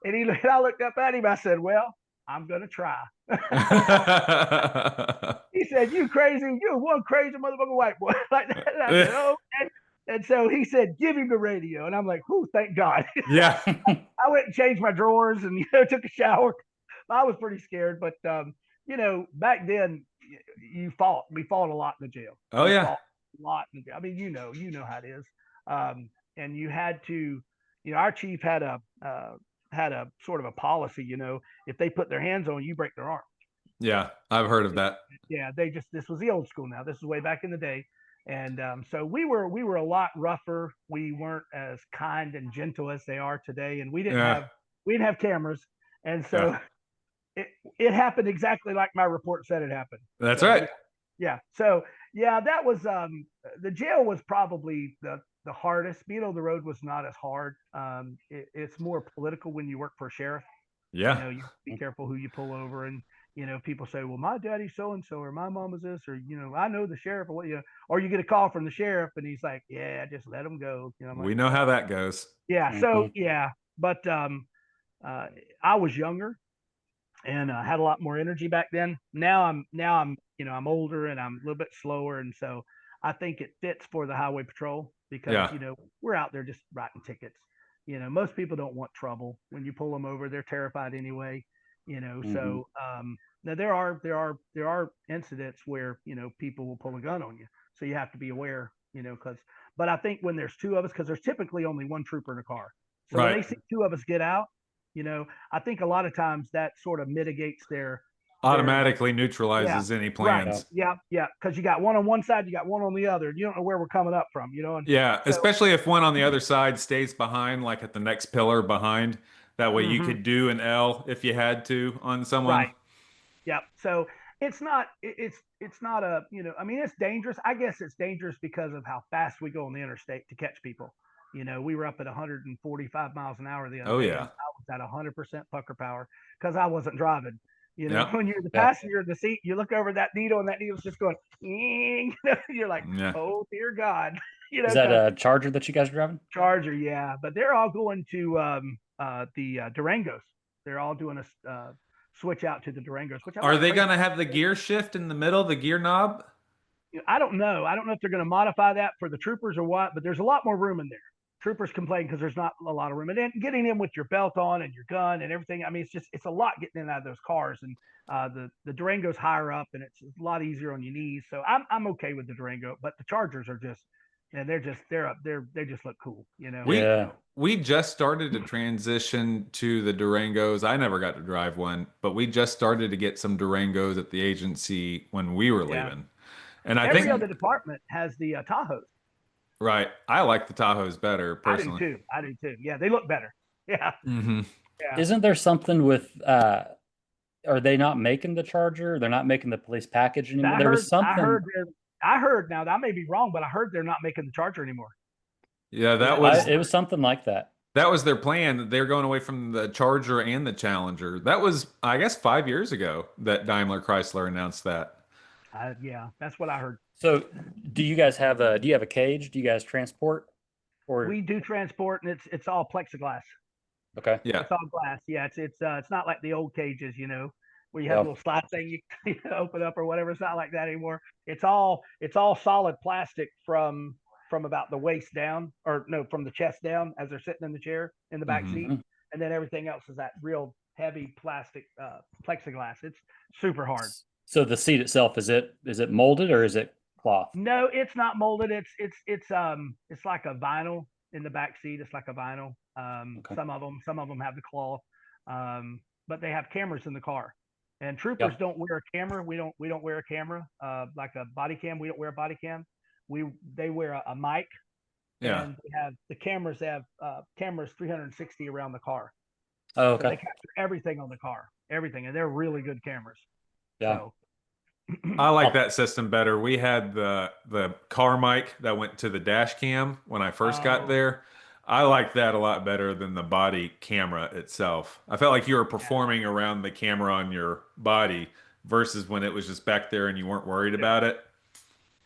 And I looked up at him. I said, well, I'm going to try. He said, you crazy. You're one crazy motherfucking white boy. Like that. And I said, oh, okay. And so he said, give him the radio. And I'm like, oh, thank God. Yeah. I went and changed my drawers and, took a shower. I was pretty scared. But, back then, we fought a lot in the jail. Oh, yeah. A lot in the jail. I mean, you know how it is. And you had to, our chief had a sort of a policy, if they put their hands on you, break their arm. Yeah, I've heard of that. Yeah, this was the old school now. This is way back in the day. And so we were a lot rougher. We weren't as kind and gentle as they are today. And we didn't have cameras. And so it happened exactly like my report said it happened. That's right. Yeah. So that was the jail was probably the hardest. Being on the road was not as hard. It's more political when you work for a sheriff. Yeah. You be careful who you pull over, and people say, well, my daddy's so and so, or my mom is this, or I know the sheriff, or what, or you get a call from the sheriff, and he's like, yeah, just let him go. We know how that goes. Yeah. Mm-hmm. So but I was younger, and had a lot more energy back then. Now I'm I'm older, and I'm a little bit slower, and so I think it fits for the highway patrol because we're out there just writing tickets. Most people don't want trouble. When you pull them over, they're terrified anyway. Mm-hmm. So now there are incidents where people will pull a gun on you, so you have to be aware. But I think when there's 2 of us, because there's typically only 1 trooper in a car, so when they see 2 of us get out, I think a lot of times that sort of mitigates their automatically neutralizes any plans. Right. Yeah. Because you got one on one side, you got one on the other. You don't know where we're coming up from, And so, especially if one on the other side stays behind, like at the next pillar behind. That way you could do an L if you had to on someone. Right. Yeah. So it's not a, it's dangerous. I guess it's dangerous because of how fast we go on the interstate to catch people. We were up at 145 miles an hour the other day. Yeah. I was at 100% pucker power because I wasn't driving. When you're the passenger in the seat, you look over that needle, and that needle's just going. You're like, oh dear God. Is that a Charger that you guys are driving? Charger, yeah. But they're all going to the Durangos. They're all doing a switch out to the Durangos. Are they going to have the gear shift in the middle, the gear knob? I don't know. I don't know if they're going to modify that for the troopers or what. But there's a lot more room in there. Troopers complain because there's not a lot of room, and then getting in with your belt on and your gun and everything. I mean, it's a lot getting in and out of those cars, and the Durango's higher up, and it's a lot easier on your knees. So I'm okay with the Durango, but the Chargers are just, they're up there. They just look cool, We just started to transition to the Durangos. I never got to drive one, but we just started to get some Durangos at the agency when we were leaving, and I think every other department has the Tahoes. Right. I like the Tahoes better, personally. I do too. Yeah, they look better. Yeah. Mm-hmm. Yeah. Isn't there something with are they not making the Charger? They're not making the police package anymore. There was something I heard now, I may be wrong, but I heard they're not making the Charger anymore. Yeah, it was something like that. That was their plan. They're going away from the Charger and the Challenger. That was, I guess, 5 years ago that Daimler Chrysler announced that. Yeah, that's what I heard. So, do you guys have a cage? Do you guys transport? Or we do transport, and it's all plexiglass. Okay. Yeah. It's all glass. Yeah, it's not like the old cages, where you have a little slide thing you open up or whatever. It's not like that anymore. It's all solid plastic from from about the waist down, or no, from the chest down as they're sitting in the chair in the back seat, and then everything else is that real heavy plastic plexiglass. It's super hard. So the seat itself, is it molded or is it cloth? No, it's not molded. It's like a vinyl in the back seat. It's like a vinyl. Okay. Some of them have the cloth, but they have cameras in the car. And troopers don't wear a camera. We don't wear a camera, like a body cam. We don't wear a body cam. They wear a mic, and they have the cameras. They have cameras 360 around the car. Oh, okay. So they capture everything on the car, everything, and they're really good cameras. Yeah. So, I like that system better. We had the car mic that went to the dash cam when I first got there. I like that a lot better than the body camera itself. I felt like you were performing around the camera on your body versus when it was just back there and you weren't worried about it.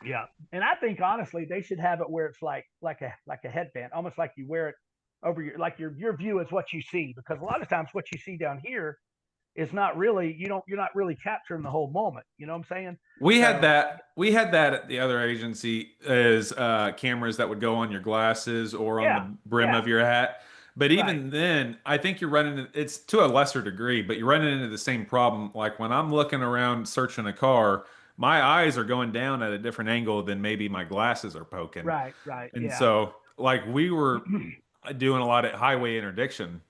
Yeah, and I think honestly they should have it where it's like a headband, almost like you wear it over your view is what you see, because a lot of times what you see down here is not really you're not really capturing the whole moment. You know what I'm saying? We had that at the other agency as cameras that would go on your glasses or on the brim of your hat. But even then, I think you're it's to a lesser degree, but you're running into the same problem. Like when I'm looking around searching a car, my eyes are going down at a different angle than maybe my glasses are poking. Right. And so like we were doing a lot of highway interdiction.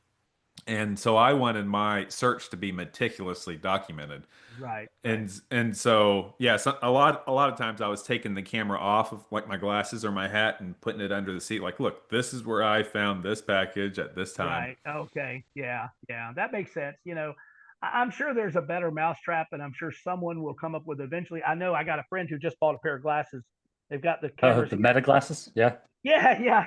And so I wanted my search to be meticulously documented. Right. And so a lot of times I was taking the camera off of like my glasses or my hat and putting it under the seat. Like, look, this is where I found this package at this time. Right. Okay. Yeah. That makes sense. You know, I'm sure there's a better mousetrap, and I'm sure someone will come up with eventually. I know I got a friend who just bought a pair of glasses. They've got the cameras. The meta glasses. Yeah. Yeah.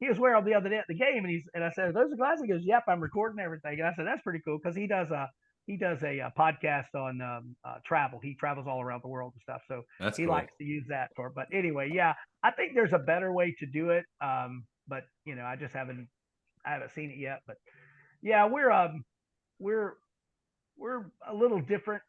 He was wearing them the other day at the game, and I said, "Are those the glasses?" He goes, "Yep, I'm recording everything." And I said, "That's pretty cool," because he does a podcast on travel. He travels all around the world and stuff, so he likes to use that for. But anyway, yeah, I think there's a better way to do it. But you know, I haven't seen it yet. But yeah, we're a little different,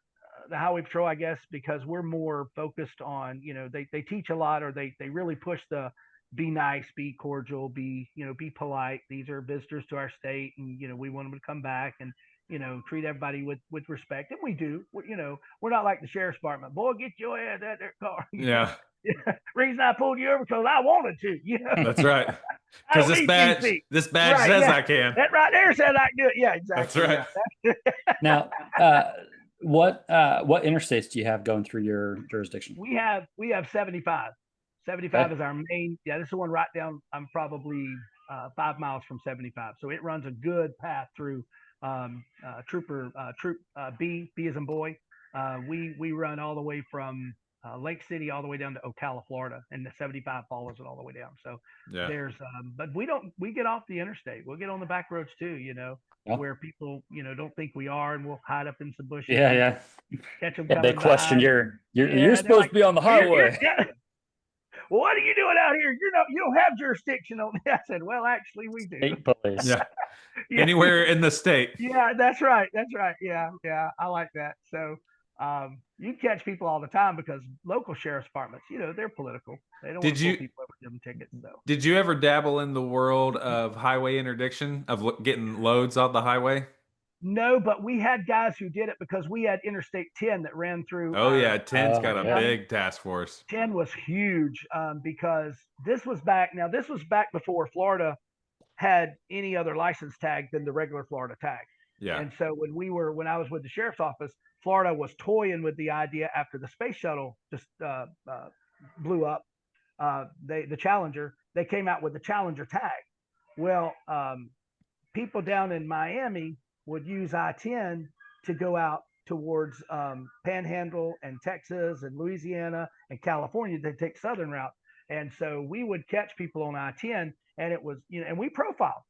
the Highway Patrol, I guess, because we're more focused on, you know, they teach a lot, or they really push the be nice, be cordial, be polite. These are visitors to our state, and you know we want them to come back and treat everybody with respect, and we do. We're not like the sheriff's department. Boy, get your ass out of their car. Yeah. Reason I pulled you over because I wanted to. That's right. Because this badge says I can. That right there says I can do it. Yeah, exactly. That's right. Now, what interstates do you have going through your jurisdiction? We have 75. 75 is our main. Yeah, this is the one right down. I'm probably 5 miles from 75, so it runs a good path through Troop B as in boy. We run all the way from Lake City all the way down to Ocala, Florida, and the 75 follows it all the way down. So there's, but we get off the interstate. We'll get on the back roads too, where people, don't think we are, and we'll hide up in some bushes. Yeah. Catch them. They question you're supposed to be on the highway. Well, what are you doing out here? You don't have jurisdiction on me. I said, well, actually, we do. State police. Yeah. Anywhere in the state. Yeah, that's right. Yeah, I like that. So you catch people all the time because local sheriff's departments, they're political. They don't want to pull people over and give them tickets. So. Did you ever dabble in the world of highway interdiction, of getting loads off the highway? No, but we had guys who did it because we had Interstate 10 that ran through. Oh, yeah. 10's got a big task force. 10 was huge because this was back before Florida had any other license tag than the regular Florida tag. Yeah. And so when I was with the sheriff's office, Florida was toying with the idea after the space shuttle just blew up, the Challenger, they came out with the Challenger tag. Well, people down in Miami would use I-10 to go out towards Panhandle and Texas and Louisiana and California to take southern route. And so we would catch people on I-10, and it was, and we profiled.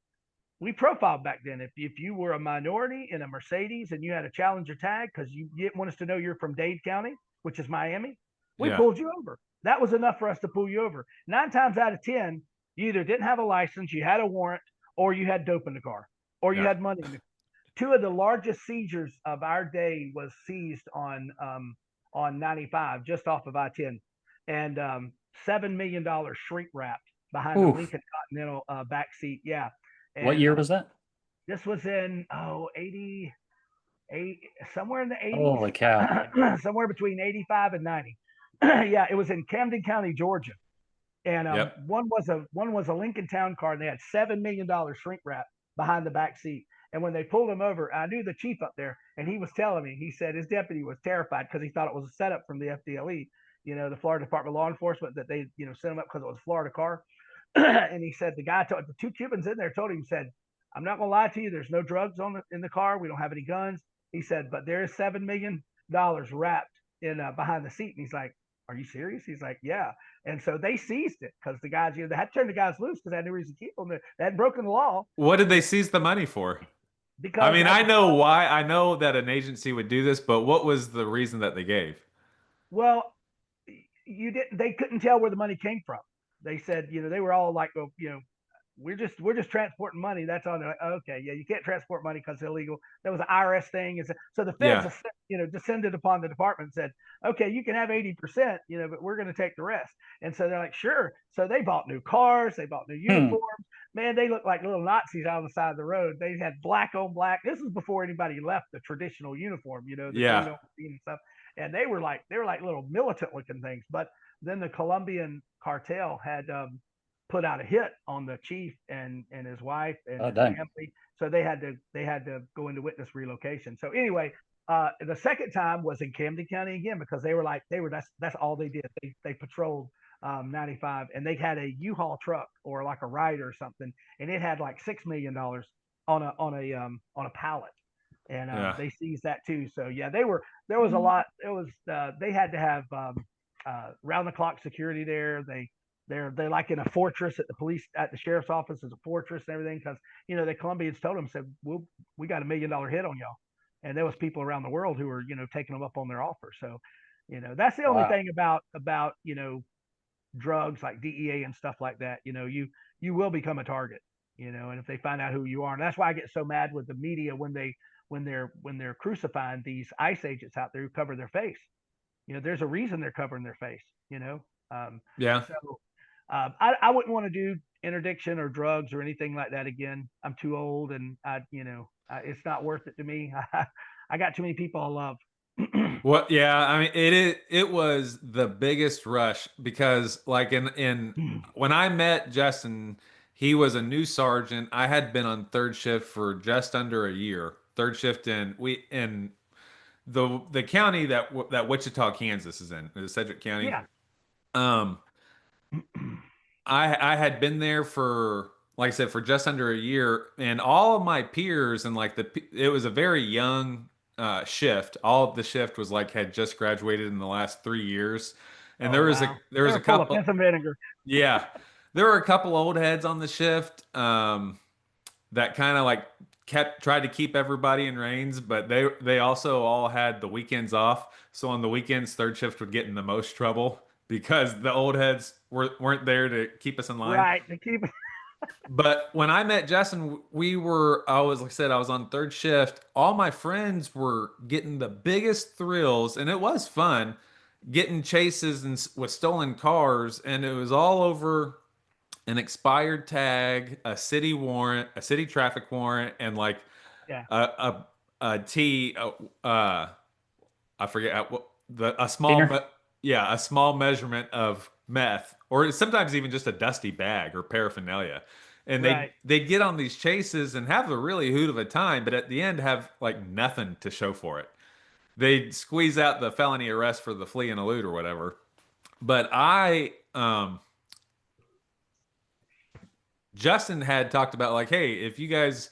We profiled back then. If you were a minority in a Mercedes and you had a Challenger tag because you didn't want us to know you're from Dade County, which is Miami, we pulled you over. That was enough for us to pull you over. 9 times out of 10, you either didn't have a license, you had a warrant, or you had dope in the car, or you had money in the car. 2 of the largest seizures of our day was seized on 95, just off of I-10. And $7 million shrink wrap behind the Oof. Lincoln Continental back seat. Yeah. What And year was that? this was in 88, somewhere in the 80s, Holy cow. somewhere between 85 and 90. Yeah, it was in Camden County, Georgia. And Yep. one was a Lincoln Town car, and they had $7 million shrink wrap behind the back seat. And when they pulled him over, I knew the chief up there, and he was telling me, he said his deputy was terrified because he thought it was a setup from the FDLE, the Florida Department of Law Enforcement, that they, sent him up because it was a Florida car. And he said the two Cubans in there told him, said, "I'm not gonna lie to you, there's no drugs in the car. We don't have any guns." He said, "But there is $7 million wrapped in behind the seat." And he's like, "Are you serious?" He's like, "Yeah." And so they seized it because the guys, they had to turn the guys loose because they had no reason to keep them. They had broken the law. What did they seize the money for? Because I mean, I know why. I know that an agency would do this, but what was the reason that they gave? Well, they couldn't tell where the money came from. They said, they were all like, "Oh, we're just transporting money." That's all. They're like, "Okay, yeah, you can't transport money because it's illegal." That was an IRS thing. So the feds, descended upon the department and said, "Okay, you can have 80%, but we're going to take the rest." And so they're like, "Sure." So they bought new cars, they bought new uniforms. Man, they looked like little Nazis out on the side of the road. They had black on black. This was before anybody left the traditional uniform, the green on green and stuff. And they were like little militant looking things. But then the Colombian cartel had put out a hit on the chief and his wife and his family. So they had to go into witness relocation. So anyway, the second time was in Camden County again, because that's all they did. They patrolled 95, and they had a U-Haul truck or like a ride or something, and it had like $6 million on a pallet. And they seized that too. So yeah, there was a lot. It was they had to have round the clock security there. They're like in a fortress at the sheriff's office is a fortress and everything, because the Colombians told them, said, we got $1 million hit on y'all, and there was people around the world who were taking them up on their offer. So that's the only thing about drugs like DEA and stuff like that. You will become a target. And if they find out who you are, and that's why I get so mad with the media when they're crucifying these ICE agents out there who cover their face. There's a reason they're covering their face. So I wouldn't want to do interdiction or drugs or anything like that again. I'm too old, and it's not worth it to me. I got too many people I love. Well, yeah, I mean, it was the biggest rush because like in when I met Justin, he was a new sergeant. I had been on third shift for just under a year. Third shift in the county that Wichita, Kansas is in, is Sedgwick County. Yeah. I had been there for, like I said, for just under a year, and all of my peers and it was a very young shift. All of the shift was had just graduated in the last 3 years, and there was a couple. Full of vinegar. Yeah, there were a couple old heads on the shift that kind of tried to keep everybody in reins, but they also all had the weekends off. So on the weekends, third shift would get in the most trouble because the old heads weren't there to keep us in line. Right, to keep. But when I met Justin, I was on third shift. All my friends were getting the biggest thrills, and it was fun getting chases with stolen cars, and it was all over an expired tag, a city warrant, a city traffic warrant, and I forget a small measurement of meth, or sometimes even just a dusty bag or paraphernalia. And they'd get on these chases and have a really hoot of a time, but at the end have nothing to show for it. They'd squeeze out the felony arrest for the flee and elude or whatever. But Justin had talked about hey, if you guys,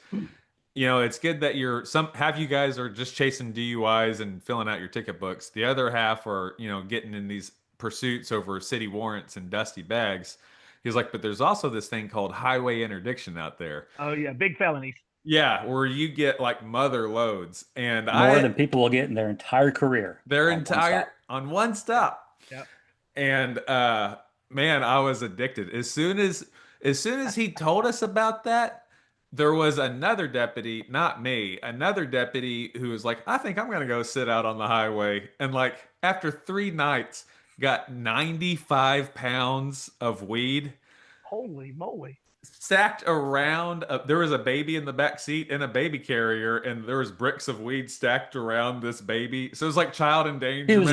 it's good that half you guys are just chasing DUIs and filling out your ticket books. The other half are, getting in these pursuits over city warrants and dusty bags. He's like, but there's also this thing called highway interdiction out there. Oh yeah, big felonies. Yeah, where you get mother loads, and more than people will get in their entire career. On one stop. Yep. And man, I was addicted. As soon as he told us about that, there was another deputy, not me, another deputy who was like, I think I'm going to go sit out on the highway. And after 3 nights, got 95 pounds of weed Holy moly. stacked around. There was a baby in the back seat and a baby carrier, and there was bricks of weed stacked around this baby. So it was like child He was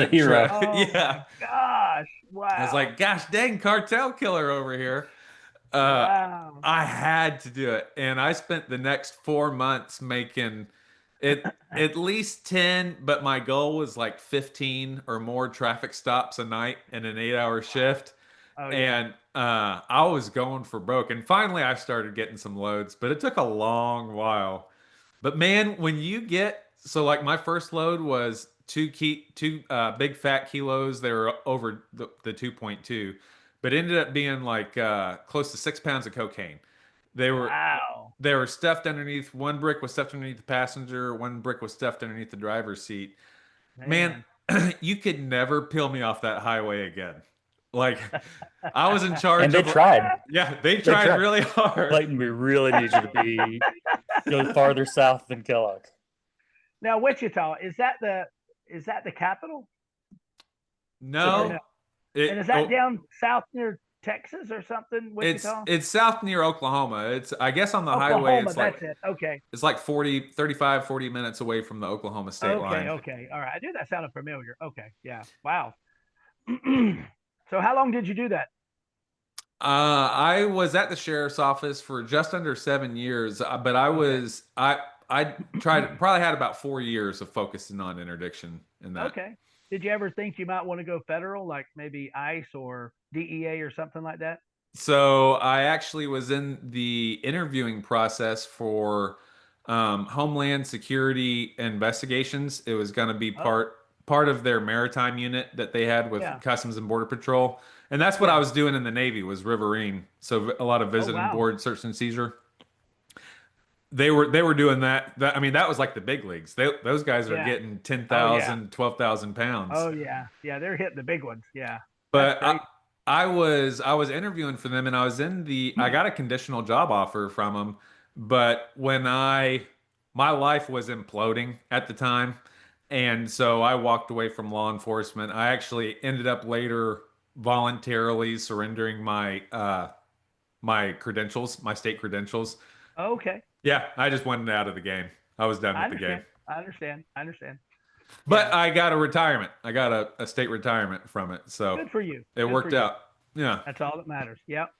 a endangerment. hero. Oh Yeah. my gosh. I was Wow. like, gosh dang, cartel killer over here. Uh, Wow. I had to do it. And I spent the next 4 months making it at least 10, but my goal was like 15 or more traffic stops a night in an 8-hour shift. Oh yeah. And I was going for broke. And finally, I started getting some loads, but it took a long while. But man, when you get so like my first load was two big fat kilos. They were over the 2.2, but it ended up being like close to 6 pounds of cocaine. They were Wow. they were stuffed underneath. One brick was stuffed underneath the passenger. One brick was stuffed underneath the driver's seat. Man, Man. you could never peel me off that highway again. Like I was in charge And they of. tried. Yeah, they tried tried. really hard. Clayton, we really need you to go farther south than Kellogg. Now Wichita, is that the capital? No, And is that down south near Texas or something? Wichita? it's south near Oklahoma. It's I guess on the highway Oklahoma, it's like that's it. Okay. it's like 40 minutes away from the Oklahoma state line. Okay. All right. I knew that sounded familiar. Okay. Yeah. Wow. So how long did you do that? I was at the sheriff's office for just under 7 years, but I tried probably had about 4 years of focusing on interdiction in that. Okay. Did you ever think you might want to go federal, like maybe ICE or DEA or something like that? So I actually was in the interviewing process for Homeland Security investigations. It was going to be part of their maritime unit that they had with Yeah. Customs and Border Patrol, and that's what I was doing in the Navy was riverine. So a lot of visiting wow. board search and seizure. They were doing that. I mean, that was like the big leagues. Those guys are Yeah. getting 10,000, 12,000 pounds. Oh yeah. Yeah, they're hitting the big ones. Yeah. But That's great. I was interviewing for them, and I got a conditional job offer from them. But when my life was imploding at the time, and so I walked away from law enforcement. I actually ended up later voluntarily surrendering my credentials, my state credentials. Okay. Yeah, I just wanted out of the game. I was done I with the game. understand. I understand. But Yeah. I got a retirement. I got a state retirement from it. So Good for you. it Good worked for you. out. Yeah. That's all that matters. Yep.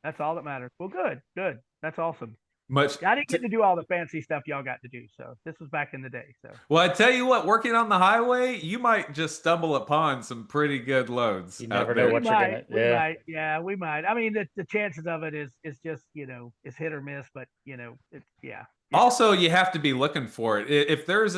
That's all that matters. Well, good. Good. That's awesome. Much. I didn't get to do all the fancy stuff y'all got to do. So this was back in the day. So Well, I tell you what, working on the highway, you might just stumble upon some pretty good loads. You out never there. know what you're gonna. Yeah. might. Yeah, we might. I mean, the chances of it is just is hit or miss, but it's yeah. Also, you have to be looking for it. If there's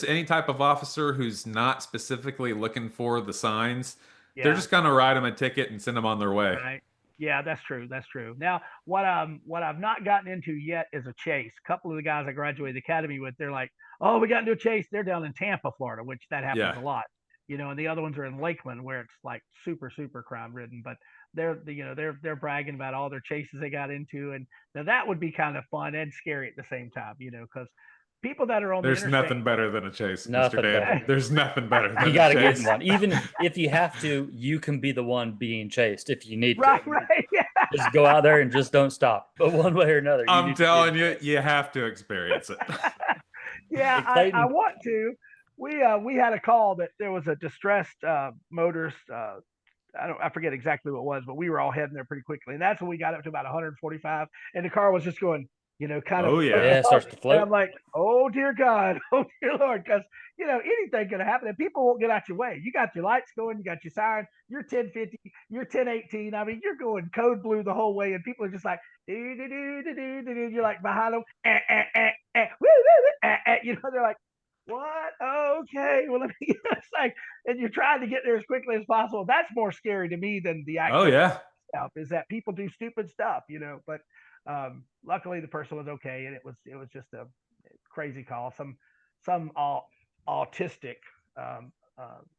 any type of officer who's not specifically looking for the signs, they're Yeah. just gonna write them a ticket and send them on their way. Right. Yeah, that's true. That's true. Now, what I've not gotten into yet is a chase. A couple of the guys I graduated the academy with, they're like, "Oh, we got into a chase." They're down in Tampa, Florida, which that happens Yeah. a lot. And the other ones are in Lakeland, where it's like super crime ridden. But they're bragging about all their chases they got into, and now that would be kind of fun and scary at the same time, because people that are on There's the interstate, nothing better than a chase, Nothing Mr. Dan. better. There's nothing better than You a got to get chase. in one. Even if you have to, you can be the one being chased if you need right, to. right, yeah. Just go out there and just don't stop. But one way or another, I'm telling you, you have to experience it. Yeah, Hey, Clayton. I want to. We had a call that there was a distressed motorist. I forget exactly what it was, but we were all heading there pretty quickly, and that's when we got up to about 145, and the car was just going, kind of. Oh, yeah. Yeah, it starts to And float. I'm like, oh dear God, oh dear Lord, because anything could happen, and people won't get out your way. You got your lights going, you got your siren, you're 1050, you're 1018. I mean, you're going code blue the whole way, and people are just like, do do do do do do. You're like behind them, woo woo, they're like, what? Okay, well, let me. It's like, and you're trying to get there as quickly as possible. That's more scary to me than the actual Oh yeah. stuff. Is that people do stupid stuff, But luckily, the person was okay, and it was just a crazy call. Some autistic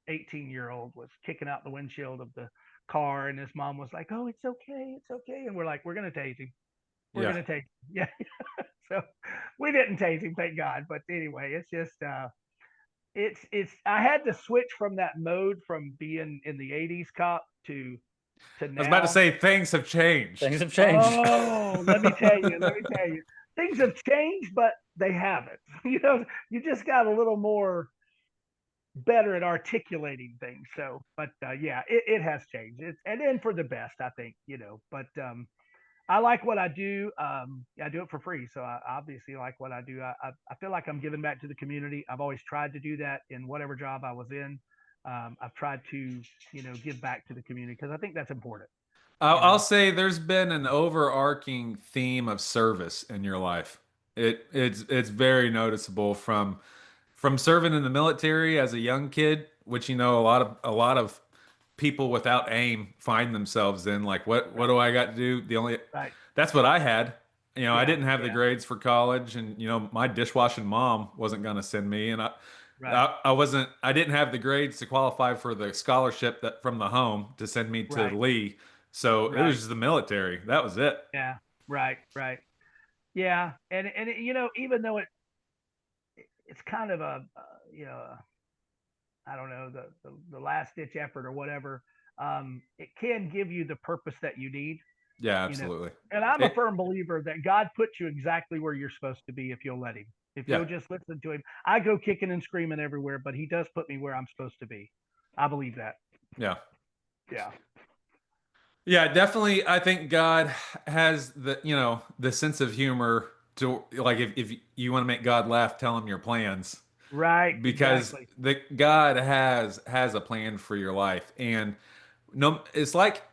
18-year-old was kicking out the windshield of the car, and his mom was like, "Oh, it's okay, and we're like, "We're gonna tase him. We're gonna tase him." Yeah. So we didn't tase him, thank God. But anyway, it's just, I had to switch from that mode from being in the 80s cop to I now. was about to say things have changed. Things have changed. Oh, let me tell you, things have changed, but they haven't. You just got a little more better at articulating things. So, but yeah, it has changed. And then for the best, I think, but I like what I do. I do it for free. So I obviously like what I do. I feel like I'm giving back to the community. I've always tried to do that in whatever job I was in. I've tried to, give back to the community because I think that's important. I'll say there's been an overarching theme of service in your life. It's very noticeable from serving in the military as a young kid, which a lot of people without aim find themselves in. Like, what do I got to do? Right. That's what I had. I Yeah, didn't have the grades for college, and my dishwashing mom wasn't going to send me, and Right. I didn't have the grades to qualify for the scholarship that from the home to send me to Right. Lee. So it was Right. just the military. That was it. Yeah. Right. Right. Yeah. And even though it's kind of I don't know, the last ditch effort or whatever, it can give you the purpose that you need. Yeah, absolutely. And I'm a firm believer that God puts you exactly where you're supposed to be if you'll let him. If Yeah. you'll just listen to him. I go kicking and screaming everywhere, but he does put me where I'm supposed to be. I believe that. Yeah. Yeah. Yeah, definitely. I think God has the sense of humor to, like, if you want to make God laugh, tell him your plans, Right. because Exactly. the God has a plan for your life, and no, it's like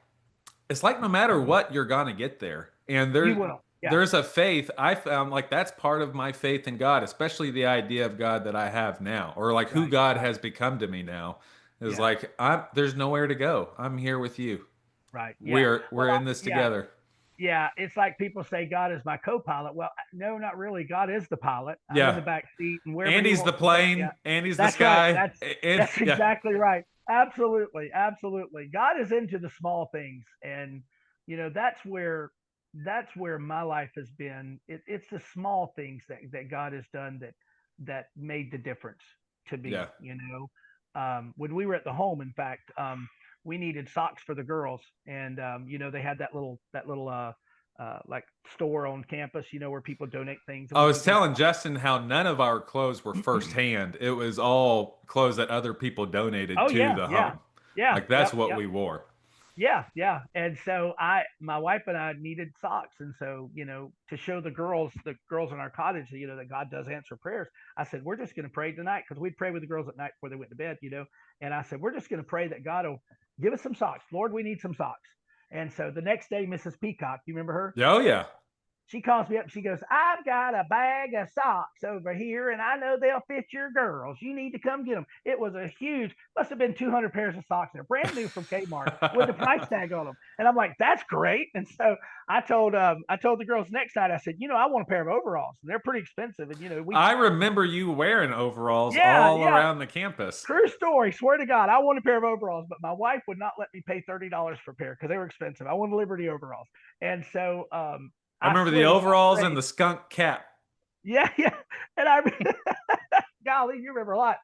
no matter what, you're gonna get there. And You will. Yeah. there's a faith I found, like, that's part of my faith in God, especially the idea of God that I have now, or like who Right. God Right. has become to me now, is Yeah. like, there's nowhere to go. I'm here with you. Right. Yeah. We're in this Yeah. together. Yeah, it's like people say God is my co-pilot. Well, no, not really. God is the pilot. I'm in Yeah. the back seat, and wherever He Andy's the wants to go. plane. Yeah, Andy's the that's right. sky. That's And that's yeah, exactly right. Absolutely, absolutely. God is into the small things, and that's where my life has been. It's the small things that God has done that made the difference to yeah. me. When we were at the home, in fact, we needed socks for the girls, and they had that little like store on campus, where people donate things, and I we was needed telling socks. Justin how none of our clothes were firsthand. It was all clothes that other people donated Oh to yeah, the yeah, home. yeah, Like, that's yep, what yep. we wore. Yeah, yeah. And so my wife and I needed socks. And so, to show the girls in our cottage, that God does answer prayers, I said, we're just going to pray tonight, because we'd pray with the girls at night before they went to bed. And I said, we're just going to pray that God will give us some socks. Lord, we need some socks. And so the next day, Mrs. Peacock, you remember her? Yeah, oh yeah. She calls me up and she goes, I've got a bag of socks over here, and I know they'll fit your girls. You need to come get them. It was a huge, must have been 200 pairs of socks there, brand new from Kmart with the price tag on them. And I'm like, that's great. And so I told the girls next night, I said, I want a pair of overalls. They're pretty expensive. And, I remember you wearing overalls yeah, all yeah. around the campus. True story. Swear to God, I want a pair of overalls, but my wife would not let me pay $30 for a pair because they were expensive. I wanted Liberty overalls. And so, I I remember the swear to God, overalls and prayed. the skunk cap. Yeah, yeah. And golly, you remember a lot.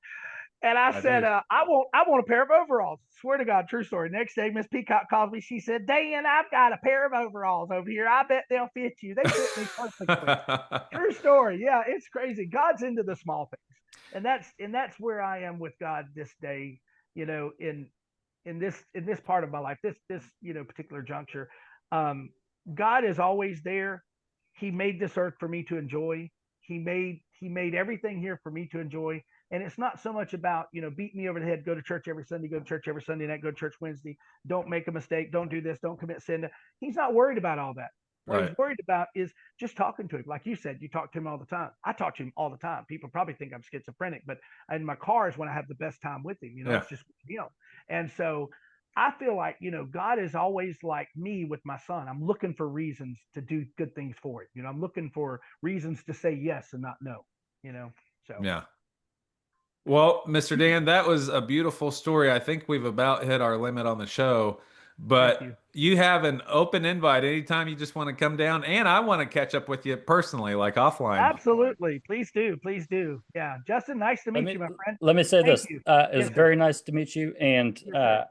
And I I said, do. I want a pair of overalls. Swear to God, true story. Next day, Miss Peacock called me. She said, Dan, I've got a pair of overalls over here. I bet they'll fit you. They fit me perfectly. True story. Yeah, it's crazy. God's into the small things. And that's where I am with God this day, in this part of my life, this particular juncture. God is always there. He made this earth for me to enjoy. He made everything here for me to enjoy. And it's not so much about, beat me over the head, go to church every Sunday, go to church every Sunday night, go to church Wednesday, don't make a mistake, don't do this, don't commit sin. He's not worried about all that. What Right. he's worried about is just talking to him. Like you said, you talk to him all the time. I talk to him all the time. People probably think I'm schizophrenic, but in my car is when I have the best time with him. Yeah. It's just, and so I feel like, God is always like me with my son. I'm looking for reasons to do good things for him. I'm looking for reasons to say yes and not no, so. Yeah. Well, Mr. Dan, that was a beautiful story. I think we've about hit our limit on the show. But you have an open invite anytime you just want to come down, and I want to catch up with you personally, like offline. Absolutely. Please do. Please do. Yeah. Justin, nice to meet you, my friend. Let me say Thank this. you. It was Yes, sir. very nice to meet you. And Yes, sir.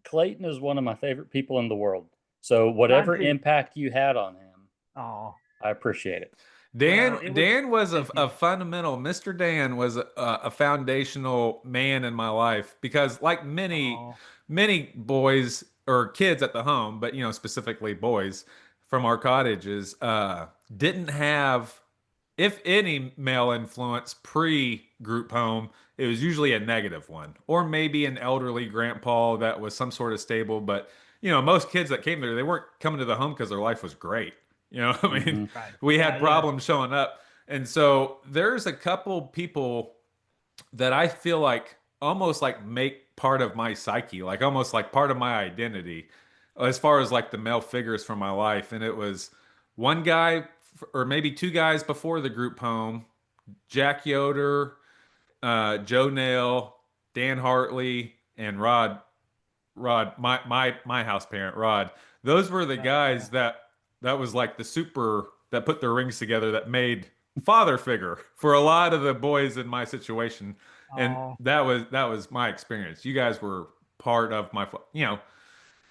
Clayton is one of my favorite people in the world. So whatever Mine too. impact you had on him, Oh, I appreciate it. Dan, Well, it was- Dan was thank you. a fundamental. Mr. Dan was a foundational man in my life because, like many boys or kids at the home, but specifically boys from our cottages, didn't have, if any, male influence pre-group home. It was usually a negative one, or maybe an elderly grandpa that was some sort of stable. But most kids that came there, they weren't coming to the home because their life was great. I mean, Right. we had Yeah, problems showing up. And so there's a couple people that I feel like almost like make part of my psyche, like almost like part of my identity as far as like the male figures from my life. And it was one guy or maybe two guys before the group home, Jack Yoder, Joe Nail, Dan Hartley, and Rod, my house parent, Rod. Those were the guys that was like the super that put their rings together that made father figure for a lot of the boys in my situation. And Oh. that was my experience. You guys were part of my,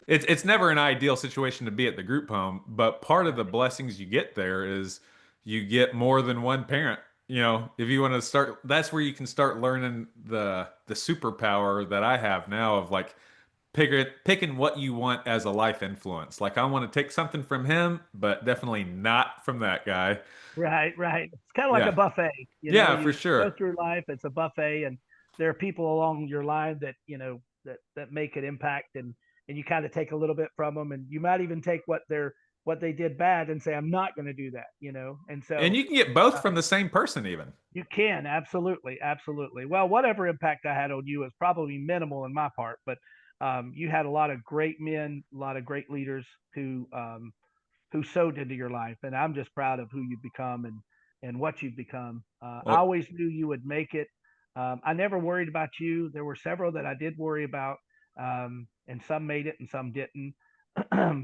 it's never an ideal situation to be at the group home, but part of the blessings you get there is you get more than one parent. If you want to start, that's where you can start learning the superpower that I have now of like picking what you want as a life influence. Like I want to take something from him, but definitely not from that guy. Right. It's kind of like Yeah. a buffet. Yeah, You for sure. go through life, it's a buffet, and there are people along your line that that make an impact, and you kind of take a little bit from them, and you might even take what they did bad and say, I'm not going to do that. And so And you can get both from the same person, even. you can absolutely. Well, whatever impact I had on you is probably minimal in my part, but you had a lot of great men, a lot of great leaders who sowed into your life, and I'm just proud of who you've become and what you've become. I always knew you would make it. I never worried about you. There were several that I did worry about, and some made it and some didn't.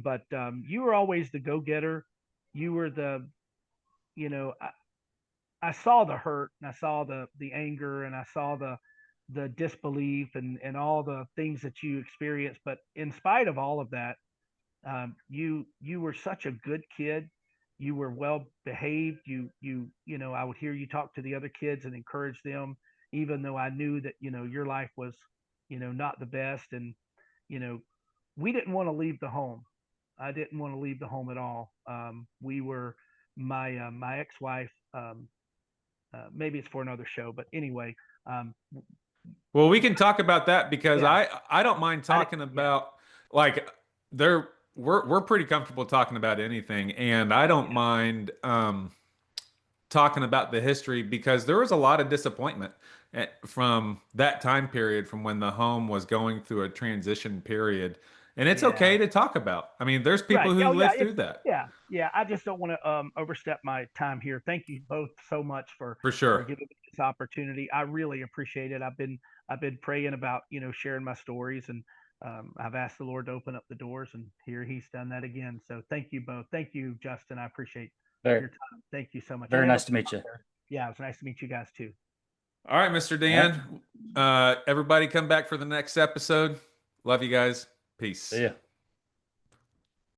But you were always the go-getter. You were I saw the hurt, and I saw the anger, and I saw the disbelief and all the things that you experienced. But in spite of all of that, you were such a good kid. You were well behaved. I would hear you talk to the other kids and encourage them, even though I knew that your life was not the best. And we didn't want to leave the home. I didn't want to leave the home at all. We were my ex-wife. Maybe it's for another show, but anyway. Well, we can talk about that because I don't mind talking about like we're pretty comfortable talking about anything, and I don't mind talking about the history because there was a lot of disappointment from that time period, from when the home was going through a transition period. And it's okay to talk about. I mean, there's people who live through that. Yeah. I just don't want to overstep my time here. Thank you both so much for sure giving me this opportunity. I really appreciate it. I've been praying about sharing my stories, and I've asked the Lord to open up the doors, and here He's done that again. So thank you both. Thank you, Justin. I appreciate your time. Thank you so much. Very nice to meet you. Yeah, it was nice to meet you guys too. All right, Mr. Dan. Everybody come back for the next episode. Love you guys. Peace. See ya.